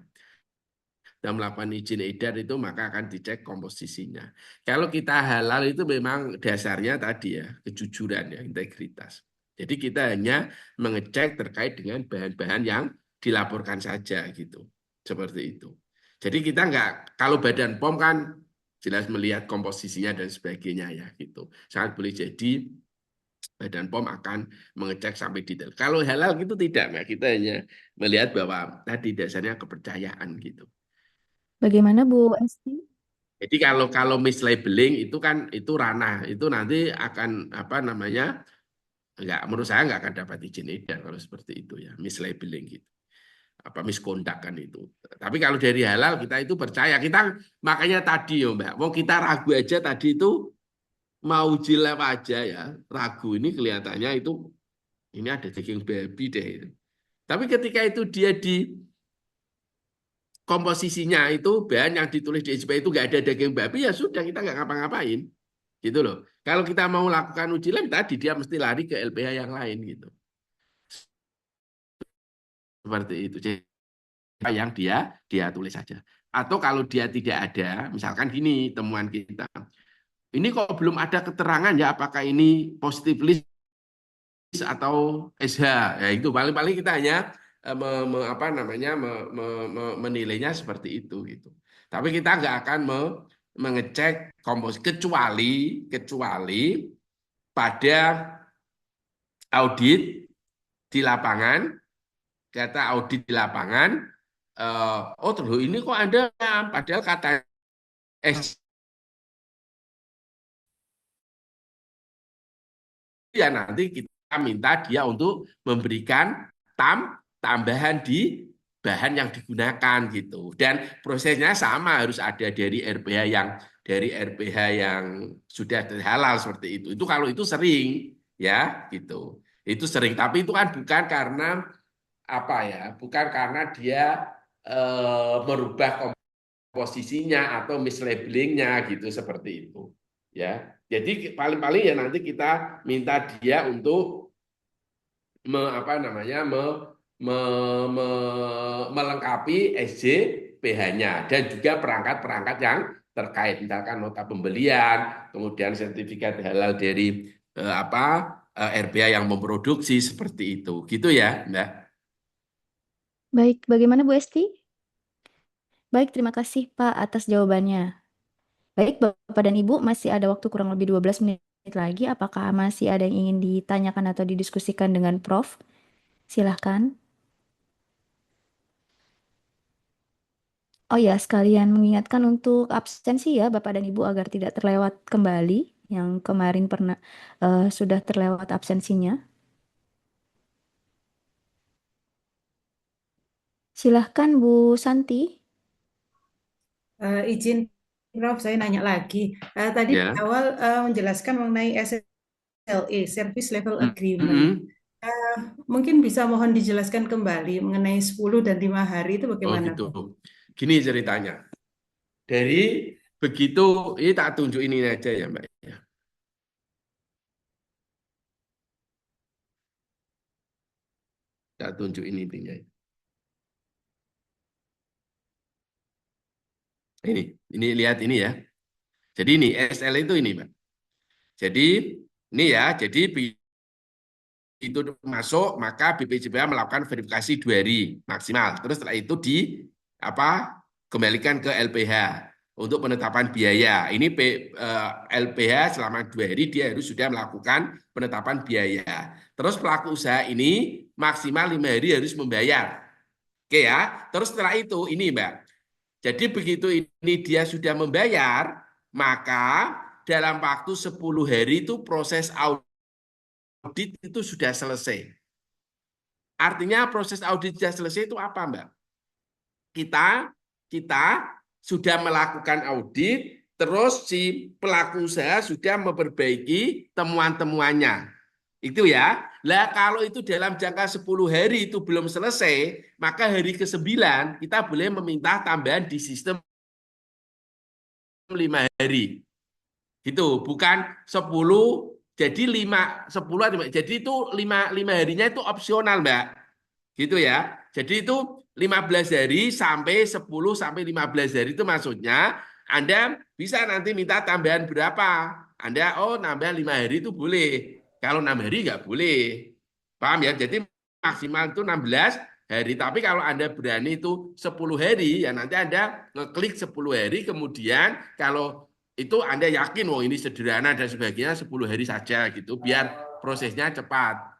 Dan melakukan izin edar itu maka akan dicek komposisinya. Kalau kita halal itu memang dasarnya tadi ya kejujuran ya integritas. Jadi kita hanya mengecek terkait dengan bahan-bahan yang dilaporkan saja gitu. Seperti itu. Jadi kita nggak, kalau Badan POM kan jelas melihat komposisinya dan sebagainya ya gitu. Sangat boleh jadi Badan POM akan mengecek sampai detail. Kalau halal gitu tidak, Mbak. Kita hanya melihat bahwa tadi dasarnya kepercayaan gitu. Bagaimana Bu Esti? Jadi kalau mislabeling itu kan itu ranah itu nanti akan apa namanya enggak, menurut saya nggak akan dapat izin edar kalau seperti itu ya, mislabeling gitu, apa misconduct kan itu. Tapi kalau dari halal kita itu percaya, kita makanya tadi ya Mbak, mau kita ragu aja tadi itu mau jilaf aja ya, ragu ini kelihatannya itu ini ada daging babi deh itu. Tapi ketika itu dia di komposisinya itu bahan yang ditulis di SPA itu nggak ada daging babi ya sudah kita nggak ngapa-ngapain gitu loh. Kalau kita mau lakukan uji lab tadi dia mesti lari ke LPH yang lain gitu. Seperti itu. Jadi yang dia tulis saja. Atau kalau dia tidak ada, misalkan gini temuan kita. Ini kok belum ada keterangan ya apakah ini positif list atau SH. Ya itu paling-paling kita hanya menilainya seperti itu gitu. Tapi kita nggak akan mengecek komposisi kecuali pada audit di lapangan, kata audit di lapangan, oh terus ini kok ada padahal kata ya nanti kita minta dia untuk memberikan tambahan di bahan yang digunakan gitu. Dan prosesnya sama harus ada dari RPH yang sudah halal seperti itu. Itu kalau itu sering ya gitu. Itu sering, tapi itu kan bukan karena apa ya? Bukan karena dia merubah komposisinya atau mislabelingnya gitu seperti itu. Ya. Jadi paling-paling ya nanti kita minta dia untuk melengkapi SJPH-nya dan juga perangkat-perangkat yang terkait, misalkan nota pembelian, kemudian sertifikat halal dari RBA yang memproduksi seperti itu, gitu ya, Mbak. Baik, bagaimana Bu Esti? Baik, terima kasih Pak atas jawabannya. Baik, Bapak dan Ibu, masih ada waktu kurang lebih 12 menit lagi. Apakah masih ada yang ingin ditanyakan atau didiskusikan dengan Prof? Silahkan. Oh ya, sekalian mengingatkan untuk absensi ya Bapak dan Ibu agar tidak terlewat kembali yang kemarin sudah terlewat absensinya. Silahkan Bu Santi. Izin Prof, saya nanya lagi. Tadi di awal menjelaskan mengenai SLA, Service Level Agreement. Mungkin bisa mohon dijelaskan kembali mengenai 10 dan 5 hari itu bagaimana? Oh gitu. Gini ceritanya. Dari begitu, ini tak tunjuk ini aja ya Mbak. Tak tunjuk ini intinya. Ini lihat ini ya. Jadi ini SL itu ini Mbak. Jadi ini ya, jadi itu masuk maka BPJPH melakukan verifikasi 2 hari maksimal. Terus setelah itu kembalikan ke LPH untuk penetapan biaya. Ini LPH selama 2 hari dia harus sudah melakukan penetapan biaya. Terus pelaku usaha ini maksimal 5 hari harus membayar. Oke ya. Terus setelah itu ini Mbak. Jadi begitu ini dia sudah membayar, maka dalam waktu 10 hari itu proses audit itu sudah selesai. Artinya proses audit sudah selesai itu apa, Mbak? Kita sudah melakukan audit, terus si pelaku usaha sudah memperbaiki temuan-temuannya. Itu ya. Lah kalau itu dalam jangka 10 hari itu belum selesai, maka hari ke-9 kita boleh meminta tambahan di sistem 5 hari. Gitu, bukan 10 jadi 10 jadi itu 5 harinya itu opsional, Mbak. Gitu ya. Jadi itu 15 hari sampai 10 sampai 15 hari itu maksudnya Anda bisa nanti minta tambahan berapa. Anda nambah 5 hari itu boleh. Kalau 6 hari nggak boleh. Paham ya? Jadi maksimal itu 16 hari. Tapi kalau Anda berani itu 10 hari, ya nanti Anda ngeklik 10 hari, kemudian kalau itu Anda yakin, ini sederhana dan sebagainya, 10 hari saja gitu, biar prosesnya cepat.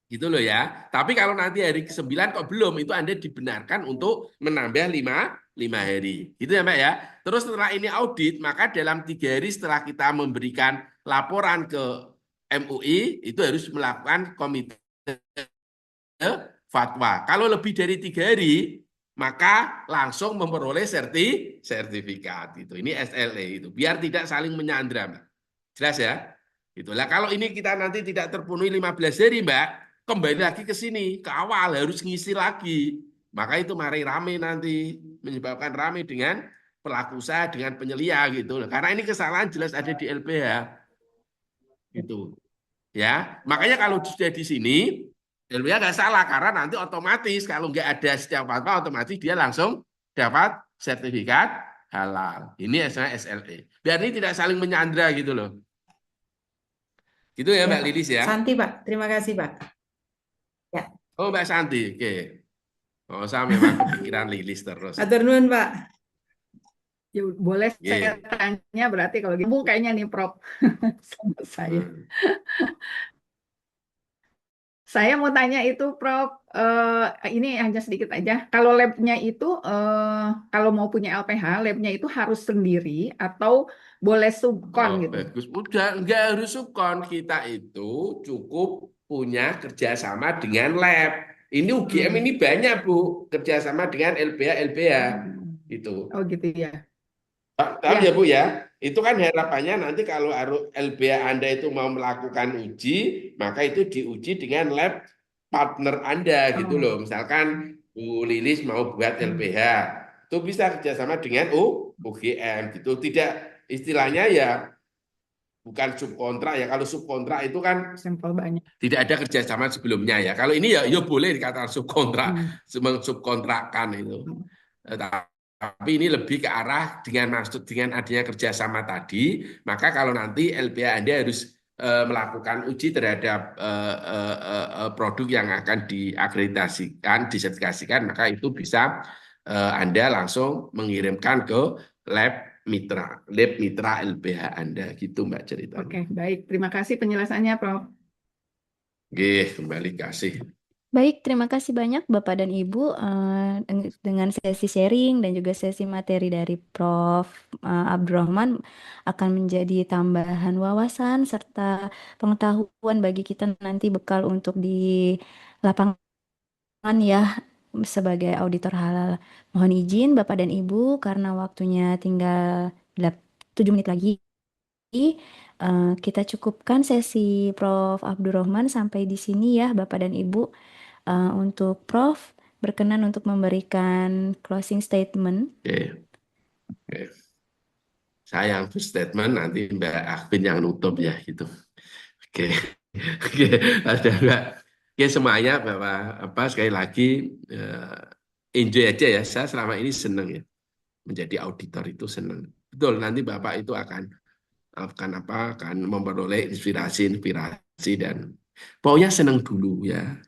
Gitu loh ya. Tapi kalau nanti hari ke-9 kok belum, itu Anda dibenarkan untuk menambah 5 hari. Gitu ya Mbak ya. Terus setelah ini audit, maka dalam 3 hari setelah kita memberikan laporan ke MUI, itu harus melakukan komite fatwa. Kalau lebih dari 3 hari, maka langsung memperoleh sertifikat. Ini SLE itu. Biar tidak saling menyandra, Mbak. Jelas ya? Itulah kalau ini kita nanti tidak terpenuhi 15 hari, Mbak, kembali lagi ke sini, ke awal, harus ngisi lagi. Maka itu mari rame nanti, menyebabkan rame dengan pelaku usaha, dengan penyelia gitu. Karena ini kesalahan jelas ada di LBH. Gitu. Ya, makanya kalau sudah di sini, LBH nggak salah, karena nanti otomatis kalau nggak ada setiap fatwa, otomatis dia langsung dapat sertifikat halal. Ini SLE. Biar ini tidak saling menyandra gitu loh. Gitu ya, Mbak Lilis ya. Santi, Pak. Terima kasih, Pak. Ya. Oh, Mbak Santi. Oke. Saya memang kepikiran Lilis terus. Atur nuhun, Pak. Ya, boleh saya tanya berarti kalau gitu kayaknya nih Prof sama saya. Saya mau tanya itu Prof, ini hanya sedikit aja. Kalau labnya itu, kalau mau punya LPH, labnya itu harus sendiri atau boleh subkon gitu? Bagus, udah nggak harus subkon. Kita itu cukup punya kerjasama dengan lab. Ini UGM ini banyak Bu, kerjasama dengan LBH itu. Oh gitu ya. Paham ya Bu ya? Itu kan harapannya nanti kalau LBH Anda itu mau melakukan uji, maka itu diuji dengan lab partner Anda gitu loh. Misalkan Bu Lilis mau buat LBH, itu bisa kerjasama dengan UGM gitu. Tidak, istilahnya ya bukan subkontrak ya. Kalau subkontrak itu kan sampel banyak. Tidak ada kerjasama sebelumnya ya. Kalau ini ya boleh dikatakan subkontrak, subkontrakkan itu. Tapi ini lebih ke arah dengan adanya kerjasama tadi, maka kalau nanti LBH Anda harus melakukan uji terhadap produk yang akan diakreditasikan, disertifikasikan, maka itu bisa Anda langsung mengirimkan ke lab mitra LBH Anda gitu Mbak ceritanya. Oke, baik. Terima kasih penjelasannya, Prof. Oke, kembali kasih. Baik, terima kasih banyak Bapak dan Ibu dengan sesi sharing dan juga sesi materi dari Prof. Abdurrahman akan menjadi tambahan wawasan serta pengetahuan bagi kita nanti bekal untuk di lapangan ya sebagai auditor halal. Mohon izin Bapak dan Ibu karena waktunya tinggal 7 menit lagi. Kita cukupkan sesi Prof. Abdurrahman sampai di sini ya Bapak dan Ibu. Untuk Prof, berkenan untuk memberikan closing statement. Oke. Saya yang statement, nanti Mbak Akvin yang nutup ya gitu. Oke. Ada Mbak. Oke semuanya Bapak sekali lagi enjoy aja ya. Saya selama ini senang ya menjadi auditor itu senang. Betul nanti Bapak itu akan memperoleh inspirasi dan pokoknya senang dulu ya.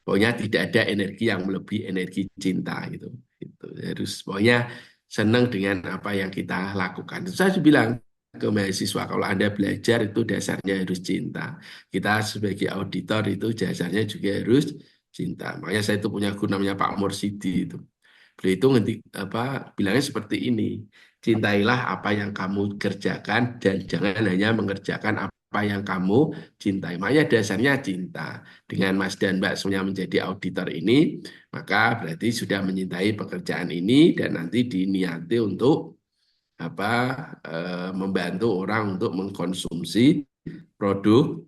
Pokoknya tidak ada energi yang melebihi energi cinta gitu. Harus pokoknya senang dengan apa yang kita lakukan. Saya bilang ke mahasiswa kalau Anda belajar itu dasarnya harus cinta. Kita sebagai auditor itu dasarnya juga harus cinta. Makanya saya itu punya guru namanya Pak Mursidi itu. Beliau itu bilangnya seperti ini. Cintailah apa yang kamu kerjakan dan jangan hanya mengerjakan apa yang kamu cintai. Makanya dasarnya cinta. Dengan Mas dan Mbak semuanya menjadi auditor ini, maka berarti sudah menyintai pekerjaan ini dan nanti diniati untuk membantu orang untuk mengkonsumsi produk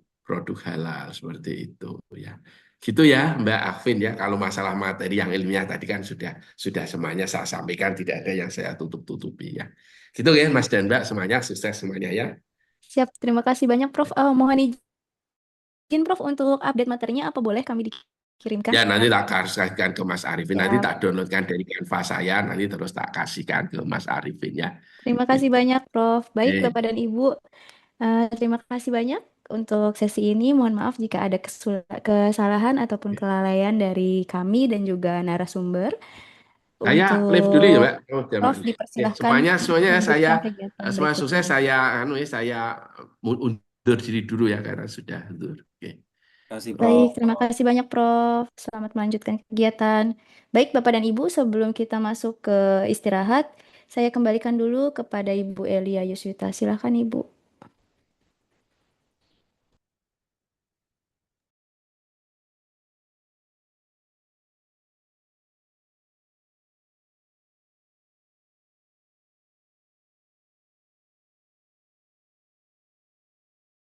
halal seperti itu ya. Gitu ya Mbak Afin ya. Kalau masalah materi yang ilmiah tadi kan sudah semuanya saya sampaikan, tidak ada yang saya tutup-tutupi ya. Gitu ya Mas dan Mbak, semuanya sukses semuanya ya. Siap, terima kasih banyak Prof. Mohon izin Prof untuk update materinya apa boleh kami dikirimkan? Ya nanti tak kasihkan ke Mas Arifin, nanti Siap. tak downloadkan dari Canva saya, nanti terus tak kasihkan ke Mas Arifin ya. Terima kasih Gitu. banyak Prof. Baik Oke. Bapak dan Ibu, terima kasih banyak untuk sesi ini. Mohon maaf jika ada kesalahan ataupun kelalaian dari kami dan juga narasumber. Saya live dulu ya Mbak. Untuk Jangan. Prof Ya, dipersilahkan semuanya saya melanjutkan kegiatan semua sukses. berikutnya. Saya undur diri dulu ya karena sudah undur. Oke. Terima kasih Baik, Prof. terima kasih banyak Prof. Selamat melanjutkan kegiatan. Baik Bapak dan Ibu, sebelum kita masuk ke istirahat, saya kembalikan dulu kepada Ibu Elia Yuswita. Silakan Ibu.